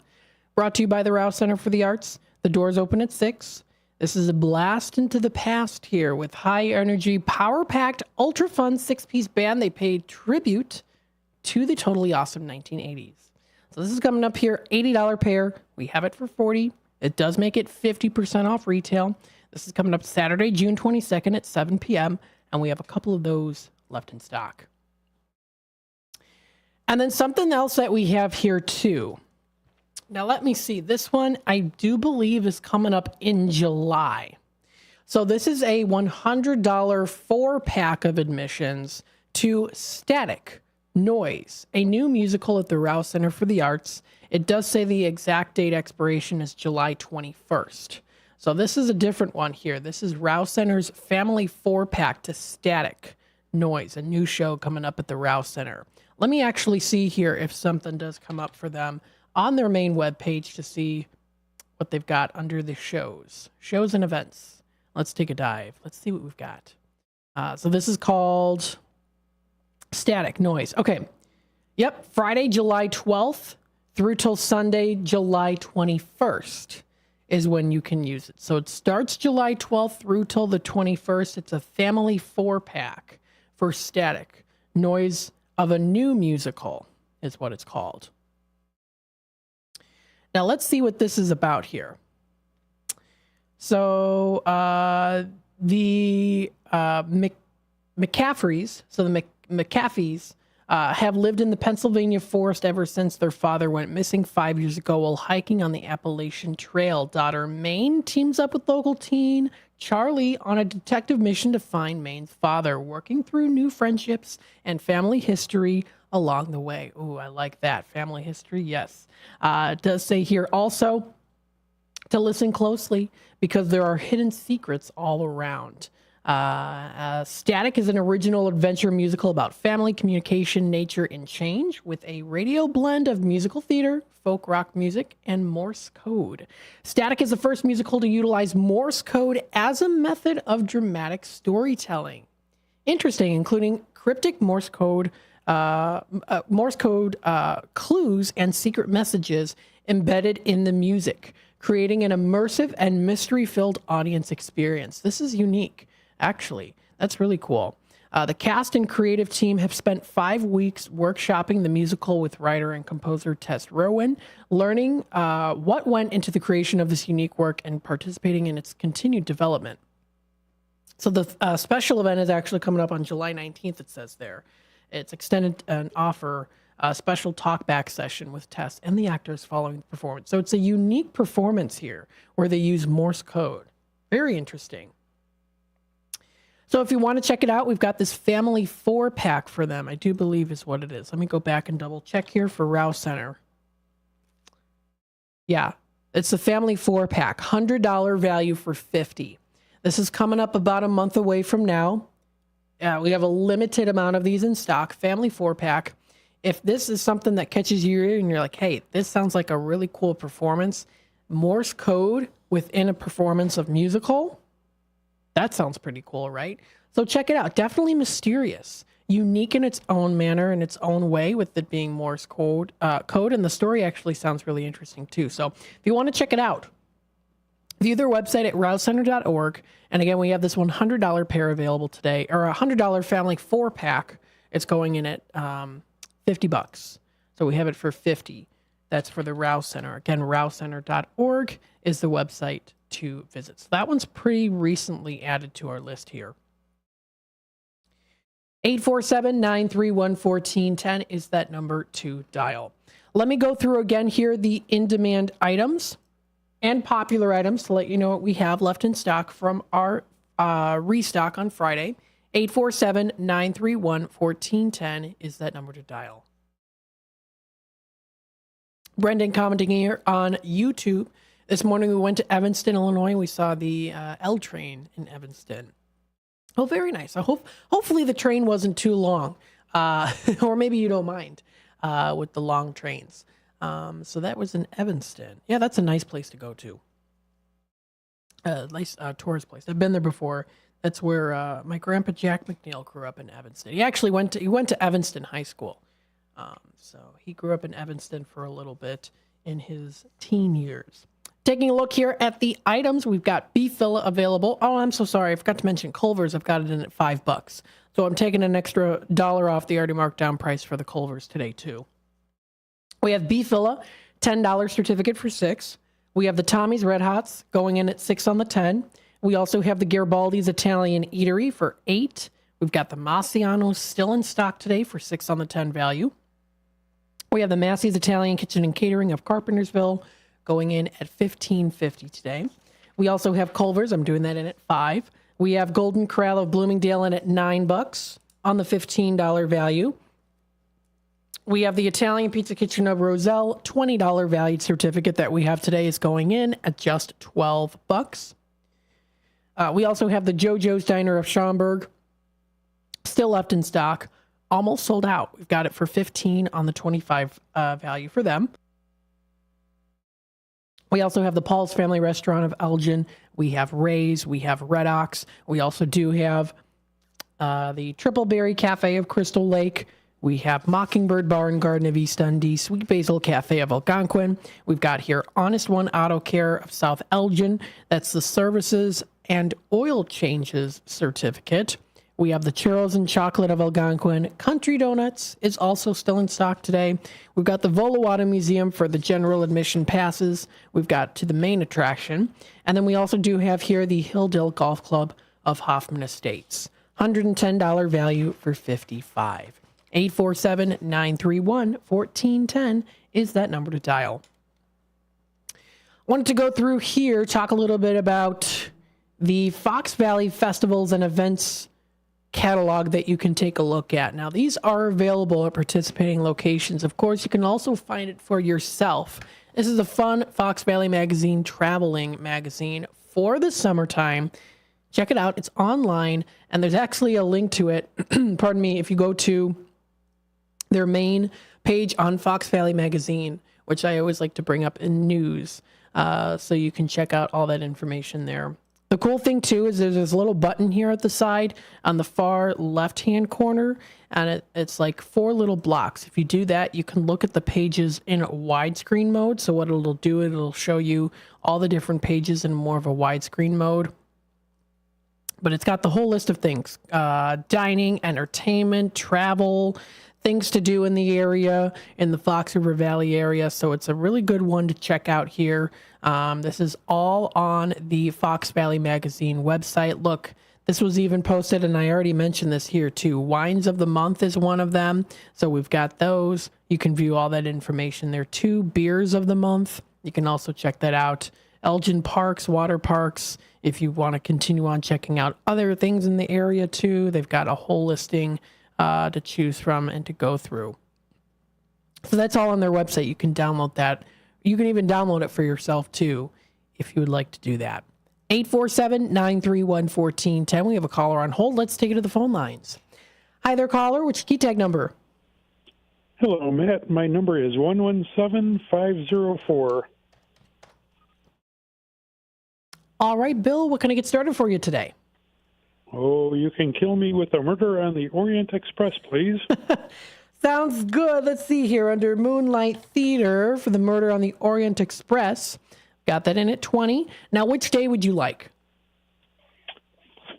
Speaker 2: Brought to you by the Rouse Center for the Arts. The doors open at 6. This is a blast into the past here with high-energy, power-packed, ultra-fun 6-piece band. They paid tribute to the totally awesome 1980s. So this is coming up here, $80 pair. We have it for $40. It does make it 50% off retail. This is coming up Saturday, June 22nd at 7 p.m., and we have a couple of those left in stock. And then something else that we have here, too. Now, let me see. This one, I do believe, is coming up in July. So this is a $100 4-pack of admissions to Static Noise, a new musical at the Rouse Center for the Arts. It does say the exact date expiration is July 21st. So this is a different one here. This is Rouse Center's Family 4-pack to Static Noise, a new show coming up at the Rouse Center. Let me actually see here if something does come up for them on their main webpage to see what they've got under the shows. Shows and events. Let's take a dive. Let's see what we've got. So this is called Static Noise. Okay. Yep. Friday, July 12th through till Sunday, July 21st is when you can use it. So it starts July 12th through till the 21st. It's a family 4-pack for Static Noise of a new musical is what it's called. Now let's see what this is about here. So the McCaffreys, so the McCaffeys have lived in the Pennsylvania forest ever since their father went missing 5 years ago while hiking on the Appalachian Trail. Daughter Maine teams up with local teen Charlie on a detective mission to find Maine's father, working through new friendships and family history along the way. Ooh, I like that. Family history, yes. It does say here also to listen closely because there are hidden secrets all around. Static is an original adventure musical about family, communication, nature, and change with a radio blend of musical theater, folk rock music, and Morse code. Static is the first musical to utilize Morse code as a method of dramatic storytelling. Interesting, including cryptic Morse code clues and secret messages embedded in the music, creating an immersive and mystery-filled audience experience. This is unique. Actually, that's really cool. The cast and creative team have spent 5 weeks workshopping the musical with writer and composer Tess Rowan, learning what went into the creation of this unique work and participating in its continued development. So the special event is actually coming up on July 19th, it says there. It's extended and offer a special talkback session with Tess and the actors following the performance. So it's a unique performance here where they use Morse code. Very interesting. So if you want to check it out, we've got this family 4-pack for them, I do believe is what it is. Let me go back and double check here for Rouse Center. Yeah, it's the family 4-pack, $100 value for $50. This is coming up about a month away from now. We have a limited amount of these in stock, family 4-pack. If this is something that catches your ear and you're like, hey, this sounds like a really cool performance, Morse code within a performance of musical, that sounds pretty cool, right? So check it out. Definitely mysterious, unique in its own manner, in its own way, with it being Morse code, and the story actually sounds really interesting too. So if you want to check it out, view their website at rousecenter.org. And again, we have this $100 pair available today, or a $100 family 4-pack. It's going in at $50. So we have it for $50. That's for the Rouse Center. Again, rousecenter.org is the website to visit. So that one's pretty recently added to our list here. 847-931-1410 is that number to dial. Let me go through again here the in-demand items and popular items to let you know what we have left in stock from our restock on Friday. 847-931-1410 is that number to dial. Brendan commenting here on YouTube. This morning we went to Evanston, Illinois. We saw the L train in Evanston. Oh, very nice. Hopefully the train wasn't too long, or maybe you don't mind with the long trains. So that was in Evanston. Yeah, that's a nice place to go to. Nice tourist place. I've been there before. That's where my grandpa Jack McNeil grew up in Evanston. He actually went to Evanston High School. So he grew up in Evanston for a little bit in his teen years. Taking a look here at the items, we've got beef fillet available. Oh, I'm so sorry. I forgot to mention Culver's. I've got it in at $5. So I'm taking an extra $1 off the already marked down price for the Culver's today, too. We have beef fillet, $10 certificate for $6. We have the Tommy's Red Hots going in at $6 on the 10. We also have the Garibaldi's Italian Eatery for $8. We've got the Massiano's still in stock today for $6 on the 10 value. We have the Massey's Italian Kitchen and Catering of Carpentersville going in at $15.50 today. We also have Culver's. I'm doing that in at $5. We have Golden Corral of Bloomingdale in at $9 on the $15 value. We have the Italian Pizza Kitchen of Roselle, $20 valued certificate that we have today is going in at just $12. We also have the JoJo's Diner of Schaumburg, still left in stock, almost sold out. We've got it for $15 on the 25 value for them. We also have the Paul's Family Restaurant of Elgin. We have Ray's. We have Red Ox. We also do have the Triple Berry Cafe of Crystal Lake. We have Mockingbird Bar and Garden of East Dundee, Sweet Basil Cafe of Algonquin. We've got here Honest One Auto Care of South Elgin. That's the Services and Oil Changes certificate. We have the Churros and Chocolate of Algonquin. Country Donuts is also still in stock today. We've got the Volawata Museum for the general admission passes. We've got to the main attraction. And then we also do have here the Hilldale Golf Club of Hoffman Estates. $110 value for $55. 847-931-1410 is that number to dial. Wanted to go through here, talk a little bit about the Fox Valley Festivals and Events catalog that you can take a look at. Now, these are available at participating locations. Of course, you can also find it for yourself. This is a fun Fox Valley Magazine traveling magazine for the summertime. Check it out. It's online, and there's actually a link to it. Pardon me. If you go to their main page on Fox Valley Magazine, which I always like to bring up in news, so you can check out all that information there. The cool thing, too, is there's this little button here at the side on the far left-hand corner, and it's like 4 little blocks. If you do that, you can look at the pages in widescreen mode. So what it'll do, it'll show you all the different pages in more of a widescreen mode. But it's got the whole list of things, dining, entertainment, travel, things to do in the area, in the Fox River Valley area. So it's a really good one to check out here. This is all on the Fox Valley Magazine website. Look, this was even posted, and I already mentioned this here too. Wines of the Month is one of them. So we've got those. You can view all that information there too. Beers of the Month. You can also check that out. Elgin Parks, water parks. If you want to continue on checking out other things in the area too, they've got a whole listing to choose from and to go through. So that's all on their website. You can download that. You can even download it for yourself too, if you would like to do that. 847-931-1410. We have a caller on hold. Let's take it to the phone lines. Hi there, caller. What's your key tag number?
Speaker 9: Hello, Matt. My number is 117504.
Speaker 2: All right, Bill, what can I get started for you today?
Speaker 9: Oh, you can kill me with a murder on the Orient Express, please.
Speaker 2: Sounds good. Let's see here. Under Moonlight Theater for the Murder on the Orient Express. Got that in at 20. Now, which day would you like?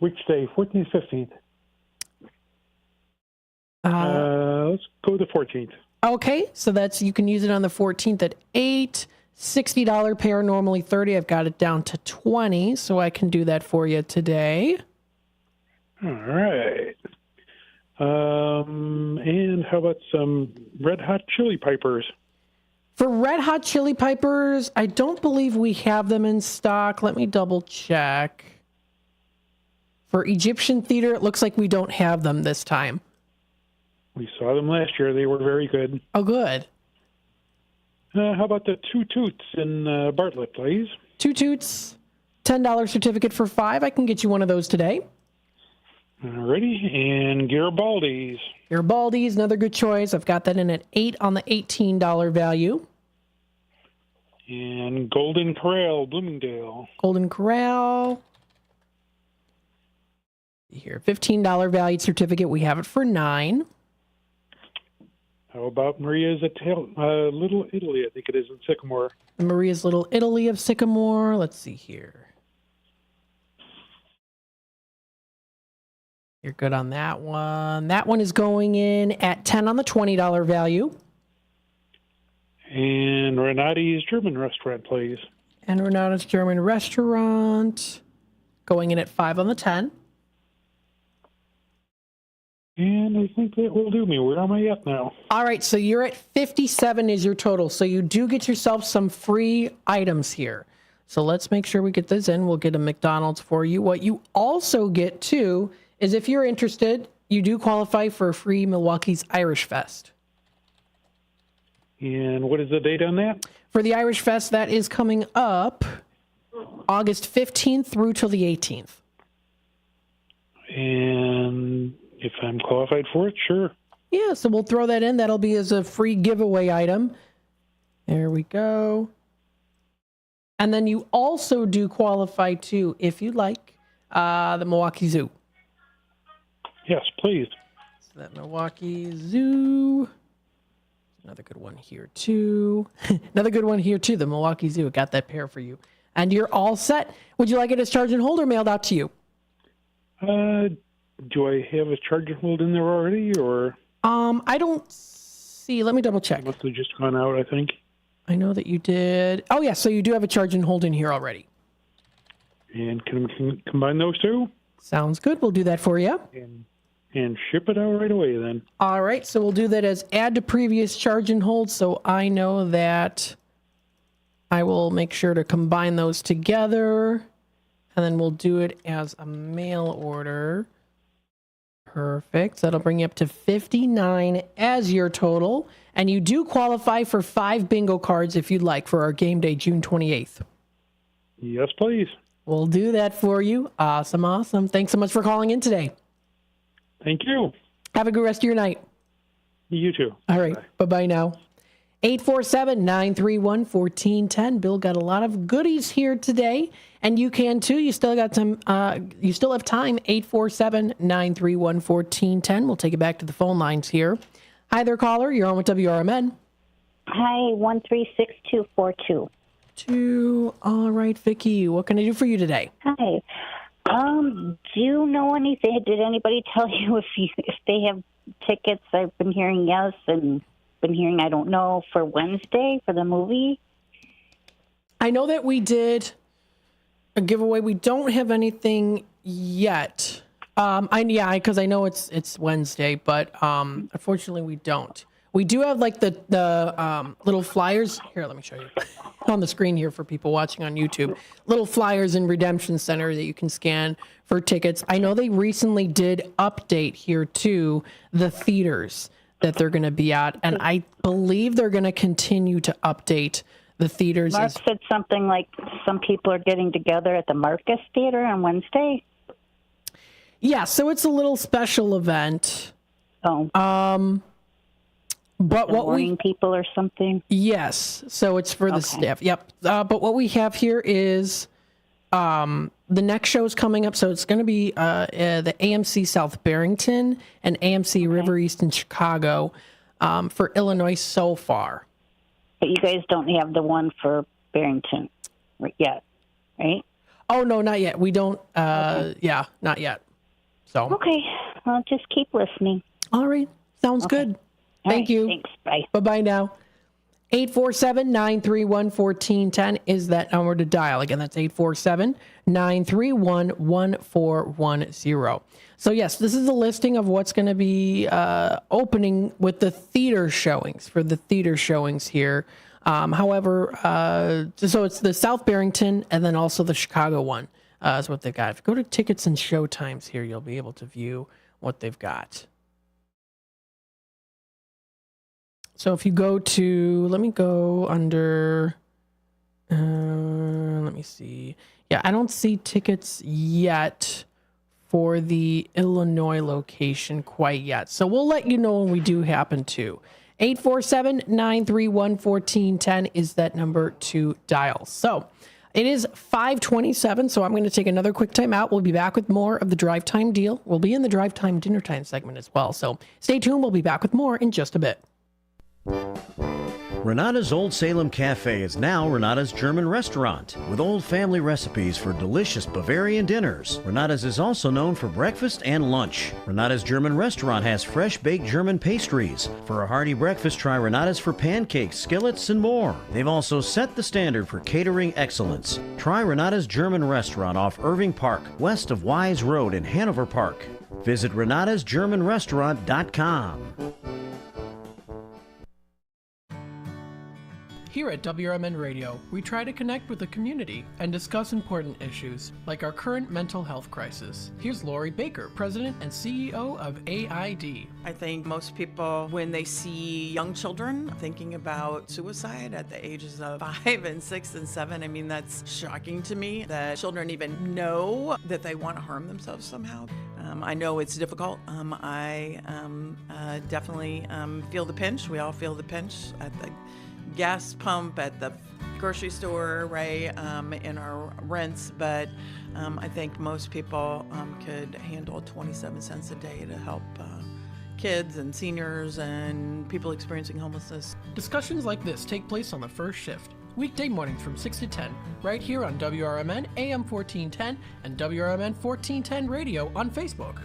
Speaker 9: Which day? 14th, 15th? Let's go the 14th.
Speaker 2: Okay, so that's you can use it on the 14th at 8. $60 pair, normally $30. I've got it down to 20, so I can do that for you today.
Speaker 9: All right. And how about some Red Hot Chili Peppers?
Speaker 2: For Red Hot Chili Peppers, I don't believe we have them in stock. Let me double check. For Egyptian Theater, it looks like we don't have them this time.
Speaker 9: We saw them last year. They were very good.
Speaker 2: Oh, good.
Speaker 9: How about the Two Toots in Bartlett, please?
Speaker 2: Two Toots, $10 certificate for 5. I can get you one of those today.
Speaker 9: Alrighty, and Garibaldi's.
Speaker 2: Garibaldi's, another good choice. I've got that in at 8 on the $18 value.
Speaker 9: And Golden Corral, Bloomingdale.
Speaker 2: Golden Corral. Here, $15 valued certificate. We have it for 9.
Speaker 9: How about Maria's Little Italy? I think it is in Sycamore.
Speaker 2: Maria's Little Italy of Sycamore. Let's see here. You're good on that one. That one is going in at 10 on the $20 value.
Speaker 9: And Renati's German Restaurant, please.
Speaker 2: And Renata's German Restaurant going in at 5 on the 10.
Speaker 9: And I think that will do me. Where am I at now?
Speaker 2: All right, so you're at 57 is your total. So you do get yourself some free items here. So let's make sure we get this in. We'll get a McDonald's for you. What you also get, too, is if you're interested, you do qualify for a free Milwaukee's Irish Fest.
Speaker 9: And what is the date on that?
Speaker 2: For the Irish Fest, that is coming up August 15th through till the 18th.
Speaker 9: And if I'm qualified for it, sure.
Speaker 2: Yeah, so we'll throw that in. That'll be as a free giveaway item. There we go. And then you also do qualify too, if you like, the Milwaukee Zoo.
Speaker 9: Yes, please.
Speaker 2: So that Milwaukee Zoo. Another good one here too. Another good one here too. The Milwaukee Zoo. Got that pair for you. And you're all set. Would you like it as charge and hold or mailed out to you?
Speaker 9: Do I have a charge and hold in there already, or?
Speaker 2: I don't see. Let me double check.
Speaker 9: Must have just gone out, I think.
Speaker 2: I know that you did. Oh, yeah, so you do have a charge and hold in here already.
Speaker 9: And can we combine those two?
Speaker 2: Sounds good. We'll do that for you.
Speaker 9: And ship it out right away then.
Speaker 2: All right, so we'll do that as add to previous charge and hold, so I know that I will make sure to combine those together, and then we'll do it as a mail order. Perfect. So that'll bring you up to 59 as your total. And you do qualify for 5 bingo cards if you'd like for our game day, June 28th.
Speaker 9: Yes, please.
Speaker 2: We'll do that for you. Awesome, awesome. Thanks so much for calling in today.
Speaker 9: Thank you.
Speaker 2: Have a good rest of your night.
Speaker 9: You too.
Speaker 2: All right. Bye-bye now. 847-931-1410. Bill got a lot of goodies here today, and you can too. You still got some. You still have time. 847-931-1410. We'll take it back to the phone lines here. Hi there, caller. You're on with WRMN.
Speaker 10: Hi, 136242.
Speaker 2: All right, Vicki. What can I do for you today?
Speaker 10: Hi. Do you know anything? Did anybody tell you if they have tickets? I've been hearing yes and been hearing I don't know for Wednesday for the movie.
Speaker 2: I know that we did a giveaway. We don't have anything yet. Because I know it's Wednesday, but unfortunately we don't. We do have like the little flyers. Here, let me show you on the screen here for people watching on YouTube. Little flyers in Redemption Center that you can scan for tickets. I know they recently did update here too the theaters that they're going to be at, and I believe they're going to continue to update the theaters.
Speaker 10: Mark said something like some people are getting together at the Marcus Theater on Wednesday.
Speaker 2: Yeah, so it's a little special event.
Speaker 10: Oh.
Speaker 2: But what
Speaker 10: warning people or something?
Speaker 2: Yes, so it's for the staff. Yep. But what we have here is the next show is coming up. So it's going to be the AMC South Barrington and AMC River East in Chicago for Illinois so far.
Speaker 10: But you guys don't have the one for Barrington yet, right?
Speaker 2: Oh, no, not yet. We don't. Yeah, not yet. So.
Speaker 10: Okay. Well, just keep listening.
Speaker 2: All right. Sounds good. Thank you.
Speaker 10: Thanks. Bye.
Speaker 2: Bye-bye now. 847-931-1410 is that number to dial. Again, that's 847-931-1410. So, yes, this is a listing of what's going to be opening with the theater showings, for the theater showings here. However, so it's the South Barrington and then also the Chicago one is what they've got. If you go to tickets and show times here, you'll be able to view what they've got. So if you go to, let me go under, let me see. Yeah, I don't see tickets yet for the Illinois location quite yet. So we'll let you know when we do happen to. 847-931-1410 is that number to dial. So it is 5:27, so I'm going to take another quick time out. We'll be back with more of the Drive Time Deal. We'll be in the Drive Time Dinner Time segment as well. So stay tuned. We'll be back with more in just a bit.
Speaker 11: Renata's Old Salem Cafe is now Renata's German restaurant, with old family recipes for delicious Bavarian dinners. Renata's is also known for breakfast and lunch. Renata's German restaurant has fresh baked German pastries. For a hearty breakfast, try Renata's for pancakes, skillets, and more. They've also set the standard for catering excellence. Try Renata's German restaurant off Irving Park, west of Wise Road in Hanover Park. Visit renatasgermanrestaurant.com.
Speaker 22: Here at WRMN Radio, we try to connect with the community and discuss important issues, like our current mental health crisis. Here's Lori Baker, President and CEO of AID.
Speaker 12: I think most people, when they see young children thinking about suicide at the ages of 5 and 6 and 7, I mean, that's shocking to me that children even know that they want to harm themselves somehow. I know it's difficult. I definitely feel the pinch. We all feel the pinch at the gas pump, at the grocery store, right, in our rents, but I think most people could handle 27 cents a day to help kids and seniors and people experiencing homelessness.
Speaker 22: Discussions like this take place on the first shift, weekday mornings from 6 to 10, right here on WRMN AM 1410 and WRMN 1410 Radio on Facebook.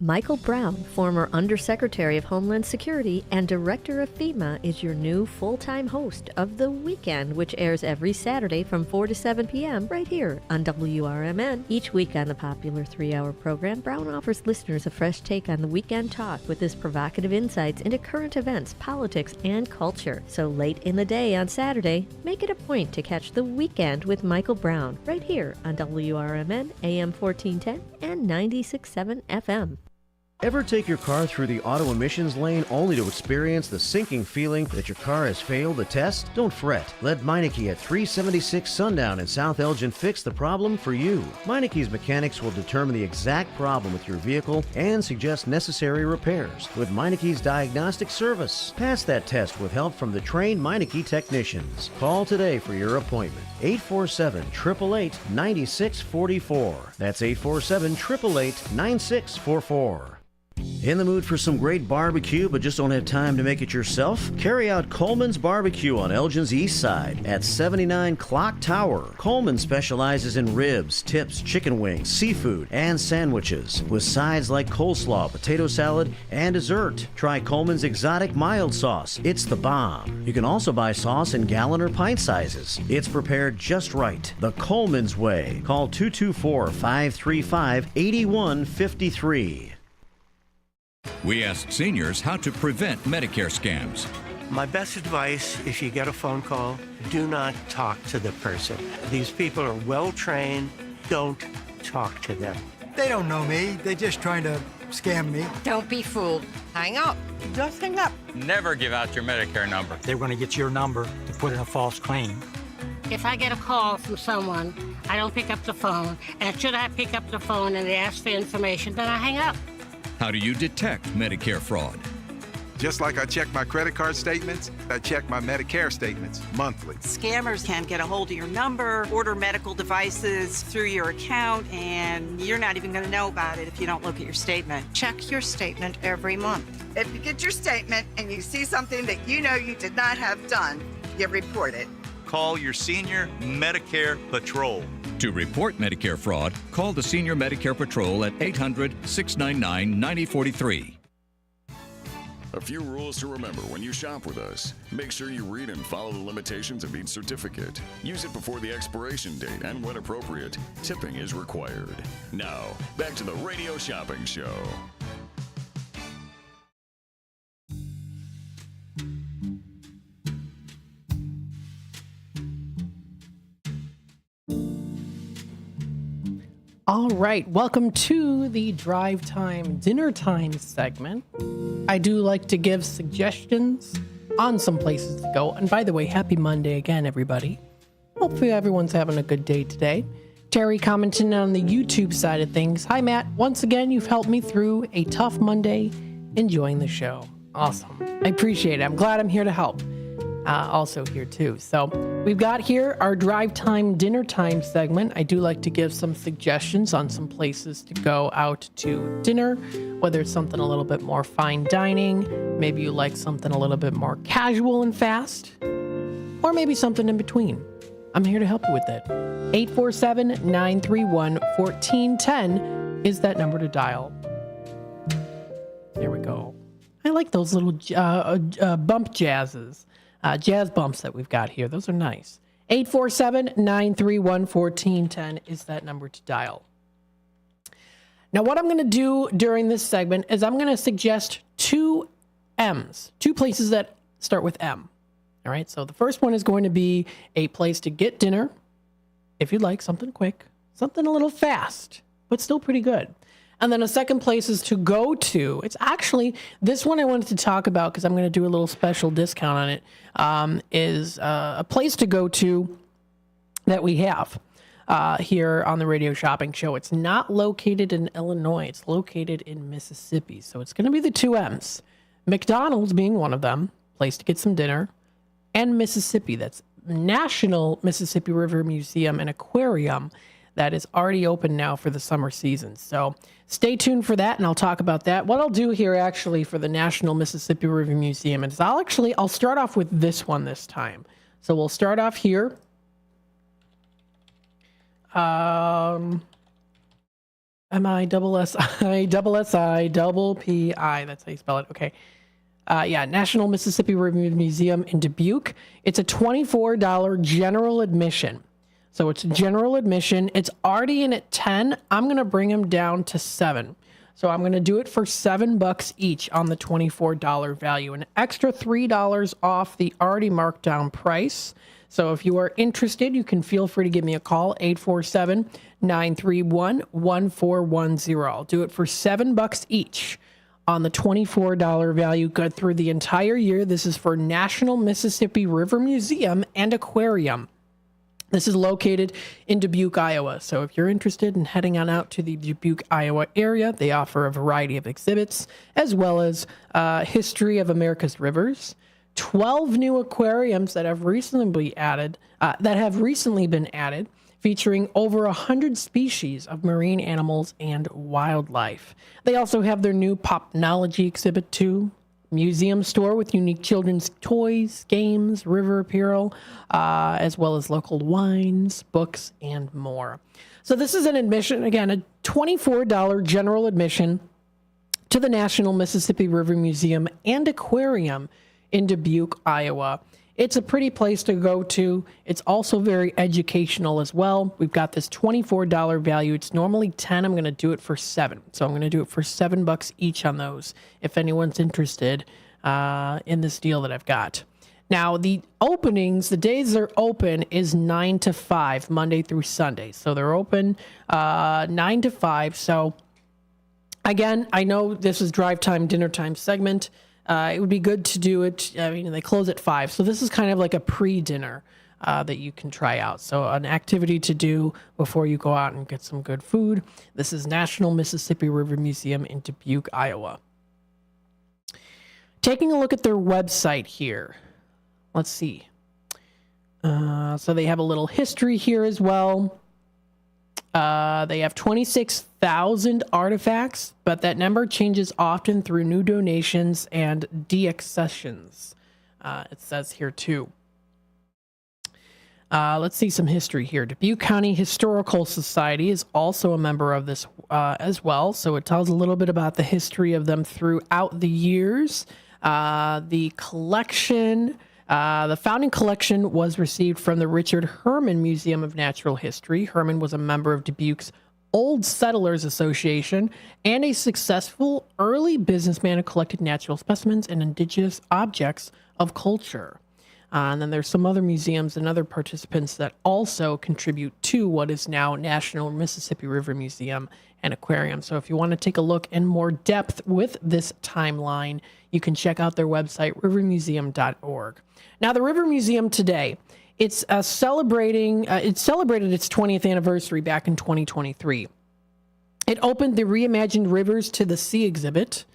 Speaker 7: Michael Brown, former Undersecretary of Homeland Security and Director of FEMA, is your new full-time host of The Weekend, which airs every Saturday from 4 to 7 p.m. right here on WRMN. Each week on the popular 3-hour program, Brown offers listeners a fresh take on the weekend talk with his provocative insights into current events, politics, and culture. So late in the day on Saturday, make it a point to catch The Weekend with Michael Brown right here on WRMN AM 1410 and 96.7 FM.
Speaker 11: Ever take your car through the auto emissions lane only to experience the sinking feeling that your car has failed the test? Don't fret. Let Meineke at 376 Sundown in South Elgin fix the problem for you. Meineke's mechanics will determine the exact problem with your vehicle and suggest necessary repairs with Meineke's diagnostic service. Pass that test with help from the trained Meineke technicians. Call today for your appointment. 847-888-9644. That's 847-888-9644. In the mood for some great barbecue but just don't have time to make it yourself? Carry out Coleman's Barbecue on Elgin's East Side at 79 Clock Tower. Coleman specializes in ribs, tips, chicken wings, seafood, and sandwiches with sides like coleslaw, potato salad, and dessert. Try Coleman's Exotic Mild Sauce. It's the bomb. You can also buy sauce in gallon or pint sizes. It's prepared just right. The Coleman's way. Call 224-535-8153.
Speaker 3: We asked seniors how to prevent Medicare scams.
Speaker 13: My best advice, if you get a phone call, do not talk to the person. These people are well trained. Don't talk to them.
Speaker 14: They don't know me. They're just trying to scam me.
Speaker 20: Don't be fooled. Hang up. Just hang up.
Speaker 21: Never give out your Medicare number.
Speaker 14: They're going to get your number to put in a false claim.
Speaker 23: If I get a call from someone, I don't pick up the phone. And should I pick up the phone and they ask for information, then I hang up.
Speaker 3: How do you detect Medicare fraud?
Speaker 24: Just like I check my credit card statements, I check my Medicare statements monthly.
Speaker 28: Scammers can get a hold of your number, order medical devices through your account, and you're not even going to know about it if you don't look at your statement.
Speaker 20: Check your statement every month.
Speaker 29: If you get your statement and you see something that you know you did not have done, you report it.
Speaker 30: Call your senior Medicare Patrol.
Speaker 3: To report Medicare fraud, call the Senior Medicare Patrol at 800-699-9043.
Speaker 1: A few rules to remember when you shop with us. Make sure you read and follow the limitations of each certificate. Use it before the expiration date, and when appropriate, tipping is required. Now, back to the Radio Shopping Show.
Speaker 2: All right, welcome to the Drive Time Dinner Time segment. I do like to give suggestions on some places to go. And by the way, happy Monday again, everybody. Hopefully everyone's having a good day today. Terry commenting on the YouTube side of things. Hi, Matt. Once again, you've helped me through a tough Monday. Enjoying the show. Awesome. I appreciate it. I'm glad I'm here to help. Also here too. So we've got here our Drive Time Dinner Time segment. I do like to give some suggestions on some places to go out to dinner, whether it's something a little bit more fine dining, maybe you like something a little bit more casual and fast, or maybe something in between. I'm here to help you with it. 847-931-1410 is that number to dial. There we go. I like those little bump jazzes. Jazz bumps that we've got here. Those are nice. 847-931-1410 is that number to dial. Now, what I'm going to do during this segment is I'm going to suggest two M's, two places that start with M. All right, so the first one is going to be a place to get dinner, if you'd like, something quick, something a little fast, but still pretty good. And then a second place is to go to. It's actually, this one I wanted to talk about because I'm going to do a little special discount on it, is a place to go to that we have here on the Radio Shopping Show. It's not located in Illinois. It's located in Mississippi. So it's going to be the two M's. McDonald's being one of them, place to get some dinner, and Mississippi. That's National Mississippi River Museum and Aquarium. That is already open now for the summer season. So stay tuned for that, and I'll talk about that. What I'll do here actually for the National Mississippi River Museum is I'll start off with this one this time. So we'll start off here. M-I-double-S-I-double-S-I-double-P-I. That's how you spell it. Okay. National Mississippi River Museum in Dubuque. It's a $24 general admission. So it's general admission. It's already in at 10. I'm going to bring them down to 7. So I'm going to do it for $7 each on the $24 value. An extra $3 off the already marked down price. So if you are interested, you can feel free to give me a call, 847-931-1410. I'll do it for $7 each on the $24 value, good through the entire year. This is for National Mississippi River Museum and Aquarium. This is located in Dubuque, Iowa. So if you're interested in heading on out to the Dubuque, Iowa area, they offer a variety of exhibits, as well as history of America's rivers. 12 new aquariums that have recently been added, featuring over 100 species of marine animals and wildlife. They also have their new Popnology exhibit too. Museum store with unique children's toys, games, river apparel, as well as local wines, books, and more. So this is an admission, again, a $24 general admission to the National Mississippi River Museum and Aquarium in Dubuque, Iowa. It's a pretty place to go to. It's also very educational as well. We've got this $24 value. It's normally $10. I'm going to do it for $7. So I'm going to do it for $7 each on those if anyone's interested in this deal that I've got. Now, the openings, the days they're open is 9 to 5, Monday through Sunday. So they're open 9 to 5. So again, I know this is drive time, dinner time segment. It would be good to do it. I mean, they close at 5. So this is kind of like a pre-dinner that you can try out. So an activity to do before you go out and get some good food. This is National Mississippi River Museum in Dubuque, Iowa. Taking a look at their website here. Let's see. So they have a little history here as well. They have 26,000 artifacts, but that number changes often through new donations and deaccessions. It says here too. Let's see some history here. Dubuque County Historical Society is also a member of this as well. So it tells a little bit about the history of them throughout the years. The collection, the founding collection was received from the Richard Herman Museum of Natural History. Herman was a member of Dubuque's Old Settlers Association and a successful early businessman who collected natural specimens and indigenous objects of culture. And then there's some other museums and other participants that also contribute to what is now National Mississippi River Museum and Aquarium. So if you want to take a look in more depth with this timeline, you can check out their website, rivermuseum.org. Now, the River Museum today, it's celebrated its 20th anniversary back in 2023. It opened the Reimagined Rivers to the Sea exhibit,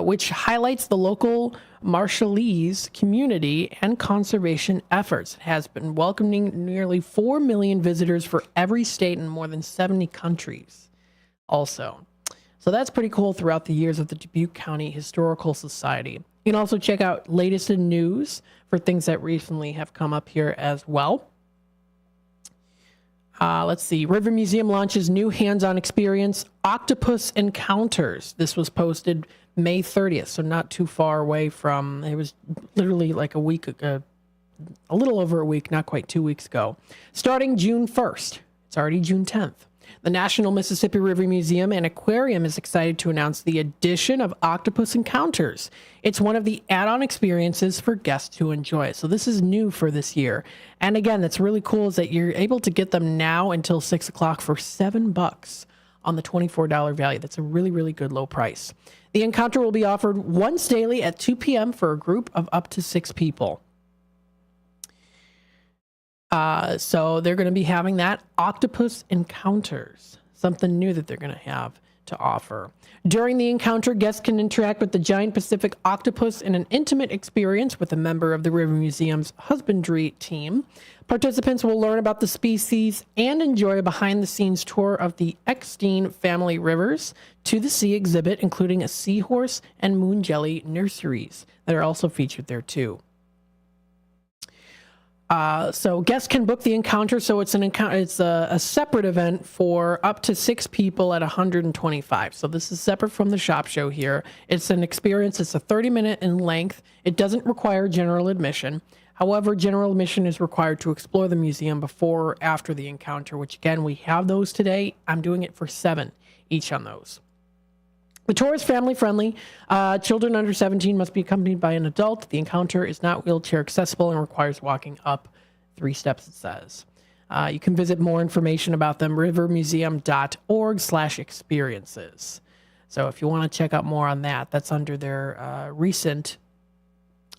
Speaker 2: which highlights the local Marshallese community and conservation efforts. It has been welcoming nearly 4 million visitors for every state in more than 70 countries also. So that's pretty cool throughout the years of the Dubuque County Historical Society. You can also check out latest in news for things that recently have come up here as well. Let's see. River Museum launches new hands-on experience, Octopus Encounters. This was posted May 30th, so not too far away from, it was literally like a week, a little over a week, not quite 2 weeks ago. Starting June 1st. It's already June 10th. The National Mississippi River Museum and Aquarium is excited to announce the addition of Octopus Encounters. It's one of the add-on experiences for guests to enjoy. So this is new for this year. And again, that's really cool is that you're able to get them now until 6 o'clock for $7 on the $24 value. That's a really, really good low price. The encounter will be offered once daily at 2 p.m. for a group of up to 6 people. So they're going to be having that Octopus Encounters, something new that they're going to have to offer. During the encounter, guests can interact with the giant Pacific octopus in an intimate experience with a member of the River Museum's husbandry team. Participants will learn about the species and enjoy a behind-the-scenes tour of the Eckstein family rivers to the sea exhibit, including a seahorse and moon jelly nurseries that are also featured there too. So guests can book the encounter. So it's a separate event for up to 6 people at $125. So this is separate from the shop show here. It's an experience. It's a 30-minute in length. It doesn't require general admission. However, general admission is required to explore the museum before or after the encounter, which again, we have those today. I'm doing it for $7 each on those. The tour is family-friendly. Children under 17 must be accompanied by an adult. The encounter is not wheelchair accessible and requires walking up 3 steps, it says. You can visit more information about them, rivermuseum.org/experiences. So if you want to check out more on that, that's under their recent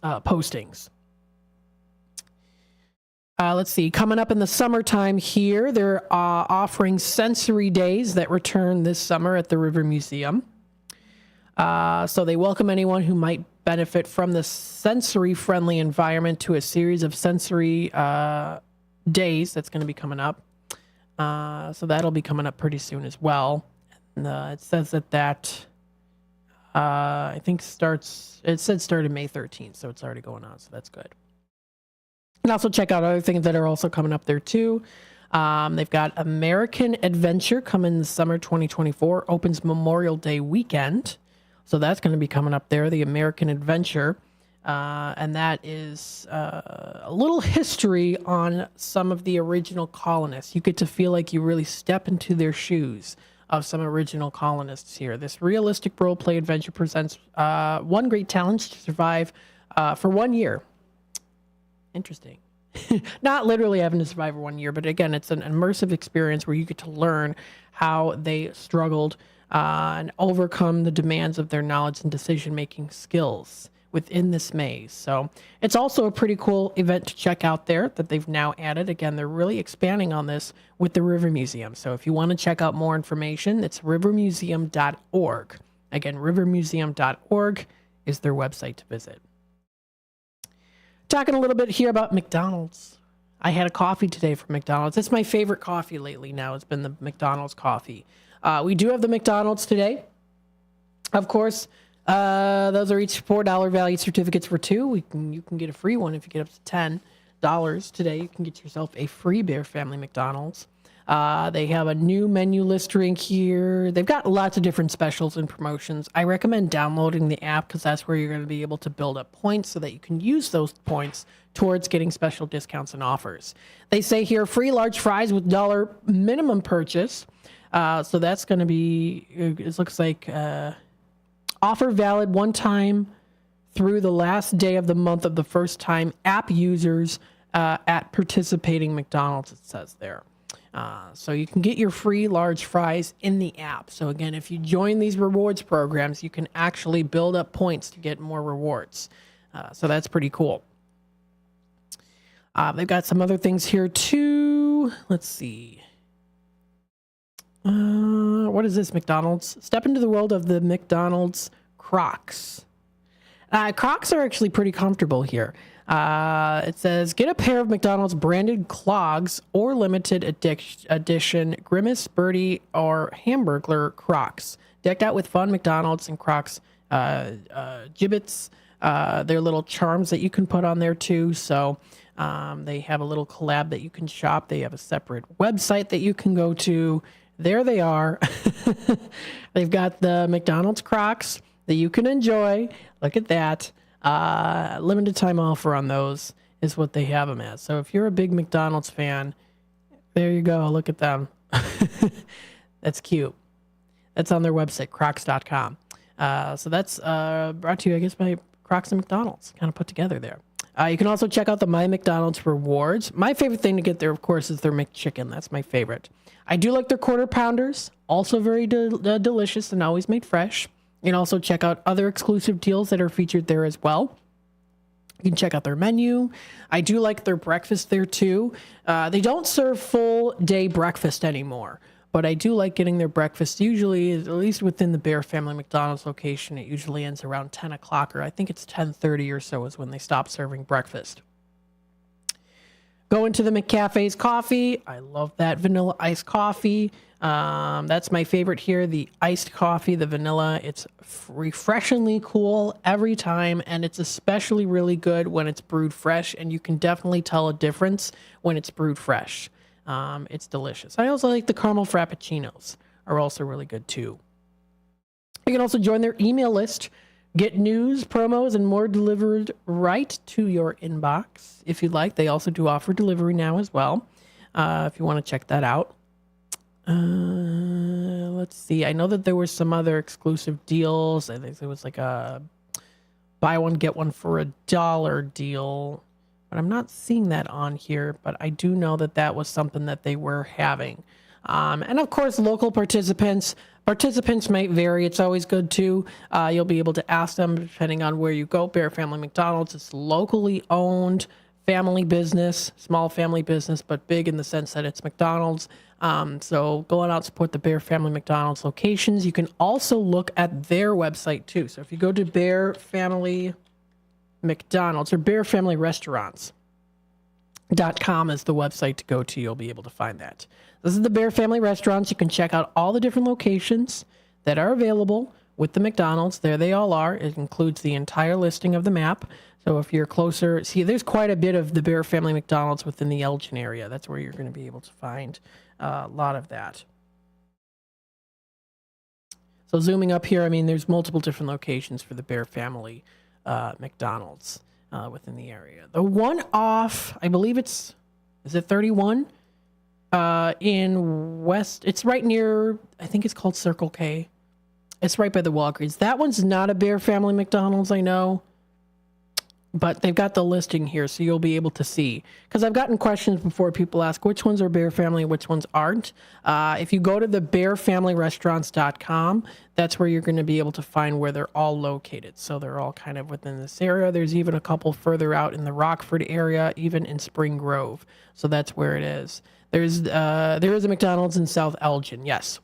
Speaker 2: postings. Let's see, coming up in the summertime here, they're offering sensory days that return this summer at the River Museum. So they welcome anyone who might benefit from the sensory-friendly environment to a series of sensory days that's going to be coming up. So that'll be coming up pretty soon as well. And, it says that I think it said started May 13th, so it's already going on, so that's good. And also check out other things that are also coming up there too. They've got American Adventure coming in the summer 2024, opens Memorial Day weekend. So that's going to be coming up there, the American Adventure. And that is a little history on some of the original colonists. You get to feel like you really step into their shoes of some original colonists here. This realistic role-play adventure presents one great challenge to survive for 1 year. Interesting. Not literally having to survive for 1 year, but again, it's an immersive experience where you get to learn how they struggled and overcome the demands of their knowledge and decision-making skills within this maze. So it's also a pretty cool event to check out there that they've now added. Again, they're really expanding on this with the River Museum. So if you want to check out more information, it's rivermuseum.org. Again, rivermuseum.org is their website to visit. Talking a little bit here about McDonald's. I had a coffee today from McDonald's. It's my favorite coffee lately now. It's been the McDonald's coffee. We do have the McDonald's today. Of course, those are each $4 value certificates for two. You can get a free one if you get up to $10 today. You can get yourself a free Bear Family McDonald's. They have a new menu listing here. They've got lots of different specials and promotions. I recommend downloading the app because that's where you're going to be able to build up points so that you can use those points towards getting special discounts and offers. They say here, free large fries with $1 minimum purchase. So that's going to be, it looks like, offer valid one time through the last day of the month of the first time app users at participating McDonald's, it says there. So you can get your free large fries in the app. So again, if you join these rewards programs, you can actually build up points to get more rewards. So that's pretty cool. They've got some other things here too. Let's see. What is this, McDonald's? Step into the world of the McDonald's Crocs. Crocs are actually pretty comfortable here. It says, get a pair of McDonald's branded clogs or limited edition Grimace, Birdie, or Hamburglar Crocs. Decked out with fun McDonald's and Crocs gibbets. They're little charms that you can put on there too. So they have a little collab that you can shop. They have a separate website that you can go to. There they are. They've got the McDonald's Crocs that you can enjoy. Look at that. Limited time offer on those is what they have them as. So if you're a big McDonald's fan, there you go. Look at them. That's cute. That's on their website, crocs.com. So that's brought to you, I guess, by Crocs and McDonald's, kind of put together there. You can also check out the My McDonald's rewards. My favorite thing to get there, of course, is their McChicken. That's my favorite. I do like their quarter pounders, also very delicious and always made fresh. You can also check out other exclusive deals that are featured there as well. You can check out their menu. I do like their breakfast there too. They don't serve full day breakfast anymore, but I do like getting their breakfast. Usually, at least within the Bear Family McDonald's location, it usually ends around 10 o'clock, or I think it's 10:30 or so is when they stop serving breakfast. Go into the McCafe's coffee. I love that vanilla iced coffee. That's my favorite here, the iced coffee, the vanilla. It's refreshingly cool every time, and it's especially really good when it's brewed fresh, and you can definitely tell a difference when it's brewed fresh. It's delicious. I also like the caramel frappuccinos are also really good too. You can also join their email list. Get news, promos, and more delivered right to your inbox if you'd like. They also do offer delivery now as well, if you want to check that out. Let's see. I know that there were some other exclusive deals. I think there was like a buy one, get one for $1 deal, but I'm not seeing that on here, but I do know that that was something that they were having. And of course, local participants might vary. It's always good too. You'll be able to ask them depending on where you go. Bear Family McDonald's is locally owned family business, small family business, but big in the sense that it's McDonald's. So go on out and support the Bear Family McDonald's locations. You can also look at their website too. So if you go to Bear Family McDonald's or Bear Family Restaurants, .com is the website to go to. You'll be able to find that. This is the Bear Family Restaurants. You can check out all the different locations that are available with the McDonald's. There they all are. It includes the entire listing of the map. So if you're closer, see, there's quite a bit of the Bear Family McDonald's within the Elgin area. That's where you're going to be able to find a lot of that. So zooming up here, I mean, there's multiple different locations for the Bear Family McDonald's within the area. The one off, I believe is it 31? In West, it's right near, I think it's called Circle K. It's right by the Walgreens. That one's not a Bear Family McDonald's, I know. But they've got the listing here, so you'll be able to see. Because I've gotten questions before. People ask which ones are Bear Family, which ones aren't. If you go to the bearfamilyrestaurants.com, that's where you're going to be able to find where they're all located. So they're all kind of within this area. There's even a couple further out in the Rockford area, even in Spring Grove. So that's where it is. There is a McDonald's in South Elgin, yes.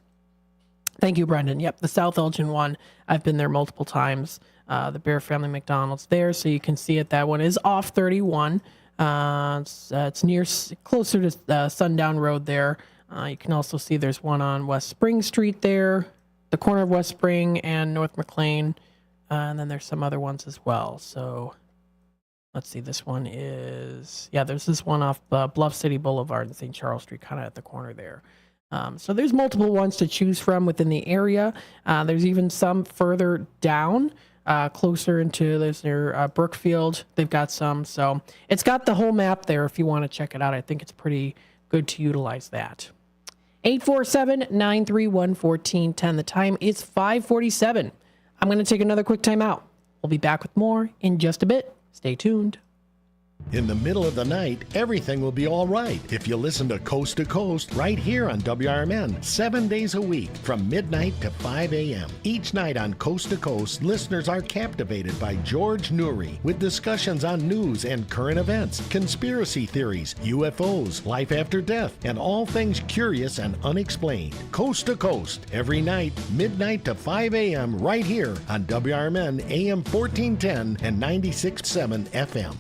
Speaker 2: Thank you, Brendan. Yep, the South Elgin one. I've been there multiple times. The Bear Family McDonald's there, so you can see it. That one is off 31. It's closer to Sundown Road there. You can also see there's one on West Spring Street there, the corner of West Spring and North McLean, and then there's some other ones as well. So let's see, this one is, there's this one off Bluff City Boulevard and St. Charles Street, kind of at the corner there. So there's multiple ones to choose from within the area. There's even some further down. Closer into this near Brookfield. They've got some. So it's got the whole map there if you want to check it out. I think it's pretty good to utilize that. 847-931-1410. The time is 5:47. I'm going to take another quick time out. We'll be back with more in just a bit. Stay tuned.
Speaker 19: In the middle of the night, everything will be all right if you listen to Coast right here on WRMN, 7 days a week from midnight to 5 a.m. Each night on Coast to Coast, listeners are captivated by George Noory with discussions on news and current events, conspiracy theories, UFOs, life after death, and all things curious and unexplained. Coast to Coast, every night, midnight to 5 a.m. right here on WRMN AM 1410 and 96.7 FM.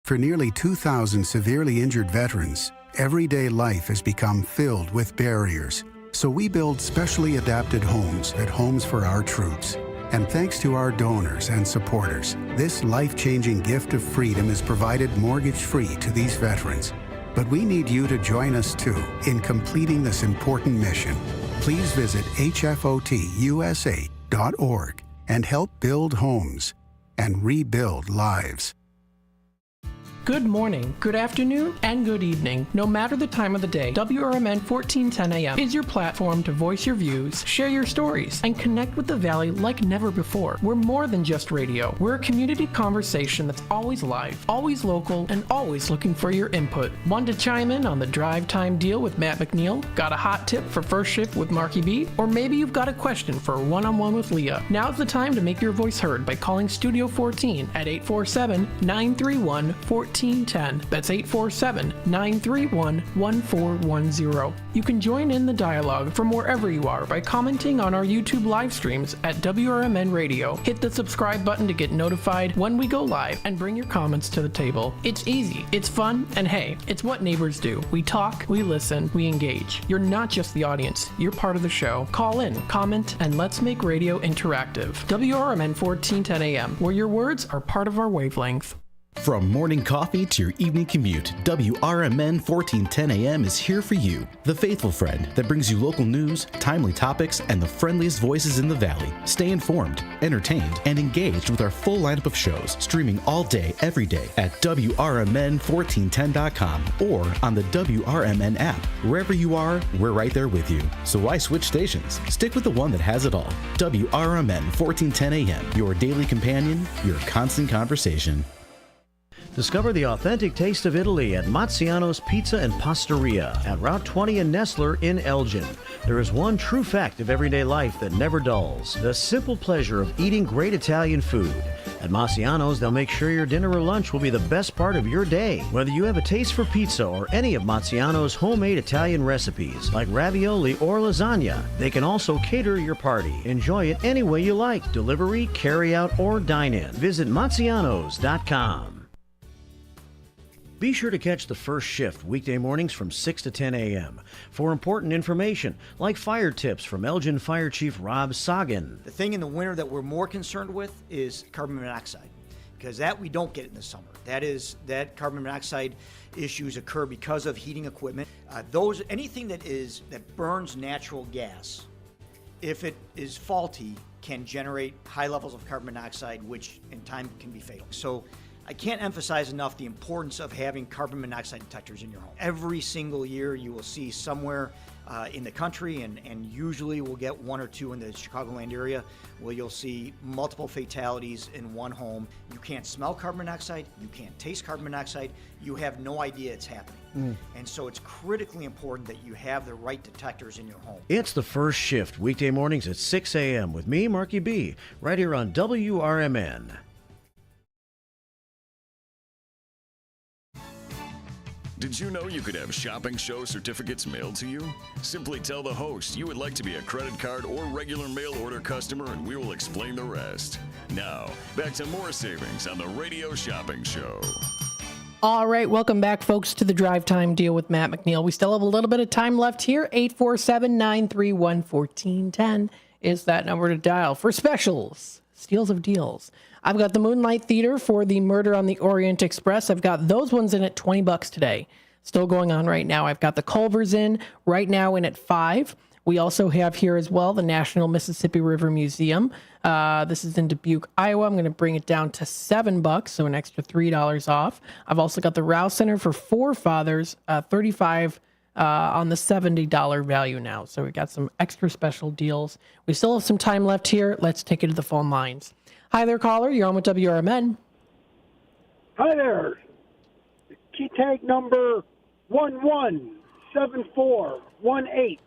Speaker 4: For nearly 2,000 severely injured veterans, everyday life has become filled with barriers. So we build specially adapted homes at Homes for Our Troops. And thanks to our donors and supporters, this life-changing gift of freedom is provided mortgage-free to these veterans. But we need you to join us too in completing this important mission. Please visit hfotusa.org and help build homes and rebuild lives.
Speaker 22: Good morning, good afternoon, and good evening. No matter the time of the day, WRMN 1410 AM is your platform to voice your views, share your stories, and connect with the Valley like never before. We're more than just radio. We're a community conversation that's always live, always local, and always looking for your input. Want to chime in on the drive time deal with Matt McNeil? Got a hot tip for first shift with Marky B? Or maybe you've got a question for a one-on-one with Leah. Now's the time to make your voice heard by calling Studio 14 at 847-931-1410. That's 847-931-1410. You can join in the dialogue from wherever you are by commenting on our YouTube live streams at WRMN Radio. Hit the subscribe button to get notified when we go live and bring your comments to the table. It's easy, it's fun, and hey, it's what neighbors do. We talk, we listen, we engage. You're not just the audience, you're part of the show. Call in, comment, and let's make radio interactive. WRMN 1410 AM, where your words are part of our wavelength.
Speaker 5: From morning coffee to your evening commute, WRMN 1410 AM is here for you. The faithful friend that brings you local news, timely topics, and the friendliest voices in the Valley. Stay informed, entertained, and engaged with our full lineup of shows, streaming all day, every day at WRMN1410.com or on the WRMN app. Wherever you are, we're right there with you. So why switch stations? Stick with the one that has it all. WRMN 1410 AM, your daily companion, your constant conversation.
Speaker 11: Discover the authentic taste of Italy at Mazziano's Pizza and Pastaria at Route 20 and Nestler in Elgin. There is one true fact of everyday life that never dulls: the simple pleasure of eating great Italian food. At Mazziano's, they'll make sure your dinner or lunch will be the best part of your day. Whether you have a taste for pizza or any of Mazziano's homemade Italian recipes, like ravioli or lasagna, they can also cater your party. Enjoy it any way you like: delivery, carry out, or dine in. Visit Mazzianos.com. Be sure to catch the first shift weekday mornings from 6 to 10 a.m. for important information like fire tips from Elgin Fire Chief Rob Sagan.
Speaker 6: The thing in the winter that we're more concerned with is carbon monoxide, because that we don't get in the summer. That carbon monoxide issues occur because of heating equipment. Anything that burns natural gas, if it is faulty, can generate high levels of carbon monoxide, which in time can be fatal. So I can't emphasize enough the importance of having carbon monoxide detectors in your home. Every single year you will see somewhere in the country, and usually we'll get one or two in the Chicagoland area, where you'll see multiple fatalities in one home. You can't smell carbon monoxide, you can't taste carbon monoxide, you have no idea it's happening. And so it's critically important that you have the right detectors in your home.
Speaker 11: It's the first shift weekday mornings at 6 a.m. with me, Marky B, right here on WRMN.
Speaker 1: Did you know you could have shopping show certificates mailed to you? Simply tell the host you would like to be a credit card or regular mail order customer, and we will explain the rest. Now, back to more savings on the Radio Shopping Show.
Speaker 2: All right, welcome back, folks, to the Drive Time Deal with Matt McNeil. We still have a little bit of time left here. 847-931-1410 is that number to dial for specials, steals of deals. I've got the Moonlight Theater for the Murder on the Orient Express. I've got those ones in at $20 today. Still going on right now. I've got the Culvers in right now in at $5. We also have here as well the National Mississippi River Museum. This is in Dubuque, Iowa. I'm going to bring it down to $7, so an extra $3 off. I've also got the Rouse Center for Four Fathers, $35 on the $70 value now. So we've got some extra special deals. We still have some time left here. Let's take it to the phone lines. Hi there, caller. You're on with WRMN.
Speaker 8: Hi there. Key tag number 117418.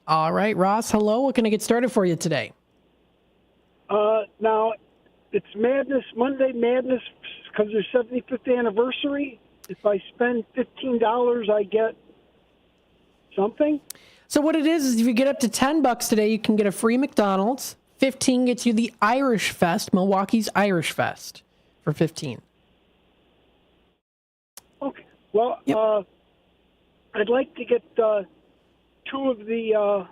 Speaker 2: All right, Ross. Hello. What can I get started for you today?
Speaker 8: Now, it's Monday Madness, because their 75th anniversary. If I spend $15, I get something.
Speaker 2: So what it is if you get up to $10 today, you can get a free McDonald's. 15 gets you the Irish Fest, Milwaukee's Irish Fest, for 15.
Speaker 8: Okay. Well, I'd like to get two of the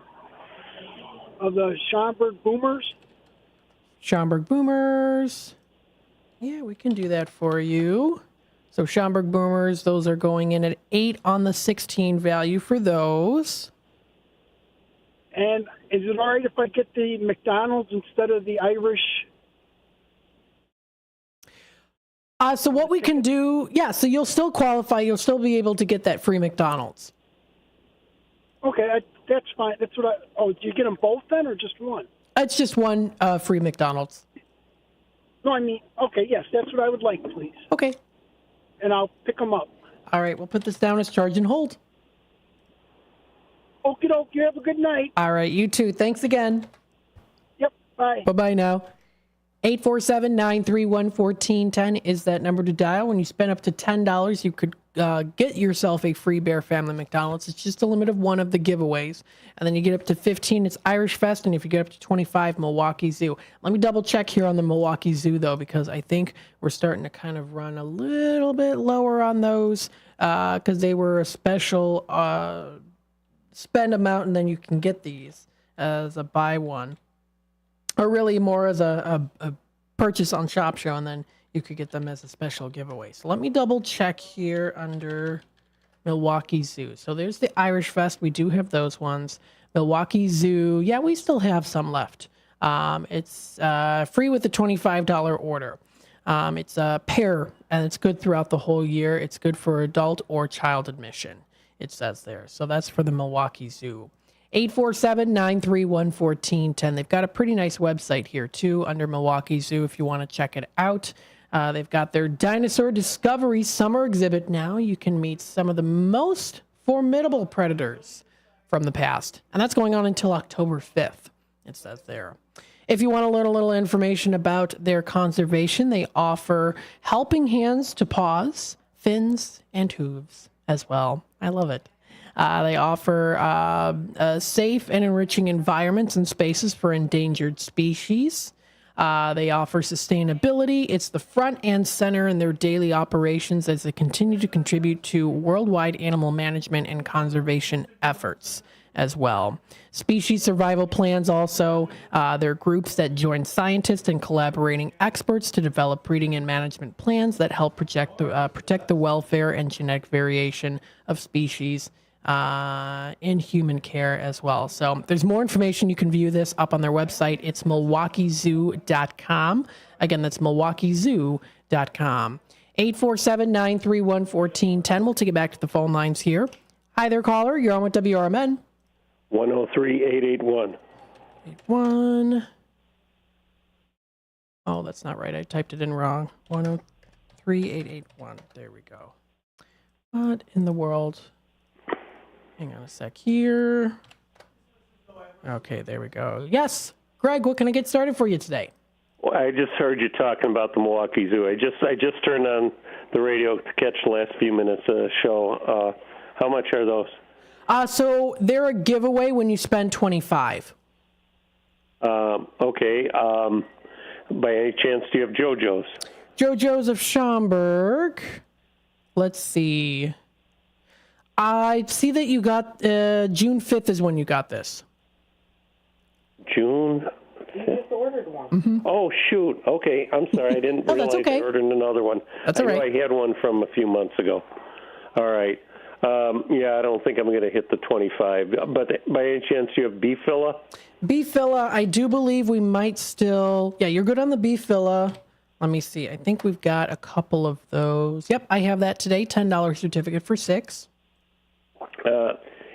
Speaker 8: Schaumburg Boomers.
Speaker 2: Schaumburg Boomers. Yeah, we can do that for you. So Schaumburg Boomers, those are going in at 8 on the 16 value for those.
Speaker 8: And is it all right if I get the McDonald's instead of the Irish?
Speaker 2: So what we can do, so you'll still qualify. You'll still be able to get that free McDonald's.
Speaker 8: Okay, that's fine. That's what do you get them both then, or just one?
Speaker 2: It's just one free McDonald's.
Speaker 8: No, I mean, okay, yes, that's what I would like, please.
Speaker 2: Okay.
Speaker 8: And I'll pick them up.
Speaker 2: All right, we'll put this down as charge and hold.
Speaker 8: Okie doke, you have a good night.
Speaker 2: All right, you too. Thanks again.
Speaker 8: Yep, bye.
Speaker 2: Bye-bye now. 847-931-1410 is that number to dial. When you spend up to $10, you could get yourself a free Bear Family McDonald's. It's just a limit of one of the giveaways. And then you get up to 15, it's Irish Fest. And if you get up to 25, Milwaukee Zoo. Let me double check here on the Milwaukee Zoo, though, because I think we're starting to kind of run a little bit lower on those because they were a special spend amount, and then you can get these as a buy one. Or really more as a purchase on Shop Show, and then you could get them as a special giveaway. So let me double check here under Milwaukee Zoo. So there's the Irish Fest. We do have those ones. Milwaukee Zoo, yeah, we still have some left. It's free with the $25 order. It's a pair, and it's good throughout the whole year. It's good for adult or child admission, it says there. So that's for the Milwaukee Zoo. 847-931-1410. They've got a pretty nice website here, too, under Milwaukee Zoo if you want to check it out. They've got their Dinosaur Discovery Summer Exhibit now. You can meet some of the most formidable predators from the past. And that's going on until October 5th, it says there. If you want to learn a little information about their conservation, they offer helping hands to paws, fins, and hooves as well. I love it. They offer safe and enriching environments and spaces for endangered species. They offer sustainability. It's the front and center in their daily operations as they continue to contribute to worldwide animal management and conservation efforts as well. Species survival plans also, they're groups that join scientists and collaborating experts to develop breeding and management plans that help protect the welfare and genetic variation of species in human care as well. So there's more information. You can view this up on their website. It's milwaukeezoo.com. Again, that's milwaukeezoo.com. 847-931-1410. We'll take it back to the phone lines here. Hi there, caller. You're on with WRMN.
Speaker 9: 103-881.
Speaker 2: 81. Oh, that's not right. I typed it in wrong. 103-881. There we go. What in the world? Hang on a sec here. Okay, there we go. Yes, Greg, what can I get started for you today?
Speaker 9: Well, I just heard you talking about the Milwaukee Zoo. I just turned on the radio to catch the last few minutes of the show. How much are those?
Speaker 2: So they're a giveaway when you spend $25.
Speaker 9: Okay. By any chance, do you have JoJo's?
Speaker 2: JoJo's of Schaumburg. Let's see. I see that you got June 5th is when you got this.
Speaker 9: June?
Speaker 2: You just ordered one.
Speaker 9: Mm-hmm. Oh, shoot. Okay. I'm sorry. I didn't realize I ordered another one.
Speaker 2: That's all right.
Speaker 9: I had one from a few months ago. All right. Yeah, I don't think I'm going to hit the 25. But by any chance, do you have beef filla?
Speaker 2: Beef filla, I do believe we might still... Yeah, you're good on the beef filla. Let me see. I think we've got a couple of those. Yep, I have that today. $10 certificate for 6.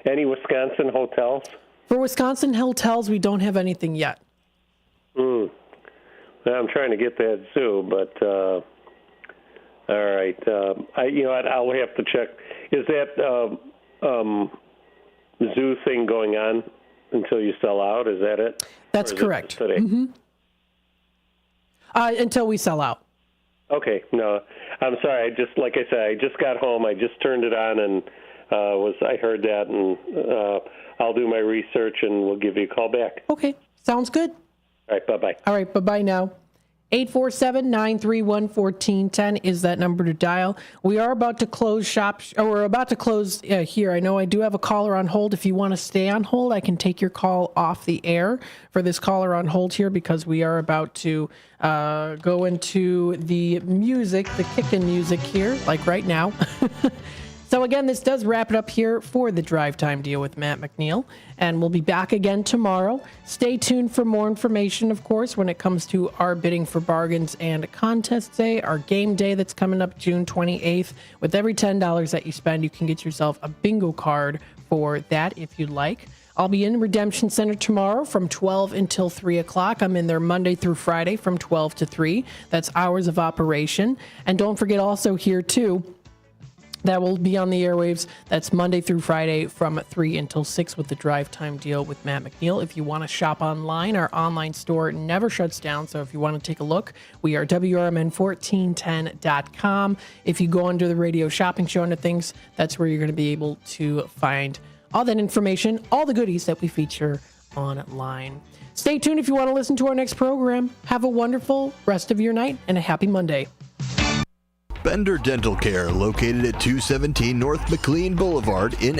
Speaker 9: Any Wisconsin hotels?
Speaker 2: For Wisconsin hotels, we don't have anything yet.
Speaker 9: Well, I'm trying to get that zoo, but... all right. I'll have to check. Is that zoo thing going on until you sell out? Is that it?
Speaker 2: That's correct.
Speaker 9: Today?
Speaker 2: Mm-hmm. Until we sell out.
Speaker 9: Okay. No, I'm sorry. Like I said, I just got home. I just turned it on and I heard that, and I'll do my research and we'll give you a call back.
Speaker 2: Okay. Sounds good.
Speaker 9: All right. Bye-bye.
Speaker 2: All right. Bye-bye now. 847-931-1410 is that number to dial. We are about to close shop, or we're about to close here. I know I do have a caller on hold. If you want to stay on hold, I can take your call off the air for this caller on hold here, because we are about to go into the music, the kickin' music here, like right now. So again, this does wrap it up here for the Drive Time Deal with Matt McNeil, and we'll be back again tomorrow. Stay tuned for more information, of course, when it comes to our bidding for bargains and contest day, our game day that's coming up June 28th. With every $10 that you spend, you can get yourself a bingo card for that if you'd like. I'll be in Redemption Center tomorrow from 12 until 3 o'clock. I'm in there Monday through Friday from 12 to 3. That's hours of operation. And don't forget also here, too, that will be on the airwaves. That's Monday through Friday from 3 until 6 with the Drive Time Deal with Matt McNeil. If you want to shop online, our online store never shuts down. So if you want to take a look, we are WRMN1410.com. If you go under the radio shopping show under things, that's where you're going to be able to find all that information, all the goodies that we feature online. Stay tuned if you want to listen to our next program. Have a wonderful rest of your night and a happy Monday.
Speaker 10: Bender Dental Care, located at 217 North McLean Boulevard in